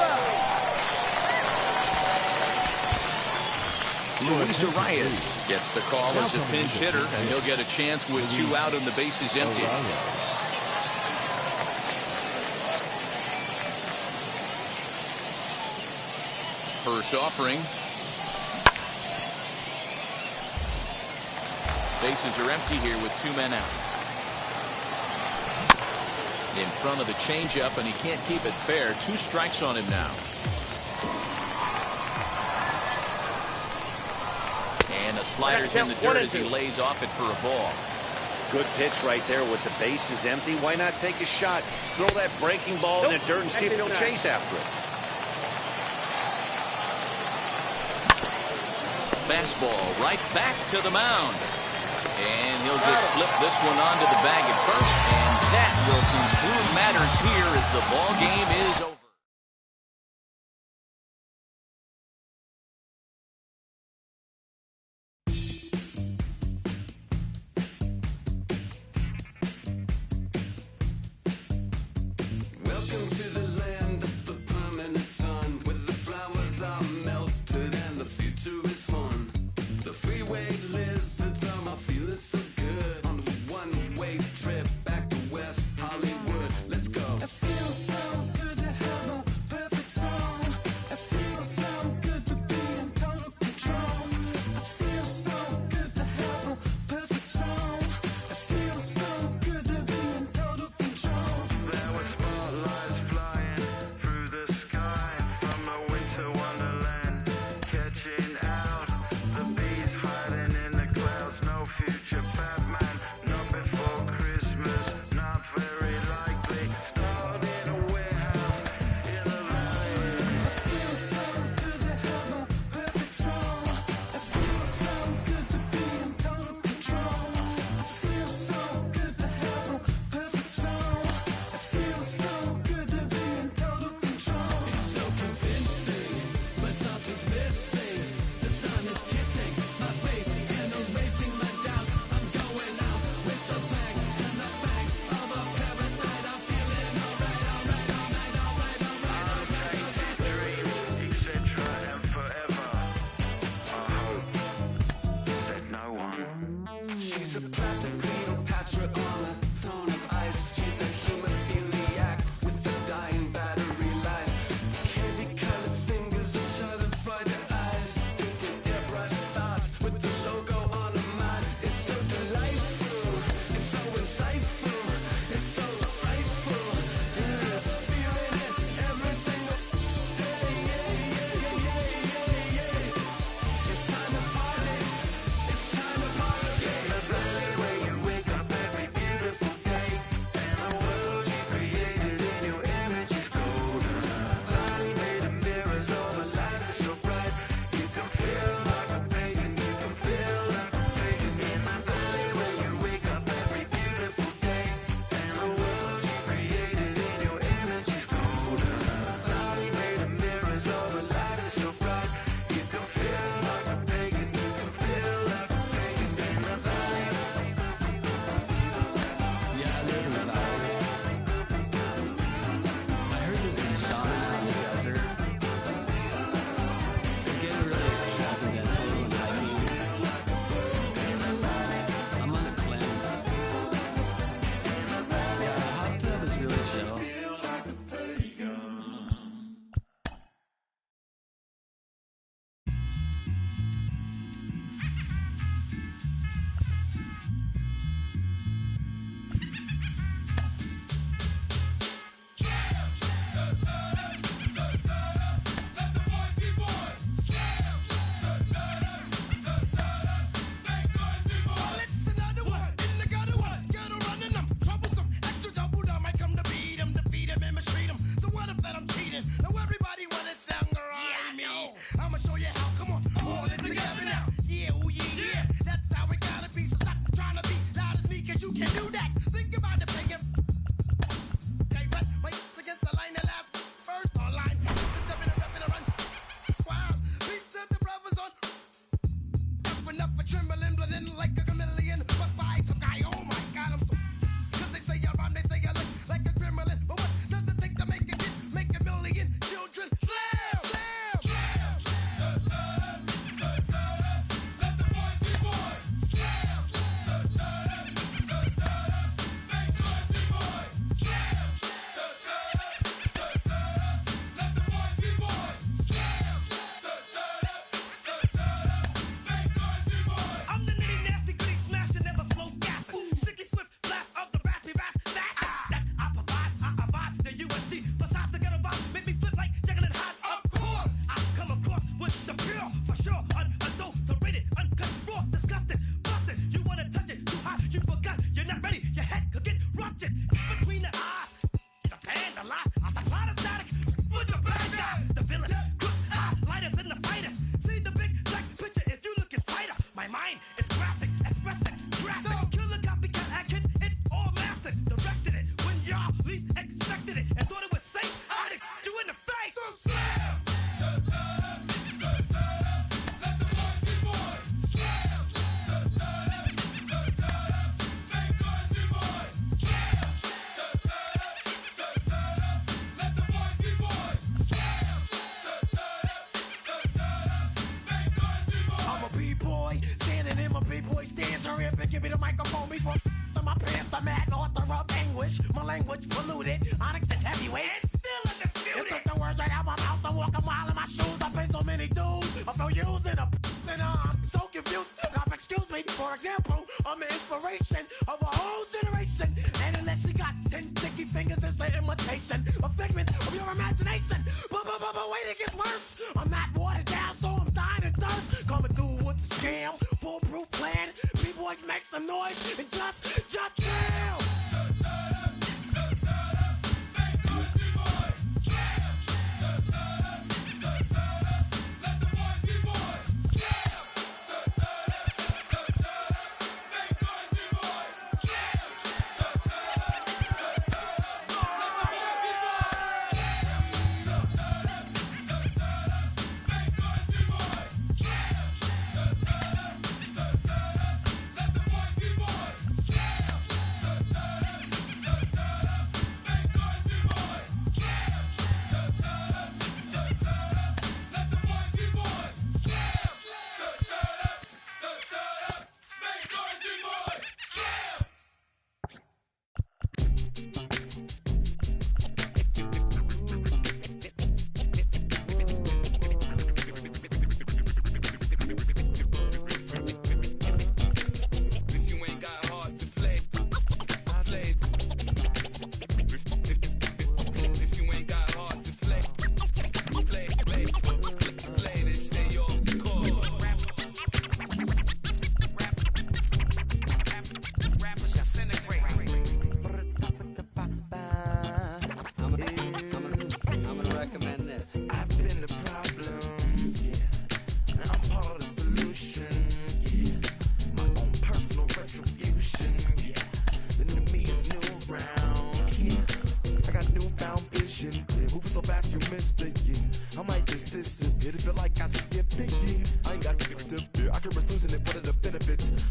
Luis Arias gets the call as a pinch hitter, and he'll get a chance with 2 out and the bases empty. First offering. Bases are empty here with 2 men out. In front of the changeup, and he can't keep it fair. 2 strikes on him now. And the slider's in the dirt as he lays off it for a ball. Good pitch right there with the bases empty. Why not take a shot? Throw that breaking ball in the dirt and see if he'll chase after it. Fastball right back to the mound. And he'll just flip this one onto the bag at first, and that will conclude matters here as the ball game is over. Welcome to the land of the permanent sun, where the flowers are melted and the future is fun. The freeway lizards are my feeling so good on a one-way trip back to West Hollywood. Let's go. It feels so good to have She's a plastic Cleopatra on a throne of ice. She's a hemophiliac with a dying battery life. Candy-colored fingers and shuttered-fried eyes. Thinking airbrush thoughts with the logo on her mind. It's so delightful, it's so insightful, it's so frightful. Feeling it every single day. It's time to party. It's time to party. Yeah, the valley where you wake up every beautiful day, and the world you created in your image is golden. Valley made of mirrors, all the light is so bright. You can feel like a pagan, you can feel like a pagan. In the valley where you wake up every beautiful day, and the world you created in your image is golden. Valley made of mirrors, all the light is so bright. You can feel like a pagan, you can feel like a pagan. In the valley. Yeah, I live in the valley. I heard there's a shaman in the desert. I'm getting really transcendental and hiking. I'm on a cleanse. Yeah, the hot tub is really chill. Well, it's another one in the gutter one. Gotta run in them, troublesome, extra double down. Might come to beat him, defeat him, and mistreat him. So what if that I'm cheating? Now everybody wanna sound right me. I'ma show you how. Come on, pull it together now. Yeah, oh yeah, yeah. That's how it gotta be. So stop trying to be loud as me, 'cause you can do that. Think about the pagan. Okay, but wait against the line that last first online. Stepping and repping and run. Wow, peace to the brothers on. Up and up a trembling, blending like a chameleon. But by some guy, oh my God, I'm so. 'Cause they say I rhyme, they say I look like a gremlin. But what does it take to make a kid, make a million children? Slam, slam, slam. Let the boys be boys. Slam, make boys be boys. Slam, let the boys be boys. Slam, I'm the nitty nasty gritty smasher, never slow gas. Strictly swift blast of the raspy ras that I provide. I abide the USG. Besides the ghetto vibe, make me flip like Jekyll and Hyde. Of course, I come across with the pure for sure. Unadulterated, uncut, raw, disgusting, busted. You wanna touch it too hot, you forgot. You're not ready. Your head could get ruptured between the eyes. The pan, the lies, I supply the static with the bad guys, the villains, crooks, lighters, and the fighters. See the big black picture if you look inside. My mind is graphic, expressive, graphic. Killer copycat action, it's all mastered. Directed it when y'all least expected it and thought it was safe. I'd hit you in the face. Slam! Let the boys be boys. Slam! Make boys be boys. Slam! Let the boys be boys. Slam! Make boys be boys. I'm a b-boy, standing in my b-boy stance. Hurry up and give me the microphone before my pants. The mad author of anguish. My language polluted. Onyx is heavyweight. Still undisputed. You took the words right out my mouth. I walk a mile in my shoes. I pay so many dues. I feel used and I'm so confused. Excuse me, for example, I'm the inspiration of a whole generation. And unless you got 10 sticky fingers, it's the imitation, a figment of your imagination. But wait, it gets worse. I'm not watered down, so I'm dying of thirst. Coming through with the scam, foolproof plan. B-boys make some noise and just yell. Let the boys be boys. Slam!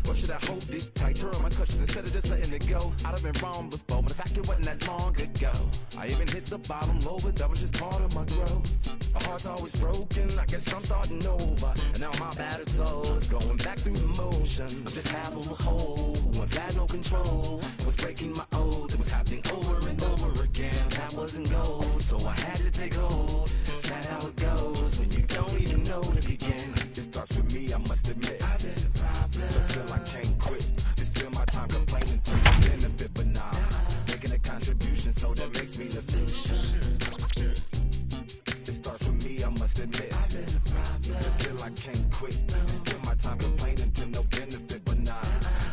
Or should I hold it tight, turn my clutches instead of just letting it go? I'd have been wrong before, but the fact it wasn't that long ago. I even hit the bottom low, but that was just part of my growth. My heart's always broken, I guess I'm starting over. And now my battered soul is going back through the motions. I'm just half of a whole who once had no control. Was breaking my oath, it was happening over and over again. That wasn't gold, so I had to take hold. Sad how it goes when you don't even know to begin. It starts with me, I must admit. I've been a problem, but still I can't quit. It's still my time complaining to the benefit, but nah, making a contribution, so that makes me the solution. It starts with me, I must admit. I've been a problem, but still I can't quit. Spend my time complaining to no benefit, but nah,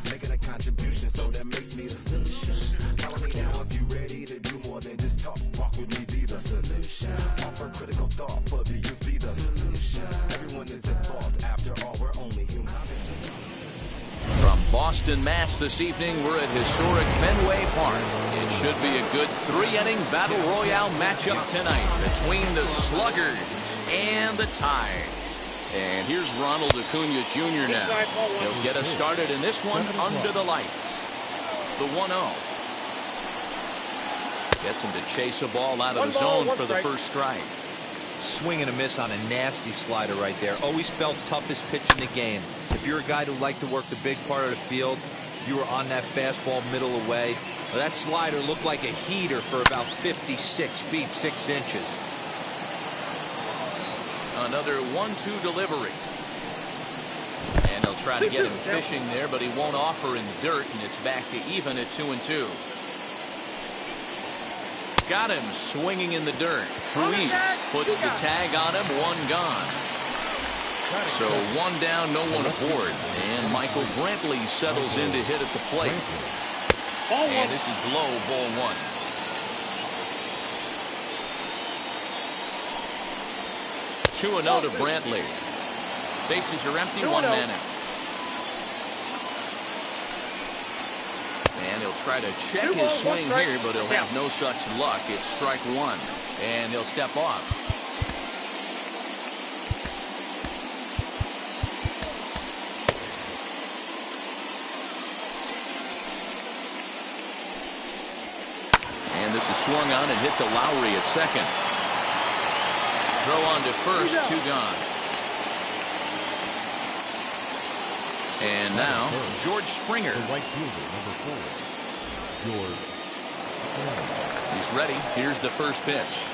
making a contribution, so that makes me the solution. Follow me now if you ready to do more than just talk. Walk with me, be the solution. Offer critical thought for the youth, be the solution. Everyone is at fault, after all, we're only human. From Boston, Mass. This evening, we're at historic Fenway Park. It should be a good three-inning battle royale matchup tonight between the Sluggers and the Tides. And here's Ronald Acuna Jr. now. He'll get us started in this one under the lights. The 1-0. Gets him to chase a ball out of the zone for the first strike. Swing and a miss on a nasty slider right there. Always felt toughest pitch in the game. If you're a guy who liked to work the big part of the field, you were on that fastball middle away. Well, that slider looked like a heater for about 56 feet 6 inches. Another 1-2 delivery. And he'll try to get him fishing there, but he won't offer in the dirt, and it's back to even at 2-2. Got him swinging in the dirt. Ruiz puts the tag on him, one gone. So one down, no one aboard. And Michael Brantley settles in to hit at the plate. And this is low, ball one. Chew a note of Brantley. Bases are empty, one man out. And he'll try to check his swing here, but he'll have no such luck. It's strike one. And he'll step off. And this is swung on and hit to Lowry at second. Throw on to first, two gone. And now, George Springer. The right fielder, number 4, George Springer. He's ready. Here's the first pitch.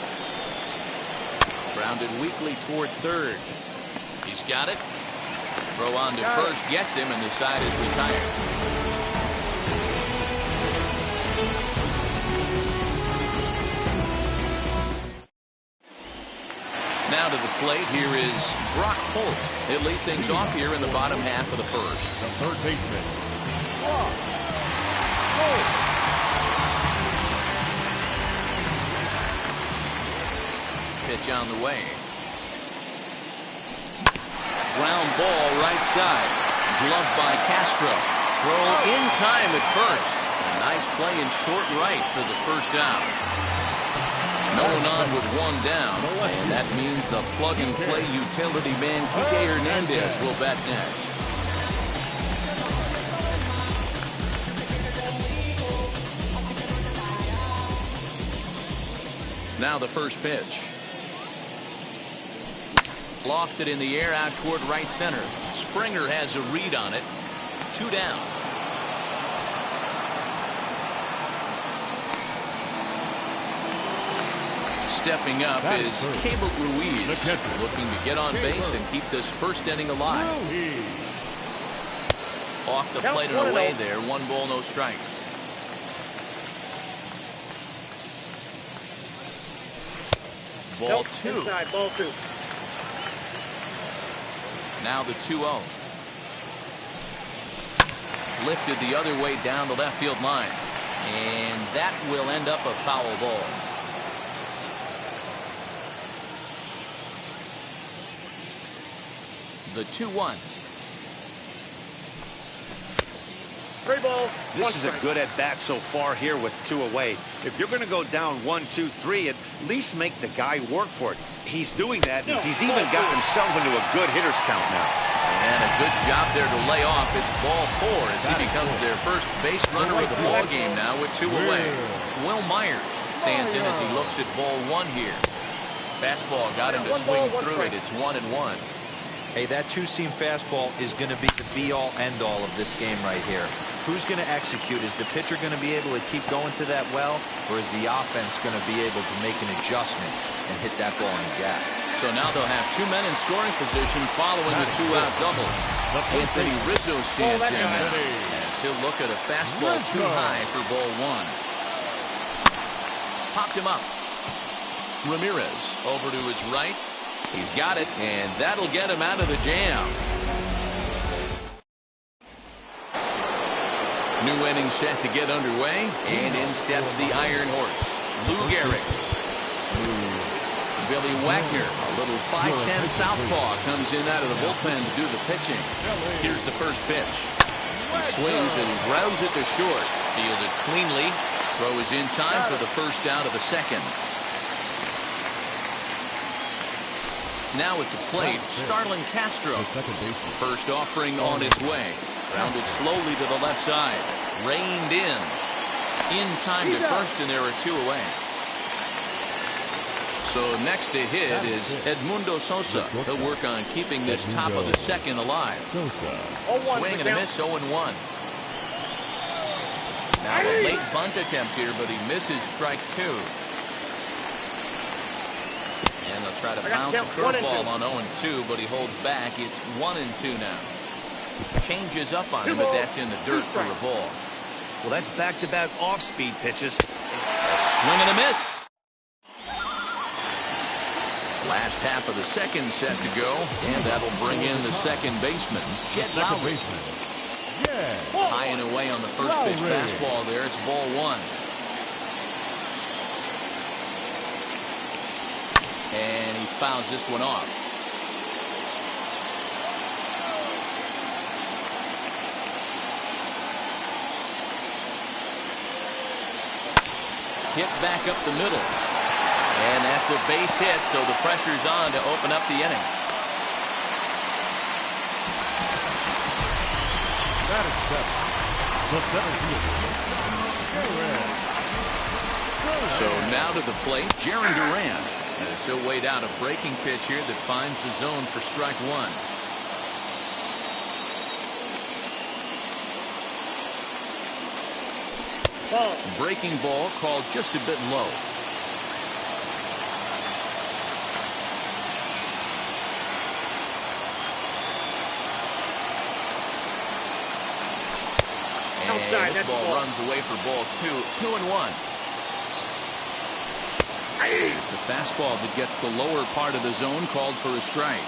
Grounded weakly toward third. He's got it. Throw on to first, gets him, and the side is retired. Now to the plate, here is Brock Holt. He'll lead things off here in the bottom half of the first. The third baseman. Pitch on the way. Ground ball right side. Gloved by Castro. Throw in time at first. A nice play in short right for the first out. No one on with one down, and that means the plug-and-play utility man Kike Hernandez will bat next. Now the first pitch. Lofted in the air out toward right center. Springer has a read on it. 2 down. Stepping up is Cable Ruiz, looking to get on base and keep this first inning alive. Off the plate and away there. 1 ball, no strikes. Ball 2. Inside, ball 2. Now the 2-0. Lifted the other way down the left field line. And that will end up a foul ball. The 2-1. 3 balls. This is a good at-bat so far here with 2 away. If you're going to go down 1, 2, 3, at least make the guy work for it. He's doing that. He's even gotten himself into a good hitter's count now. And a good job there to lay off. It's ball 4 as he becomes their first base runner of the ball game now with 2 away. Will Myers stands in as he looks at ball 1 here. Fastball got him to swing through it. It's 1-1. Hey, that two-seam fastball is going to be the be-all, end-all of this game right here. Who's going to execute? Is the pitcher going to be able to keep going to that well, or is the offense going to be able to make an adjustment and hit that ball in the gap? So now they'll have 2 men in scoring position following the 2-out double. Anthony Rizzo stands in now as he'll look at a fastball too high for ball 1. Popped him up. Ramirez over to his right. He's got it, and that'll get him out of the jam. New inning set to get underway, and in steps the Iron Horse, Lou Gehrig. Billy Wagner, a little 5'10" southpaw, comes in out of the bullpen to do the pitching. Here's the first pitch. He swings and grounds it to short. Fielded cleanly. Throw is in time for the first out of the second. Now at the plate, Starlin Castro. First offering on its way. Grounded slowly to the left side. Reined in. In time to first, and there are 2 away. So next to hit is Edmundo Sosa. He'll work on keeping this top of the second alive. Swing and a miss, 0-1. Now a late bunt attempt here, but he misses strike 2. And they'll try to bounce a curveball on 0-2, but he holds back. It's 1-2 now. Changes up on him, but that's in the dirt for a ball. Well, that's back-to-back off-speed pitches. Swing and a miss. Last half of the second set to go, and that'll bring in the second baseman, Jed Lowry. High and away on the first pitch fastball there. It's ball 1. And he fouls this one off. Hit back up the middle. And that's a base hit, so the pressure's on to open up the inning. That is So now to the plate, Jaron Duran. As he'll wait out a breaking pitch here that finds the zone for strike 1. Breaking ball called just a bit low. And this ball runs away for ball 2. 2-1. It's the fastball that gets the lower part of the zone called for a strike.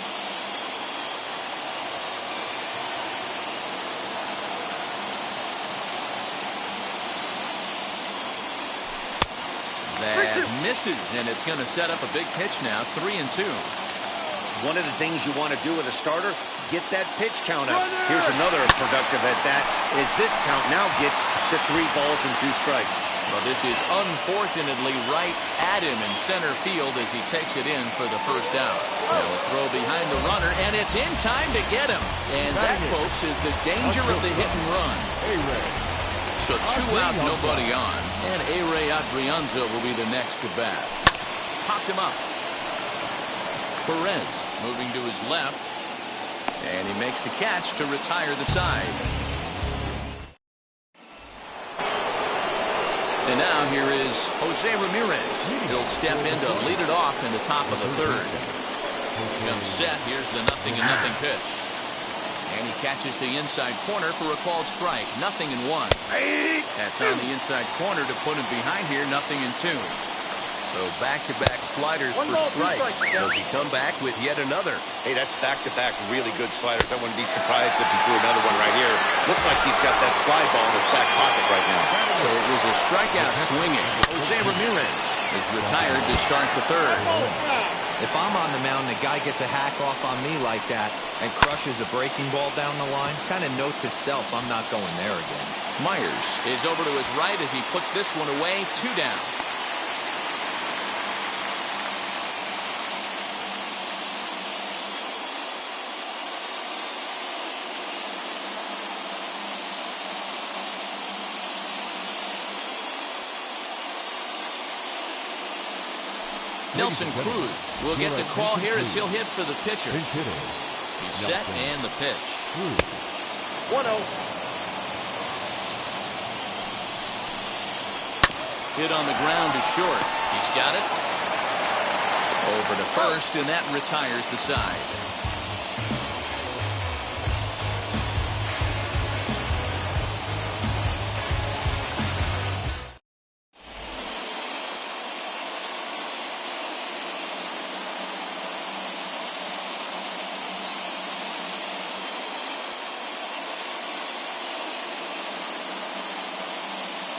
That misses, and it's going to set up a big pitch now. 3-2. One of the things you want to do with a starter, get that pitch count up. Here's another productive at bat, is this count now gets to 3 balls and 2 strikes. Well, this is unfortunately right at him in center field as he takes it in for the first out. They'll throw behind the runner, and it's in time to get him. And that, folks, is the danger of the hit and run. So 2 out, nobody on. And A-Ray Adrianza will be the next to bat. Popped him up. Perez moving to his left. And he makes the catch to retire the side. And now here is Jose Ramirez. He'll step in to lead it off in the top of the third. Comes set. Here's the 0-0 pitch. And he catches the inside corner for a called strike. 0-1. That's on the inside corner to put him behind here. 0-2. So back-to-back sliders for strikes. Does he come back with yet another? Hey, that's back-to-back really good sliders. I wouldn't be surprised if he threw another one right here. Looks like he's got that slide ball in his back pocket right now. So it was a strikeout swinging. Jose Ramirez is retired to start the third. If I'm on the mound and a guy gets a hack off on me like that and crushes a breaking ball down the line, kind of note to self, I'm not going there again. Myers is over to his right as he puts this one away. 2 down. Nelson Cruz will get the call here as he'll hit for the pitcher. He's set and the pitch. 1-0. Hit on the ground to short. He's got it. Over to first, and that retires the side.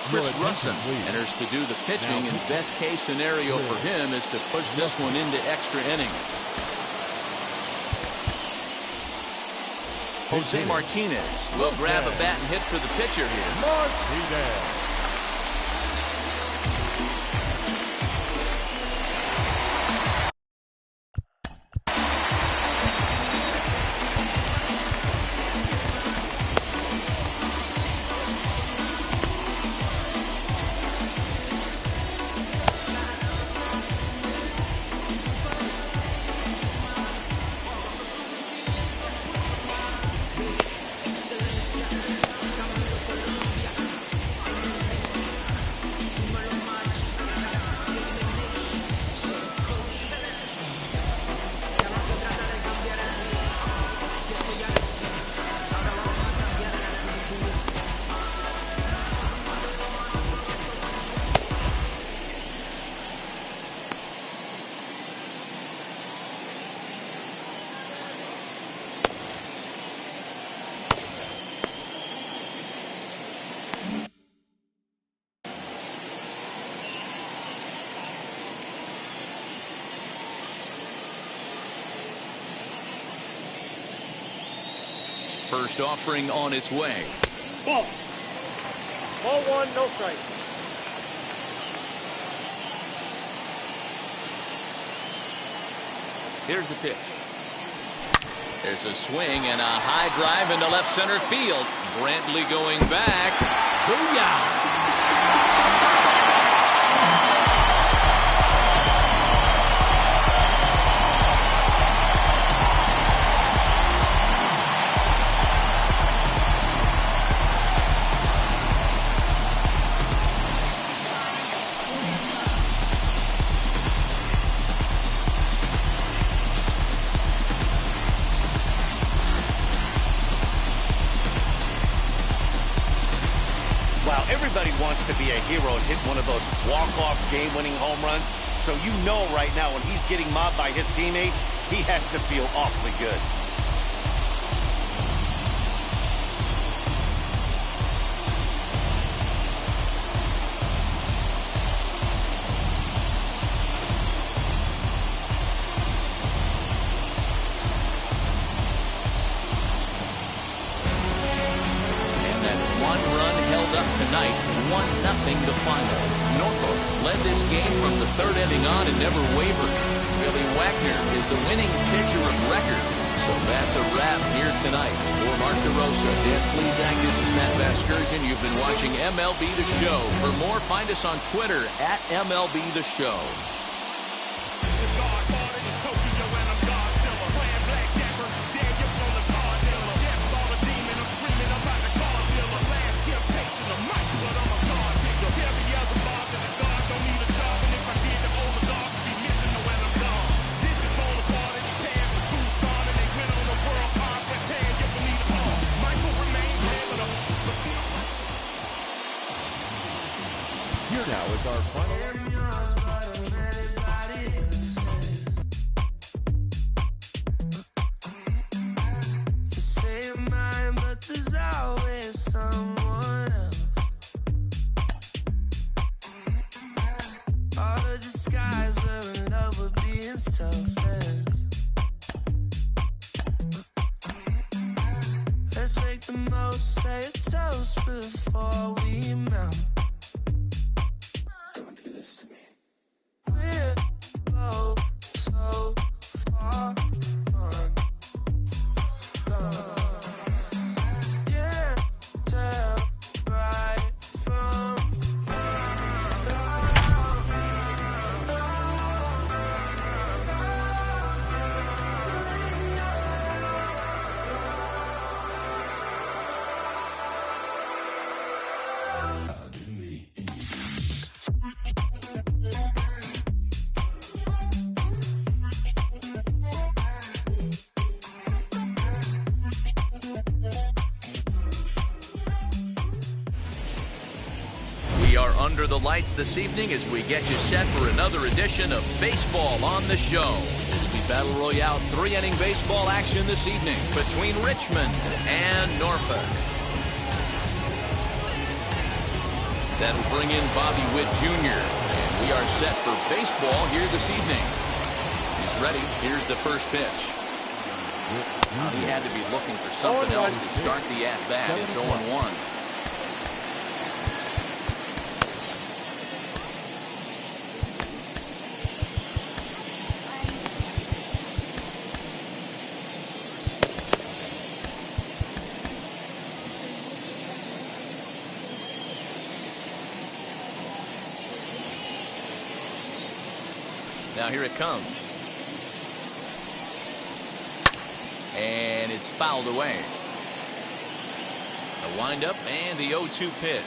Chris Russin enters to do the pitching, and best case scenario for him is to push this one into extra innings. Jose Martinez will grab a bat and hit for the pitcher here. First offering on its way. Ball. Ball 1, no strike. Here's the pitch. There's a swing and a high drive into left center field. Brantley going back. Booyah! Everybody wants to be a hero and hit one of those walk-off game-winning home runs. So you know right now when he's getting mobbed by his teammates, he has to feel awfully good. Tonight, 1-0 the final. Norfolk led this game from the third inning on and never wavered. Billy Wagner is the winning pitcher of record. So that's a wrap here tonight. For Mark DeRosa, Dan Plezak, this is Matt Vasgersian. You've been watching MLB The Show. For more, find us on Twitter at MLB The Show. Here now is our final. You say you're mine, but there's always someone else. All the disguise we're in love with being selfless. Let's make the most, say a toast before we melt. Don't do this to me. We're both so far gone. Yeah, tell right from We are under the lights this evening as we get you set for another edition of Baseball on the Show. It will be Battle Royale 3-inning baseball action this evening between Richmond and Norfolk. That'll bring in Bobby Witt Jr. And we are set for baseball here this evening. He's ready. Here's the first pitch. He had to be looking for something else to start the at-bat. It's 0-1. Now here it comes. And it's fouled away. The windup and the 0-2 pitch.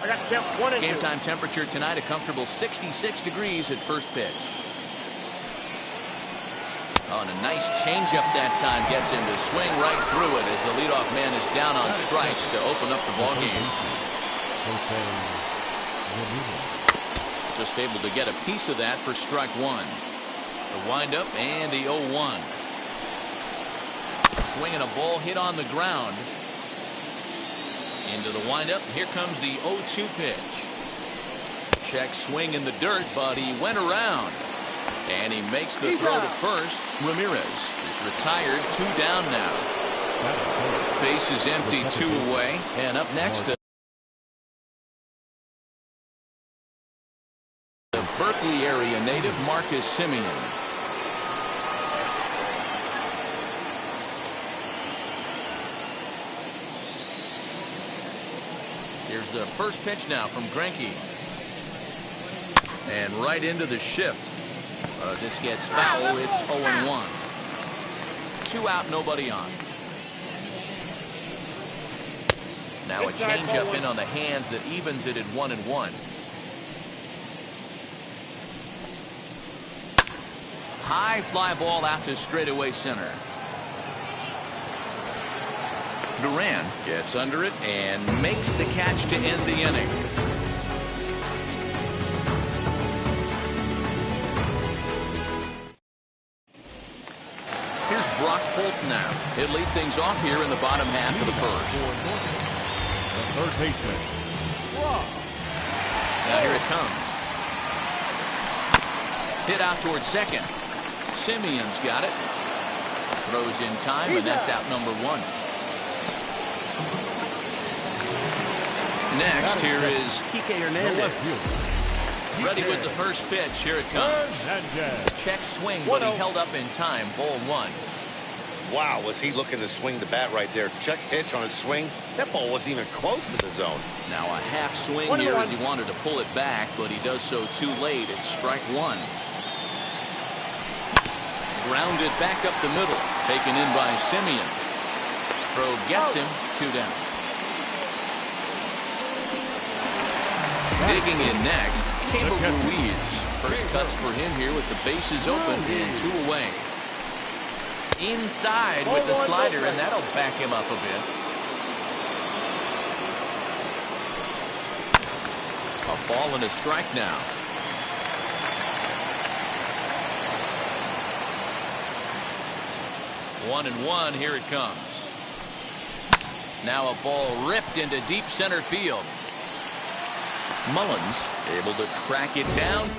I got them 1 and 2. Game time temperature tonight, a comfortable 66 degrees at first pitch. Oh, and a nice changeup that time gets him to swing right through it as the leadoff man is down on strikes to open up the ballgame. Just able to get a piece of that for strike one. The windup and the 0-1. Swinging a ball hit on the ground. Into the windup. Here comes the 0-2 pitch. Check swing in the dirt, but he went around. And he makes the throw to first. Ramirez is retired. 2 down now. Base is empty, 2 away. And up next to the Berkeley area native Marcus Simeon. Here's the first pitch now from Greinke. And right into the shift. This gets foul. It's 0-1. 2 out, nobody on. Now a changeup in on the hands that evens it at 1-1. High fly ball out to straightaway center. Duran gets under it and makes the catch to end the inning. Here's Brock Holt now. He'll lead things off here in the bottom half of the first. The third baseman. Now here it comes. Hit out towards second. Simeon's got it. Throws in time, and that's out number 1. Next, here is Kike Hernandez. Ready with the first pitch. Here it comes. Check swing, but he held up in time. Ball 1. Wow, was he looking to swing the bat right there. Check pitch on his swing. That ball wasn't even close to the zone. Now a half swing here as he wanted to pull it back, but he does so too late. It's strike 1. Grounded back up the middle. Taken in by Simeon. Throw gets him. 2 down. Digging in next, Campbell Ruiz. First cuts for him here with the bases open and 2 away. Inside with the slider, and that'll back him up a bit. A ball and a strike now. One and one, here it comes. Now a ball ripped into deep center field. Mullins able to track it down.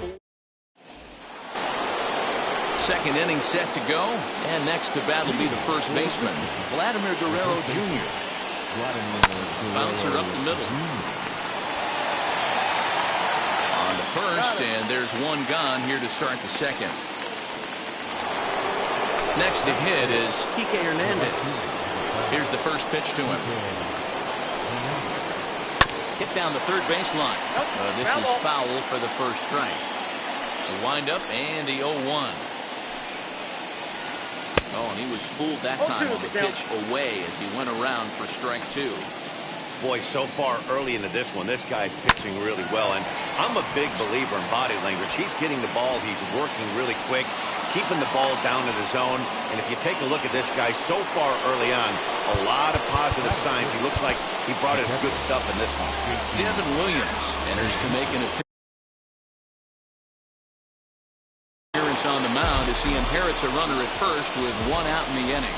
Second inning set to go, and next to bat will be the first baseman, Vladimir Guerrero Jr. Bouncer up the middle. On to first, and there's one gone here to start the second. Next to hit is Kike Hernandez. Here's the first pitch to him. Hit down the third baseline. This is foul for the first strike. The windup and the 0-1. Oh, and he was fooled that time on the pitch away as he went around for strike 2. Boy, so far early into this one, this guy's pitching really well. And I'm a big believer in body language. He's getting the ball. He's working really quick, keeping the ball down to the zone. And if you take a look at this guy so far early on, a lot of positive signs. He looks like he brought his good stuff in this one. Devin Williams enters to make an appearance on the mound as he inherits a runner at first with one out in the inning.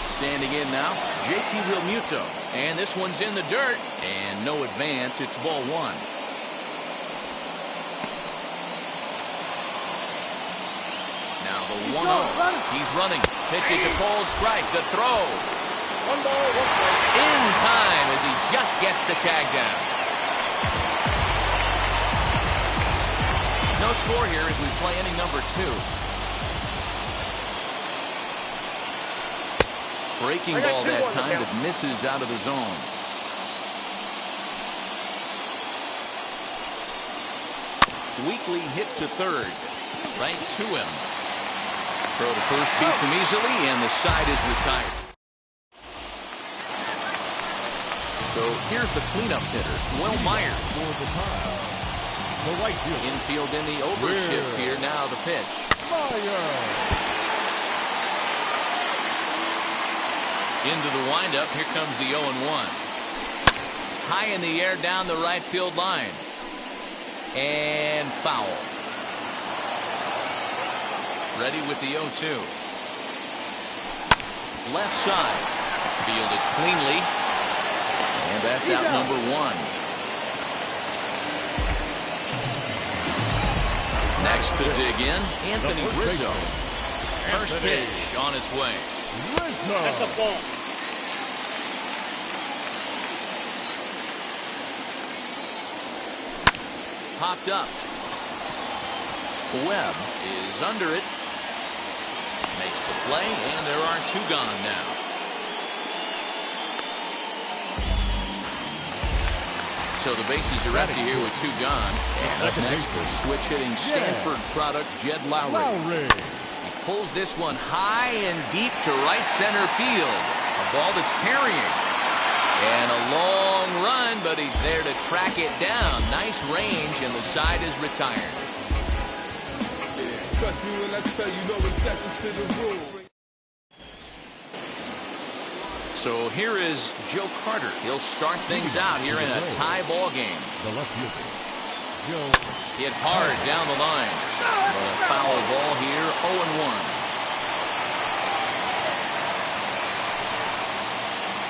Standing in now, JT Realmuto. And this one's in the dirt. And no advance. It's ball 1. Now the 1-0. He's running. Pitches a cold strike. The throw. 1 ball, 1 strike. In time as he just gets the tag down. No score here as we play inning number 2. Breaking ball that time that misses out of the zone. Weekly hit to third. Right to him. Throw to first beats him easily, and the side is retired. So here's the cleanup hitter, Will Myers. Infield in the overshift here. Now the pitch. Into the windup. Here comes the 0-1. High in the air down the right field line. And foul. Ready with the 0-2. Left side. Fielded cleanly. And that's out number 1. Next to dig in, Anthony Rizzo. First pitch on its way. That's a ball. Popped up. Webb is under it. Makes the play, and there are 2 gone now. So the bases are empty here with 2 gone. And up next, the switch-hitting Stanford product, Jed Lowry. He pulls this one high and deep to right center field. A ball that's carrying. And a long run, but he's there to track it down. Nice range, and the side is retired. Trust me when I tell you, no exceptions to the rule. So here is Joe Carter. He'll start things out here in a tie ball game. The left fielder, Joe. Hit hard down the line. But a foul ball here, 0-1.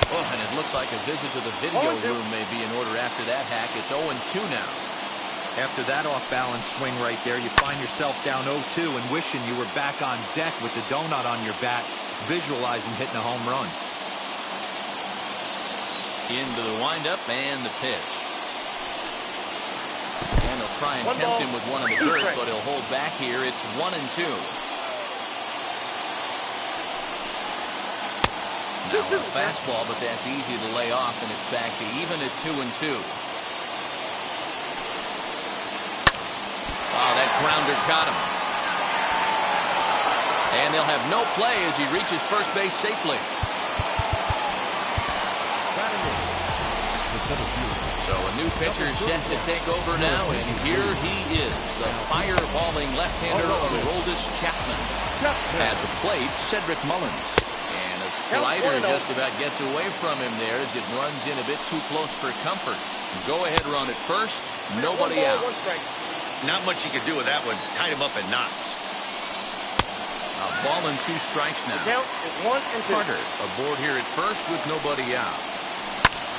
Oh, and it looks like a visit to the video room may be in order after that hack. It's 0-2 now. After that off-balance swing right there, you find yourself down 0-2 and wishing you were back on deck with the donut on your bat, visualizing hitting a home run. Into the windup and the pitch. And he'll try and tempt him with one in the dirt, but he'll hold back here. It's 1-2. Now a fastball, but that's easy to lay off, and it's back to even at 2-2. Oh, that grounder caught him. And they'll have no play as he reaches first base safely. So a new pitcher set to take over now, and here he is, the fireballing left-hander Aroldis Chapman. At the plate, Cedric Mullins. And a slider just about gets away from him there as it runs in a bit too close for comfort. Go ahead run at first, nobody out. Not much you can do with that one. Tied him up in knots. A ball and 2 strikes now. The count is 1-2. Carter aboard here at first with nobody out.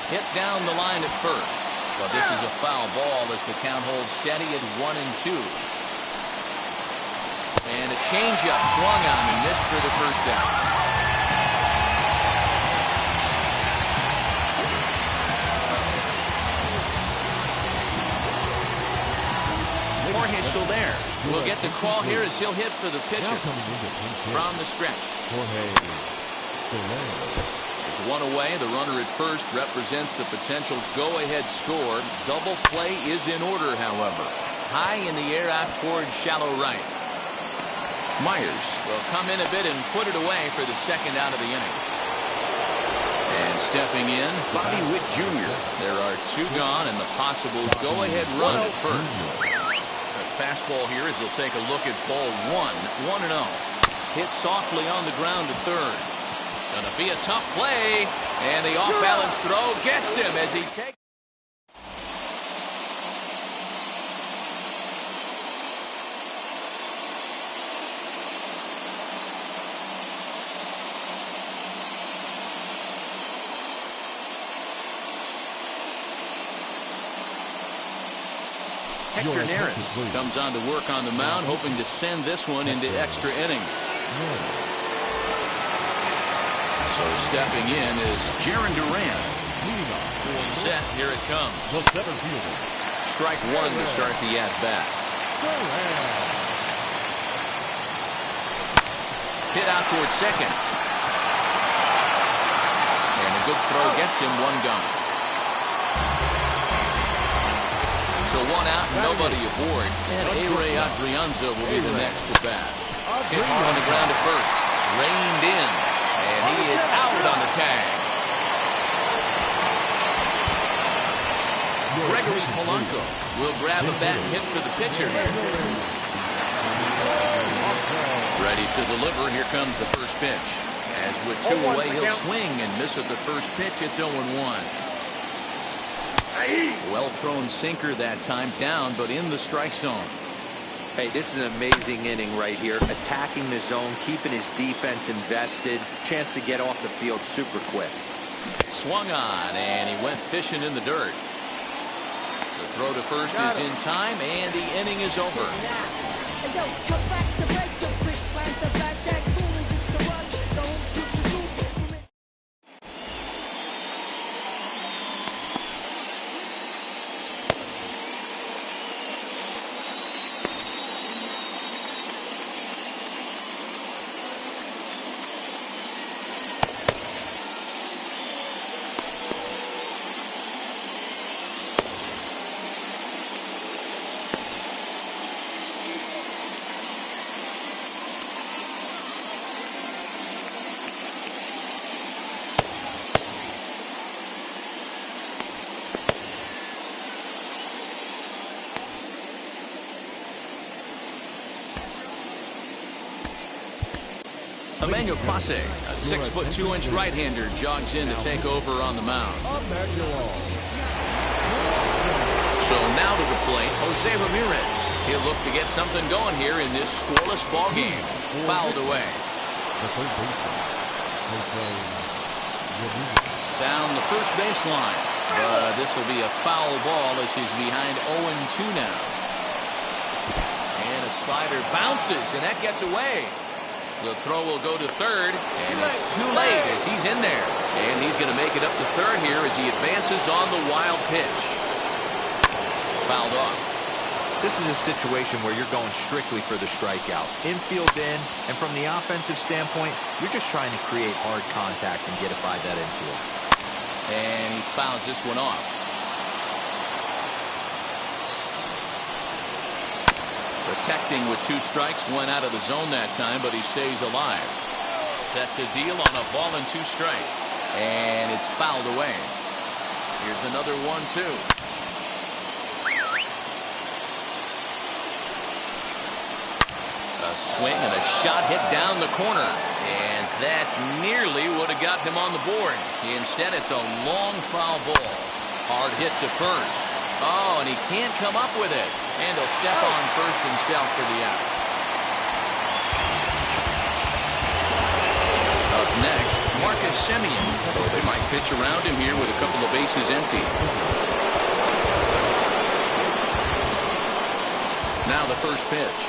Hit down the line at first. But this is a foul ball as the count holds steady at 1-2. And a changeup swung on and missed for the first out. Jorge Soler will get the call here as he'll hit for the pitcher from the stretch. There's one away. The runner at first represents the potential go-ahead score. Double play is in order, however. High in the air out towards shallow right. Myers will come in a bit and put it away for the second out of the inning. And stepping in, Bobby Witt Jr. There are two gone and the possible go-ahead run at first. Fastball here as he'll take a look at ball 1-0. Hit softly on the ground to third. Gonna be a tough play, and the off-balance throw gets him as he takes. Hector Neris comes on to work on the mound, hoping to send this one into extra innings. So stepping in is Jaron Duran. Set, here it comes. Strike one to start the at-bat. Hit out towards second. And a good throw gets him one gone. So one out and nobody aboard. And A-Ray Adrianza will be the next to bat. Hit hard on the ground at first. Reined in. And he is out on the tag. Gregory Polanco will grab a bat and hit for the pitcher here. Ready to deliver. Here comes the first pitch. As with two away, he'll swing and miss at the first pitch. It's 0-1. Well thrown sinker that time, down but in the strike zone. Hey, this is an amazing inning right here. Attacking the zone, keeping his defense invested. Chance to get off the field super quick. Swung on and he went fishing in the dirt. The throw to first is in time and the inning is over. Emmanuel Clase, a 6'2" right-hander, jogs in to take over on the mound. So now to the plate, Jose Ramirez. He'll look to get something going here in this scoreless ball game. Fouled away. Down the first baseline. But this will be a foul ball as he's behind 0-2 now. And a slider bounces, and that gets away. The throw will go to third, and it's too late as he's in there. And he's going to make it up to third here as he advances on the wild pitch. Fouled off. This is a situation where you're going strictly for the strikeout. Infield in, and from the offensive standpoint, you're just trying to create hard contact and get it by that infield. And he fouls this one off. Protecting with two strikes, went out of the zone that time, but he stays alive. Set to deal on a ball and two strikes. And it's fouled away. Here's another 1-2. A swing and a shot hit down the corner. And that nearly would have got him on the board. Instead, it's a long foul ball. Hard hit to first. Oh, and he can't come up with it. And he'll step on first himself for the out. Up next, Marcus Semien. So they might pitch around him here with a couple of bases empty. Now the first pitch.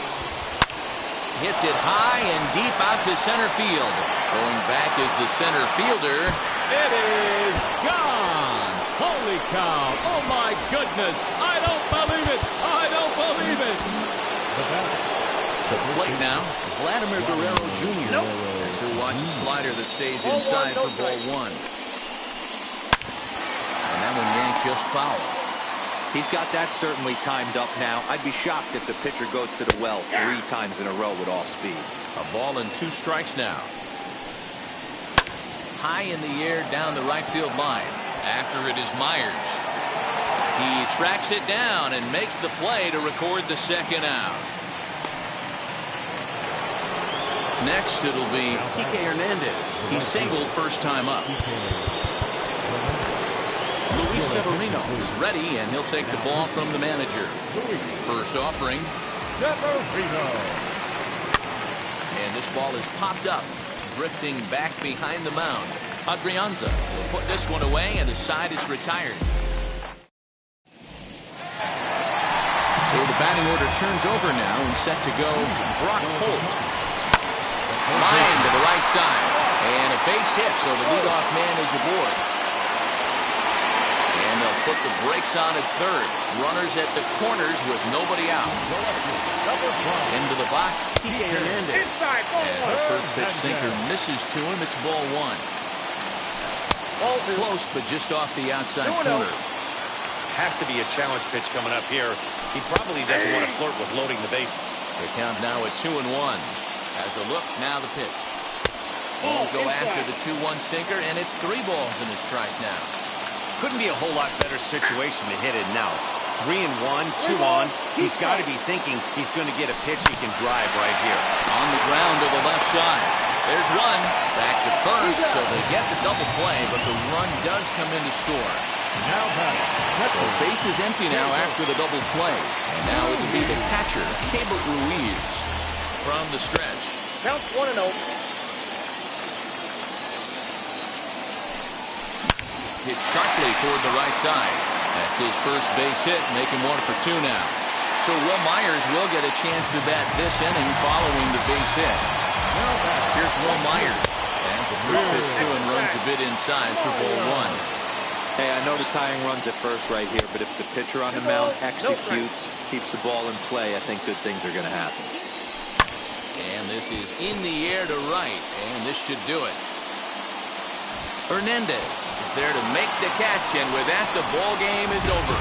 hits it high and deep out to center field. Going back is the center fielder. It is gone. Holy cow. Oh, my goodness. I don't believe it. I don't believe it. To the plate now, Vladimir Guerrero Jr. As he'll watch a slider that stays inside for ball one. And that one yanked just foul. He's got that certainly timed up now. I'd be shocked if the pitcher goes to the well 3 times in a row with off speed. A ball and 2 strikes now. High in the air down the right field line. After it is Myers. He tracks it down and makes the play to record the second out. Next it'll be Kike Hernandez. He singled first time up. Luis Severino is ready, and he'll take the ball from the manager. First offering. Severino. And this ball is popped up, drifting back behind the mound. Adrianza will put this one away, and the side is retired. So the batting order turns over now, and set to go Brock Holt. Line to the right side, and a base hit, so the leadoff man is aboard. And they'll put the brakes on at third. Runners at the corners with nobody out. Into the box, Kike Hernandez. As the first pitch sinker misses to him, it's ball one. Close, but just off the outside corner. Has to be a challenge pitch coming up here. He probably doesn't want to flirt with loading the bases. The count now at 2-1. As a look, now the pitch. Won't go after the 2-1 sinker, and it's 3 balls and a strike now. Couldn't be a whole lot better situation to hit it now. 3-1, 2 on. He's got to be thinking he's going to get a pitch he can drive right here. On the ground to the left side. There's one. Back to first, so they get the double play, but the run does come in to score. Now so base is empty now after the double play. And now it will be the catcher, Keibert Ruiz, from the stretch. Counts 1-0. Hit sharply toward the right side. That's his first base hit, making 1 for 2 now. So Will Myers will get a chance to bat this inning following the base hit. Here's Will Myers. As the first pitch to him runs a bit inside for ball 1. Hey, I know the tying run's at first right here, but if the pitcher on the mound executes, keeps the ball in play, I think good things are going to happen. And this is in the air to right, and this should do it. Hernandez is there to make the catch, and with that, the ball game is over.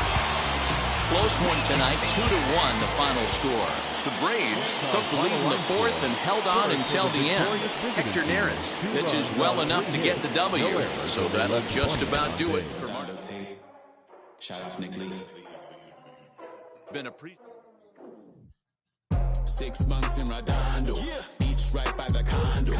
Close one tonight, 2-1 the final score. The Braves took the lead in the 4th and held on until the end. Hector Neris pitches well enough to get the W, so that'll just about do it for Martin. Shout out to Nick Lee. Been a 6 months in Redondo, beach right by the condo.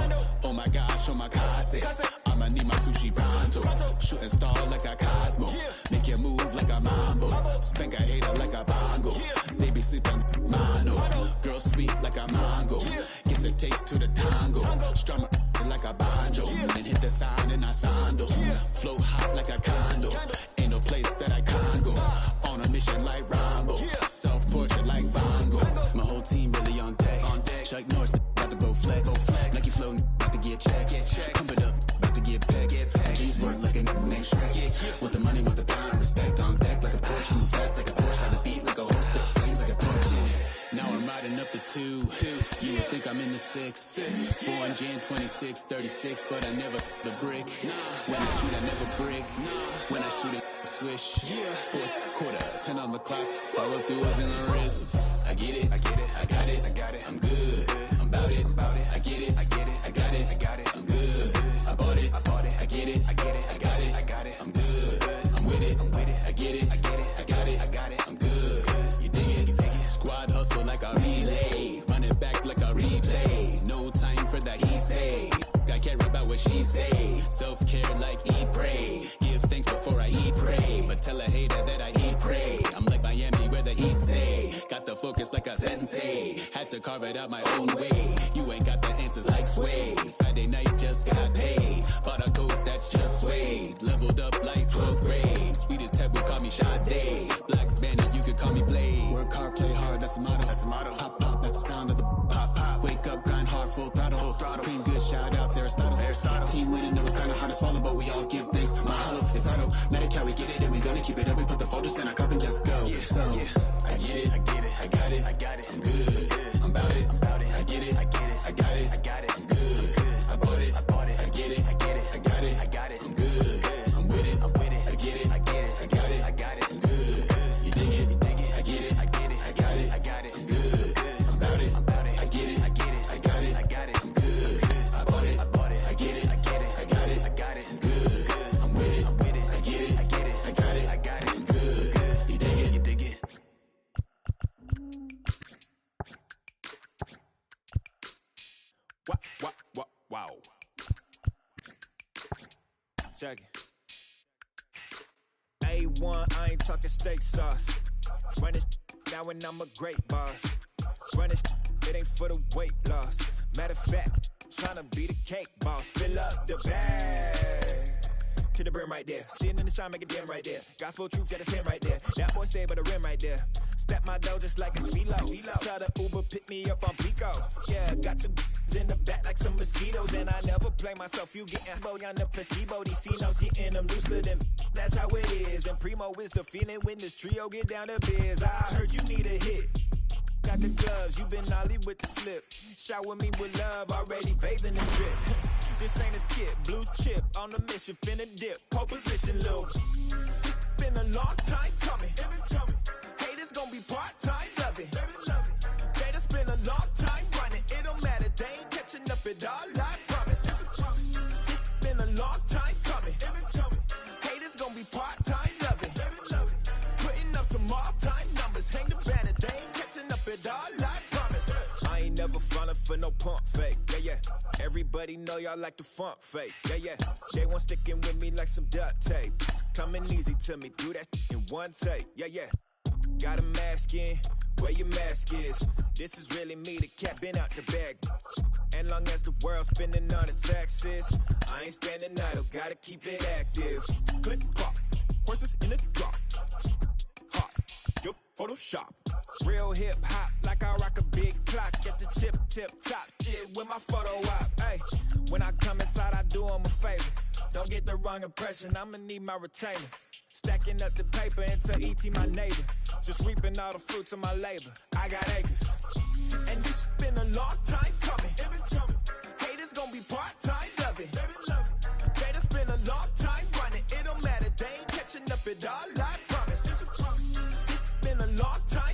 Oh my gosh, oh my casa. I'ma need my sushi pronto. Shooting star like a Cosmo. Make you move like a mambo. Spank a hater like a bongo. Baby sleeping mono. Girl sweet like a mango. Gives a taste to the tango. Strum it like a banjo. And hit the sign in our sandals. Flow hot like a condo. Ain't no place that I can't go. On a mission like Rambo. Self-portrait like Van Gogh. My whole team really on deck. Chuck Norris about to go flex. Nike flow about to get checks. Pump it up, about to get pecs. Jeans work like a name Shrek. With the money, with the power, respect on deck like a Porsche. Move fast like a Porsche. By the beat like a horse. Spit flames like a torch. Now I'm riding up the 2. You would think I'm in the 6. Born Jan 26, 36, but I never the brick. When I shoot, I never break. When I shoot it, swish. 4th quarter, 10 on the clock. Follow through is in the wrist. I get it, I got it, I'm good, I'm about it, I get it, I got it, I'm good, I bought it, I get it, I got it, I'm good, I'm with it, I get it, I got it, I'm good, you dig it, squad hustle like a relay, run it back like a replay, no time for that he say, I care about what she say, self-care like eat, pray, give thanks before I eat, pray, but tell a hater that I eat, pray, I'm like Miami where the heat stay, got the focus like a sensei, had to carve it out my own way, you ain't got the answers like Sway, Friday night just got paid, bought a coat that's just suede, leveled up like 12th grade, sweetest taboo call me Sade, Black Bandit you could call me Blade, work hard play hard that's the motto, pop pop that's the sound of the pop pop, Wake up, grind hard, full throttle. Supreme good, shout out to Aristotle. Team winning, know it's kinda hard to swallow, but we all give thanks. Mahalo, it's auto. Medical, we get it, and we gonna keep it up. We put the Folgers in our cup and just go. So, I get it, I get it, I got it, I got it, I'm good, I'm about it, I get it, I get it, I got it, I got it, I'm good, I bought it, I get it, I get it, I got it, I got it, I'm good, I'm with it, I get it, I get it, I got it, I got it, I'm good, you dig it, I get it, I get it, I got it, I got it, I'm good, I'm about it, I get it, I get it, I got it, I got it, I'm good, I bought it, I get it, I get it, I got it, I got it, I'm good, I'm with it, I get it, I get it, I got it, I got it, I'm good, you dig it. Wow. Check it. A1, I ain't talking steak sauce. Run this now and I'm a great boss. Run this, it ain't for the weight loss. Matter of fact, tryna be the cake boss. Fill up the bag to the brim right there. Standing in the shine, make it dim right there. Gospel truth, yeah, that's him right there. That boy stay by the rim right there. Step my dough just like it's philo. Tell the Uber, pick me up on Pico. Yeah, got two in the back like some mosquitoes. And I never play myself, you getting boy on the placebo. These C-notes getting them looser than that's how it is. And Primo is the feeling when this trio get down to biz. I heard you need a hit. Got the gloves, you been ollie with the slip. Shower me with love, already bathing in drip. This ain't a skip, blue chip on the mission, finna dip. Pole position, Lil. Been a long time coming. Haters gonna be part-time, love it. Haters been a long time running. It don't matter, they ain't catching up at all, I promise. It's been a long time coming. Haters gonna be part-time, love it. Putting up some all-time numbers. Hang the banner, they ain't catching up at all, I promise. I ain't never falling for no pump fake, yeah. Everybody know y'all like the funk fake, yeah. They want sticking with me like some duct tape. Coming easy to me, do that in one take, yeah. Got a mask in, where your mask is. This is really me, the cat been out the bag. And long as the world's spending on the taxes, I ain't standing idle, gotta keep it active. Click clock, horses in the drop. Hot, yo, Photoshop. Real hip hop, like I rock a big clock at the tip top. Shit with my photo op. Hey, when I come inside, I do them a favor. Don't get the wrong impression, I'ma need my retainer. Stacking up the paper into E.T. my neighbor. Just reaping all the fruits of my labor. I got acres. And this been a long time coming. Haters gonna be part-time, love it. Haters been a long time running. It don't matter, they ain't catching up at all, I promise. This been a long time